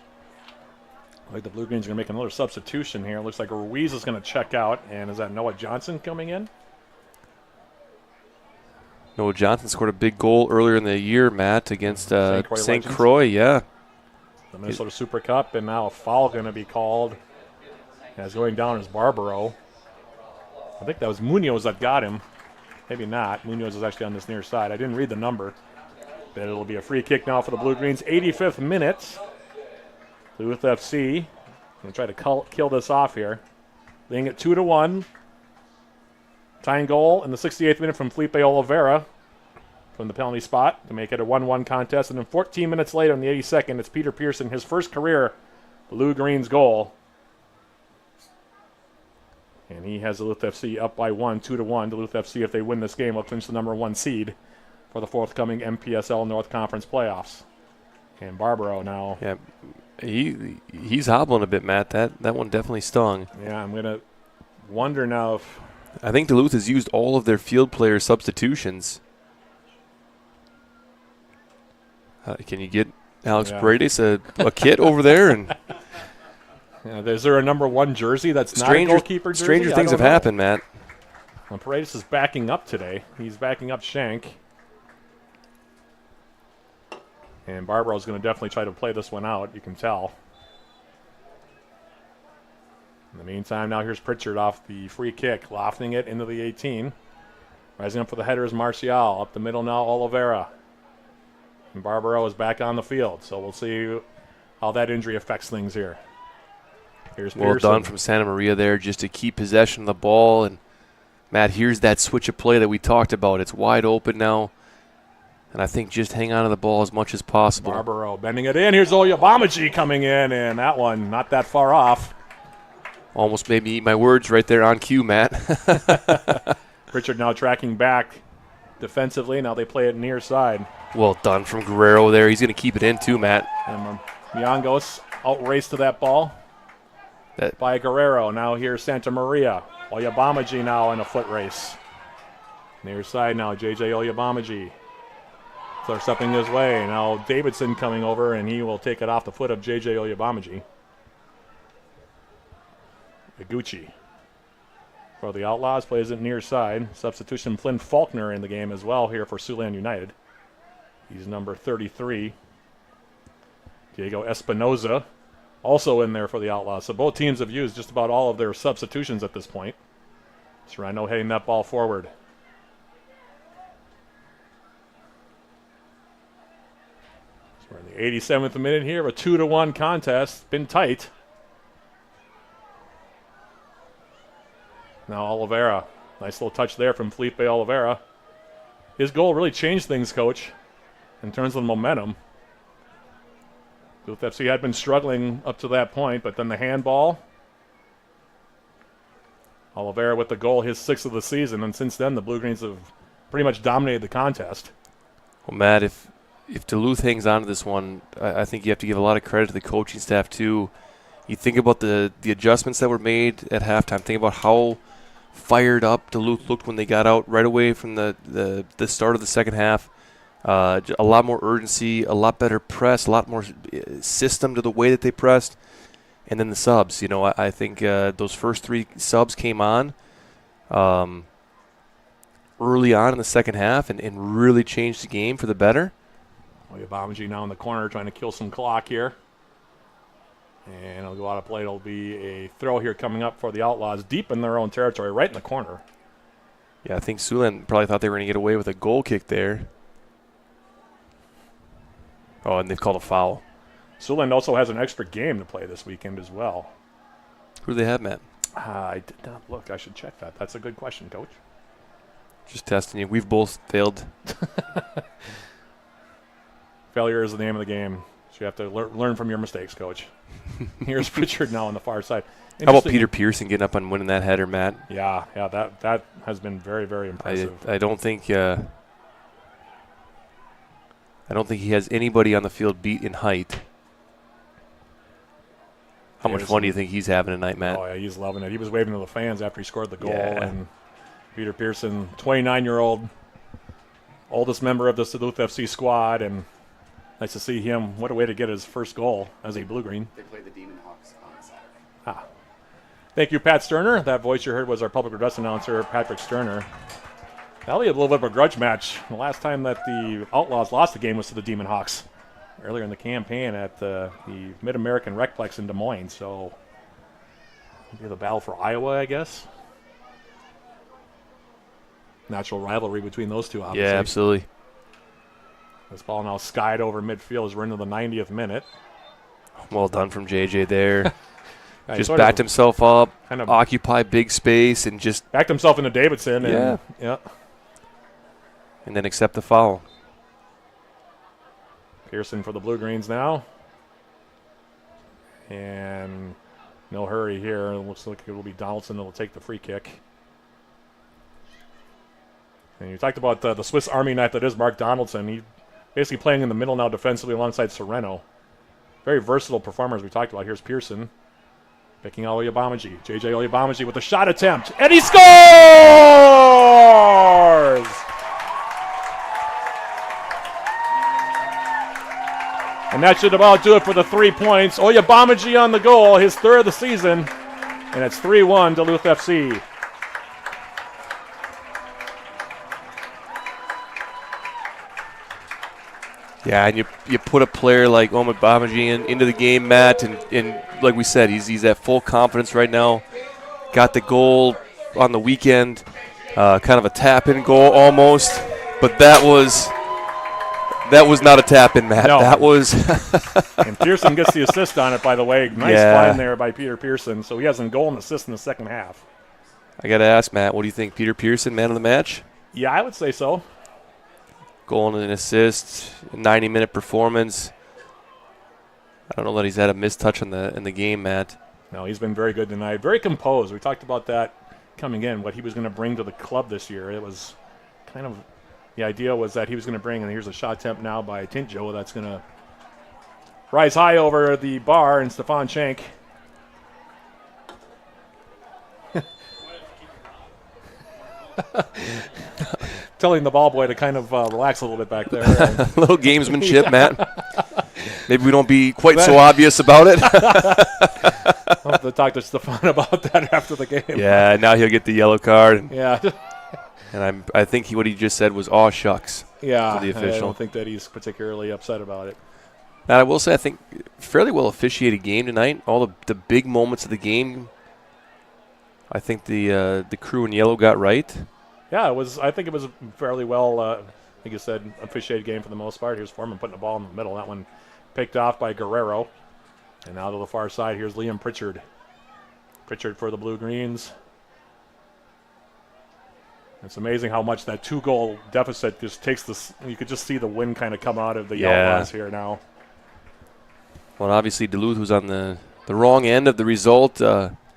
Speaker 4: I think the Blue Greens are going to make another substitution here. Looks like Ruiz is going to check out, and is that Noah Johnson coming in?
Speaker 5: Noah Johnson scored a big goal earlier in the year, Matt, against
Speaker 4: St. Croix
Speaker 5: St.
Speaker 4: Legends.
Speaker 5: Croix. Yeah.
Speaker 4: The Minnesota Super Cup, and now a foul going to be called as going down is Barbaro. I think that was Munoz that got him. Maybe not. Munoz is actually on this near side. I didn't read the number. But it'll be a free kick now for the Blue Greens. 85th minute. Duluth FC going to try to kill this off here. Leading it 2-1. Tying goal in the 68th minute from Felipe Oliveira from the penalty spot to make it a 1-1 contest. And then 14 minutes later in the 82nd, it's Peter Pearson, his first career Blue Greens goal. And he has Duluth FC up by 1, 2-1. Duluth FC, if they win this game, will clinch the number 1 seed for the forthcoming MPSL North Conference playoffs. And Barbaro now.
Speaker 5: Yeah, he's hobbling a bit, Matt. That one definitely stung.
Speaker 4: Yeah, I'm going to wonder now if...
Speaker 5: I think Duluth has used all of their field player substitutions. Can you get Alex Paredes a kit over there? And
Speaker 4: is there a number 1 jersey that's not a goalkeeper jersey?
Speaker 5: Stranger things have happened, Matt.
Speaker 4: Well, Paredes is backing up today. He's backing up Shank. And Barbara's going to definitely try to play this one out, you can tell. In the meantime, now here's Pritchard off the free kick, lofting it into the 18. Rising up for the header is Martial. Up the middle now, Oliveira. And Barbaro is back on the field, so we'll see how that injury affects things here. Here's
Speaker 5: well
Speaker 4: Pearson.
Speaker 5: Done from Santa Maria there just to keep possession of the ball. And, Matt, here's that switch of play that we talked about. It's wide open now. And I think just hang on to the ball as much as possible.
Speaker 4: Barbaro bending it in. Here's Oyabamaji coming in, and that one not that far off.
Speaker 5: Almost made me eat my words right there on cue, Matt.
Speaker 4: Pritchard now tracking back defensively. Now they play it near side.
Speaker 5: Well done from Guerrero there. He's going to keep it in too, Matt.
Speaker 4: And Miangos outrace to that ball by Guerrero. Now here's Santa Maria. Oyabamaji now in a foot race. Near side now, J.J. Oyabamaji. They're stepping his way. Now Davidson coming over, and he will take it off the foot of J.J. Oyabamaji. Iguchi for the Outlaws plays it near side. Substitution Flynn Faulkner in the game as well here for Siouxland United. He's number 33. Diego Espinoza also in there for the Outlaws. So both teams have used just about all of their substitutions at this point. Serrano heading that ball forward. So we're in the 87th minute here, a 2-1 contest. Been tight. Now Oliveira. Nice little touch there from Felipe Oliveira. His goal really changed things, Coach, in terms of momentum. Duluth FC had been struggling up to that point, but then the handball. Oliveira with the goal, his 6th of the season, and since then the Blue Greens have pretty much dominated the contest.
Speaker 5: Well, Matt, if Duluth hangs on to this one, I think you have to give a lot of credit to the coaching staff too. You think about the adjustments that were made at halftime. Think about how fired up Duluth looked when they got out right away from the start of the second half. A lot more urgency, a lot better press, a lot more system to the way that they pressed. And then the subs. I think those first 3 subs came on early on in the second half and really changed the game for the better.
Speaker 4: Oyabamaji now in the corner trying to kill some clock here. And it'll go out of play. It'll be a throw here coming up for the Outlaws deep in their own territory, right in the corner.
Speaker 5: Yeah, I think Siouxland probably thought they were going to get away with a goal kick there. Oh, and they've called a foul.
Speaker 4: Siouxland also has an extra game to play this weekend as well.
Speaker 5: Who do they have, Matt?
Speaker 4: I did not look. I should check that. That's a good question, Coach.
Speaker 5: Just testing you. We've both failed.
Speaker 4: Failure is the name of the game. So you have to learn from your mistakes, Coach. Here's Pritchard now on the far side.
Speaker 5: How about Peter Pearson getting up and winning that header, Matt?
Speaker 4: Yeah, that has been very, very impressive.
Speaker 5: I don't think he has anybody on the field beat in height. How much fun do you think he's having tonight, Matt?
Speaker 4: Oh, yeah, he's loving it. He was waving to the fans after he scored the goal.
Speaker 5: Yeah.
Speaker 4: And Peter Pearson, 29-year-old, oldest member of the Duluth FC squad, and nice to see him. What a way to get his first goal as a Blue-Green.
Speaker 7: They play the Demon Hawks on Saturday.
Speaker 4: Thank you, Pat Sterner. That voice you heard was our public address announcer, Patrick Sterner. That'll be a little bit of a grudge match. The last time that the Outlaws lost the game was to the Demon Hawks earlier in the campaign at the Mid-American Recplex in Des Moines. So it'll be the battle for Iowa, I guess. Natural rivalry between those two, obviously.
Speaker 5: Yeah, absolutely.
Speaker 4: This ball now skied over midfield as we're into the 90th minute.
Speaker 5: Well done from JJ there.
Speaker 4: Yeah,
Speaker 5: just backed himself up,
Speaker 4: kind of
Speaker 5: occupy big space, and just
Speaker 4: backed himself into Davidson. And,
Speaker 5: and then accept the foul.
Speaker 4: Pearson for the Blue Greens now. And no hurry here. It looks like it will be Donaldson that will take the free kick. And you talked about the Swiss Army knife that is Mark Donaldson. He basically playing in the middle now defensively alongside Serrano. Very versatile performer as we talked about. Here's Pearson picking out Oyabamaji. J.J. Oyabamaji with a shot attempt. And he scores! And that should about do it for the 3 points. Oyabamaji on the goal, his third of the season. And it's 3-1 Duluth FC.
Speaker 5: Yeah, and you put a player like Oyabamaji into the game, Matt, and like we said, he's at full confidence right now. Got the goal on the weekend, kind of a tap-in goal almost, but that was not a tap-in, Matt.
Speaker 4: No.
Speaker 5: That was.
Speaker 4: And Pearson gets the assist on it, by the way. Nice find there by Peter Pearson. So he has a goal and assist in the second half.
Speaker 5: I got to ask, Matt, what do you think? Peter Pearson, man of the match?
Speaker 4: Yeah, I would say so.
Speaker 5: Goal and an assist, 90-minute performance. I don't know that he's had a missed touch in the game, Matt.
Speaker 4: No, he's been very good tonight. Very composed. We talked about that coming in, what he was going to bring to the club this year. It was kind of the idea was that he was going to bring, and here's a shot attempt now by Tintjo that's going to rise high over the bar, and Stefan Schenk. Telling the ball boy to kind of relax a little bit back there.
Speaker 5: A little gamesmanship, Matt. Maybe we don't be quite so obvious about it.
Speaker 4: I'll have to talk to Stefan about that after the game.
Speaker 5: Yeah, now he'll get the yellow card.
Speaker 4: Yeah.
Speaker 5: And I think what he just said was, "Aw, shucks."
Speaker 4: Yeah,
Speaker 5: to the official.
Speaker 4: I don't think that he's particularly upset about it.
Speaker 5: And I will say, I think fairly well officiated game tonight. All the big moments of the game, I think the crew in yellow got right.
Speaker 4: Yeah, it was. I think it was fairly well, like you said, officiated game for the most part. Here's Foreman putting the ball in the middle. That one picked off by Guerrero. And now to the far side, here's Liam Pritchard. Pritchard for the Blue Greens. It's amazing how much that 2-goal deficit just takes this. You could just see the wind kind of come out of the yellow lines here now.
Speaker 5: Well, obviously Duluth was on the wrong end of the result.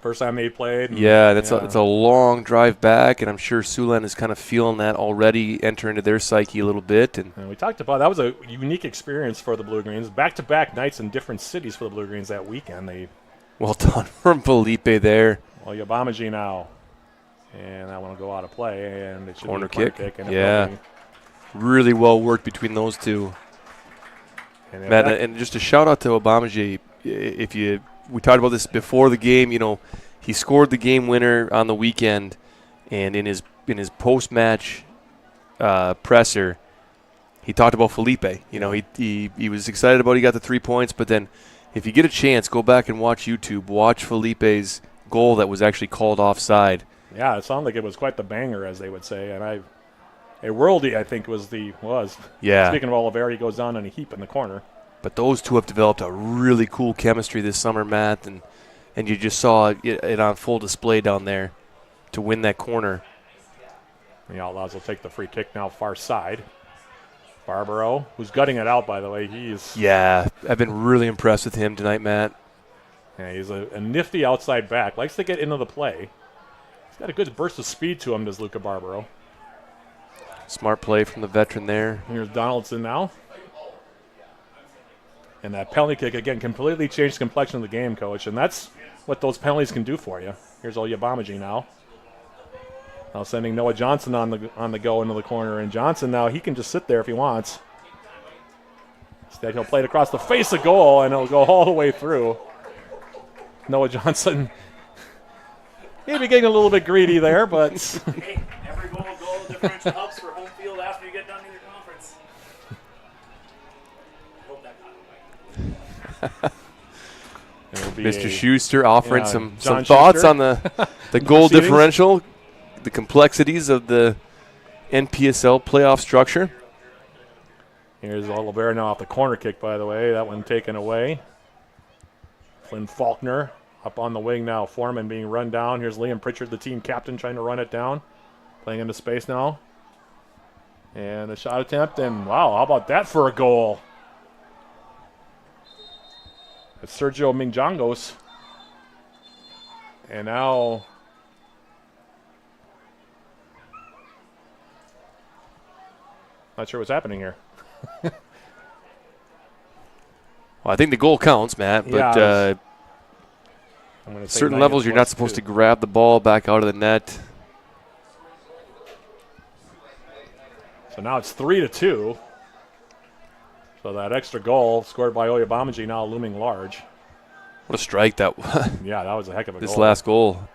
Speaker 4: First time they played.
Speaker 5: Yeah, it's a long drive back, and I'm sure Siouxland is kind of feeling that already, enter into their psyche a little bit. And
Speaker 4: we talked about that was a unique experience for the Blue Greens. Back-to-back nights in different cities for the Blue Greens that weekend.
Speaker 5: Well done from Felipe there.
Speaker 4: Well, Yabamaji now. And that one will go out of play, and it should
Speaker 5: corner
Speaker 4: be a
Speaker 5: kick.
Speaker 4: And
Speaker 5: yeah, really well worked between those two. Matt, and just a shout-out to Obamaji. We talked about this before the game. You know, he scored the game winner on the weekend, and in his post-match presser, he talked about Felipe. You know, he was excited about he got the 3 points, but then if you get a chance, go back and watch YouTube. Watch Felipe's goal that was actually called offside.
Speaker 4: Yeah, it sounded like it was quite the banger, as they would say, and a worldie, I think, was.
Speaker 5: Yeah.
Speaker 4: Speaking of Oliveira, he goes down in a heap in the corner.
Speaker 5: But those two have developed a really cool chemistry this summer, Matt, and you just saw it on full display down there to win that corner.
Speaker 4: The Outlaws will take the free kick now far side. Barbaro, who's gutting it out, by the way.
Speaker 5: Yeah, I've been really impressed with him tonight, Matt.
Speaker 4: Yeah, he's a nifty outside back. Likes to get into the play. He's got a good burst of speed to him, does Luca Barbaro.
Speaker 5: Smart play from the veteran there.
Speaker 4: Here's Donaldson now. And that penalty kick, again, completely changed the complexion of the game, Coach. And that's what those penalties can do for you. Here's Oyabamaji now. Now sending Noah Johnson on the go into the corner. And Johnson now, he can just sit there if he wants. Instead, he'll play it across the face of goal, and it'll go all the way through. Noah Johnson maybe getting a little bit greedy there, but...
Speaker 8: Hey, every goal differential helps for home field after you get done in your conference. Hope that got it.
Speaker 5: Mr. Schuster offering some
Speaker 4: John
Speaker 5: thoughts
Speaker 4: Schuster.
Speaker 5: on the goal differential, the complexities of the NPSL playoff structure.
Speaker 4: Here's Oliveira now off the corner kick, by the way. That one taken away. Flynn Faulkner up on the wing now. Foreman being run down. Here's Liam Pritchard, the team captain, trying to run it down. Playing into space now. And a shot attempt, and wow, how about that for a goal? It's Sergio Minjangos. And now... Not sure what's happening here.
Speaker 5: Well, I think the goal counts, Matt, but certain levels you're not supposed to grab the ball back out of the net.
Speaker 4: So now it's 3-2. So that extra goal scored by Oyabamaji now looming large.
Speaker 5: What a strike that was.
Speaker 4: Yeah, that was a heck of a goal.
Speaker 5: This last goal.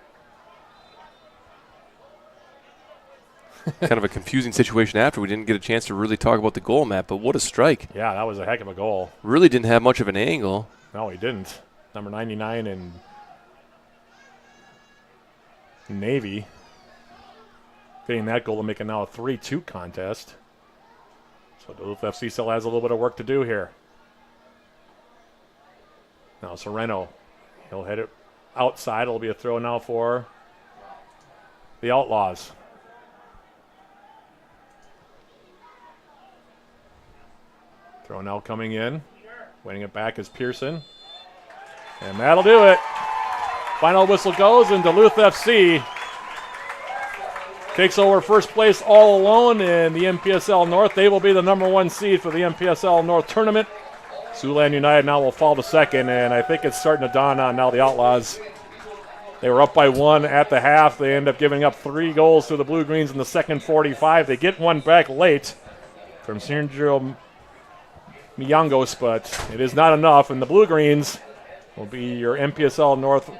Speaker 5: Kind of a confusing situation after. We didn't get a chance to really talk about the goal, Matt, but what a strike.
Speaker 4: Yeah, that was a heck of a goal.
Speaker 5: Really didn't have much of an angle.
Speaker 4: No, he didn't. Number 99 in Navy. Getting that goal to make it now a 3-2 contest. So Duluth FC still has a little bit of work to do here. Now Sereno, he'll hit it outside. It'll be a throw now for the Outlaws. Throw now coming in. Winning it back is Pearson. And that'll do it. Final whistle goes, and Duluth FC takes over first place all alone in the MPSL North. They will be the number 1 seed for the MPSL North tournament. Siouxland United now will fall to second, and I think it's starting to dawn on now the Outlaws. They were up by 1 at the half. They end up giving up 3 goals to the Blue Greens in the second 45. They get one back late from Sergio Miyangos, but it is not enough, and the Blue Greens will be your MPSL North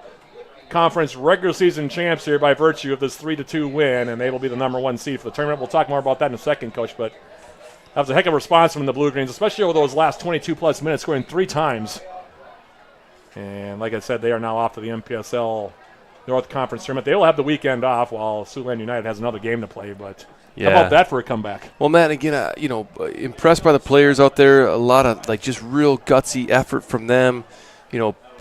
Speaker 4: Conference regular season champs here by virtue of this 3-2 win, and they will be the number 1 seed for the tournament. We'll talk more about that in a second, Coach, but that was a heck of a response from the Blue Greens, especially over those last 22-plus minutes, scoring 3 times. And like I said, they are now off to the MPSL North Conference tournament. They will have the weekend off while Siouxland United has another game to play, but how about that for a comeback?
Speaker 5: Well, Matt, again, impressed by the players out there. A lot of, just real gutsy effort from them.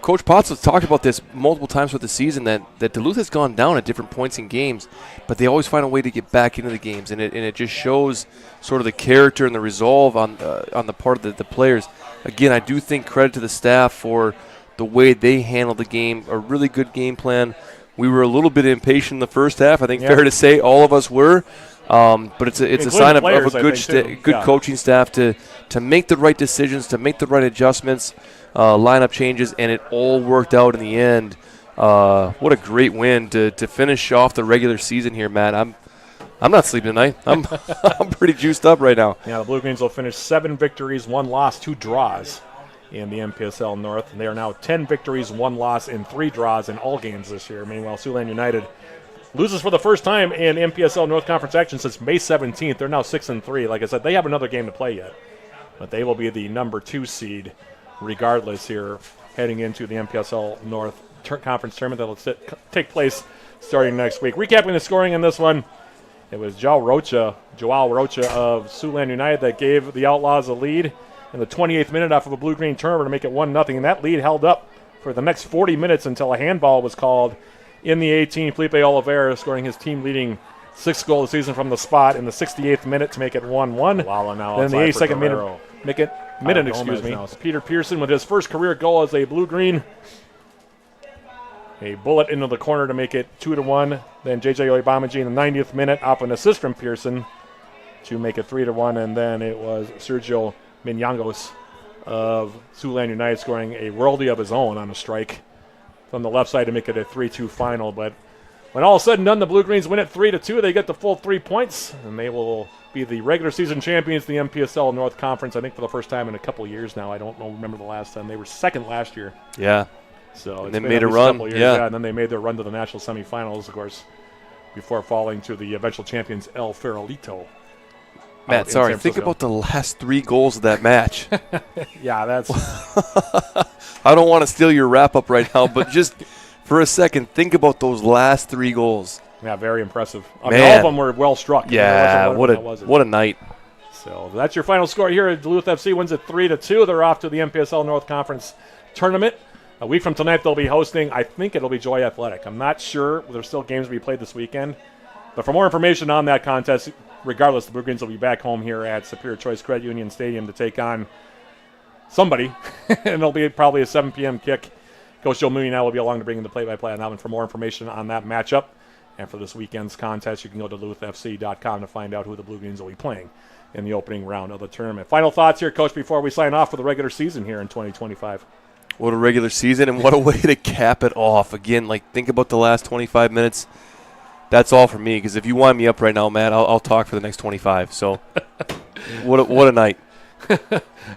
Speaker 5: Coach Potts has talked about this multiple times throughout the season that Duluth has gone down at different points in games, but they always find a way to get back into the games, and it just shows sort of the character and the resolve on the part of the players. Again, I do think credit to the staff for the way they handled the game, a really good game plan. We were a little bit impatient in the first half. I think fair to say all of us were, but it's a sign of a good coaching staff to make the right decisions, to make the right adjustments. Lineup changes, and it all worked out in the end. What a great win to finish off the regular season here, Matt. I'm not sleeping tonight. I'm pretty juiced up right now.
Speaker 4: Yeah, the Blue Greens will finish 7 victories, 1 loss, 2 draws in the MPSL North, and they are now 10 victories, 1 loss, and 3 draws in all games this year. Meanwhile, Siouxland United loses for the first time in MPSL North Conference action since May 17th. They're now 6-3. Like I said, they have another game to play yet, but they will be the number 2 seed regardless here heading into the MPSL North Conference tournament that will take place starting next week. Recapping the scoring in this one, it was Joao Rocha of Siouxland United that gave the Outlaws a lead in the 28th minute off of a blue-green turnover to make it 1-0, and that lead held up for the next 40 minutes until a handball was called in the 18. Felipe Oliveira scoring his team-leading 6th goal of the season from the spot in the 68th minute to make it 1-1. Then in the 82nd minute, Peter Pearson with his first career goal as a blue-green. A bullet into the corner to make it 2-1. Then J.J. Oyabamaji in the 90th minute off an assist from Pearson to make it 3-1. And then it was Sergio Minyangos of Siouxland United scoring a worldie of his own on a strike from the left side to make it a 3-2 final. But when all is said and done, the Blue Greens win it 3-2. They get the full 3 points, and they will be the regular season champions of the MPSL North Conference, I think for the first time in a couple of years now. I don't remember the last time. They were second last year.
Speaker 5: Yeah.
Speaker 4: So
Speaker 5: they made a run.
Speaker 4: And then they made their run to the national semifinals, of course, before falling to the eventual champions El Farolito.
Speaker 5: Matt, sorry, think about the last 3 goals of that match.
Speaker 4: Yeah, that's...
Speaker 5: I don't want to steal your wrap-up right now, but just for a second, think about those last 3 goals.
Speaker 4: Yeah, very impressive. I mean, all of them were well struck.
Speaker 5: Yeah, what a night.
Speaker 4: So that's your final score here. Duluth FC wins it 3-2. They're off to the MPSL North Conference tournament. A week from tonight, they'll be hosting, I think it'll be Joy Athletic. I'm not sure. There's still games to be played this weekend. But for more information on that contest, regardless, the Blue Greens will be back home here at Superior Choice Credit Union Stadium to take on somebody. And it'll be probably a 7 p.m. kick. Coach Joe Mooney and I will be along to bring in the play-by-play on that one. For more information on that matchup and for this weekend's contest, you can go to DuluthFC.com to find out who the Blue Greens will be playing in the opening round of the tournament. Final thoughts here, Coach, before we sign off for the regular season here in 2025.
Speaker 5: What a regular season, and what a way to cap it off. Again, think about the last 25 minutes. That's all for me, because if you wind me up right now, Matt, I'll talk for the next 25. So what a night.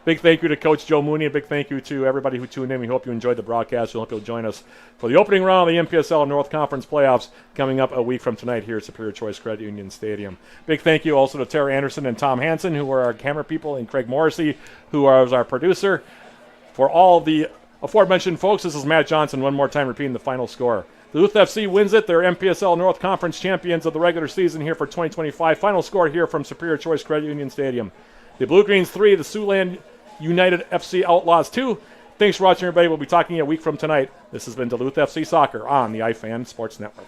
Speaker 4: Big thank you to Coach Joe Mooney. A big thank you to everybody who tuned in. We hope you enjoyed the broadcast. We hope you'll join us for the opening round of the MPSL North Conference playoffs coming up a week from tonight here at Superior Choice Credit Union Stadium. Big thank you also to Tara Anderson and Tom Hansen, who are our camera people, and Craig Morrissey, who was our producer. For all the aforementioned folks, this is Matt Johnson one more time repeating the final score. Duluth FC wins it. They're MPSL North Conference champions of the regular season here for 2025. Final score here from Superior Choice Credit Union Stadium. The Blue Greens 3, the Siouxland United FC Outlaws 2. Thanks for watching, everybody. We'll be talking a week from tonight. This has been Duluth FC Soccer on the iFan Sports Network.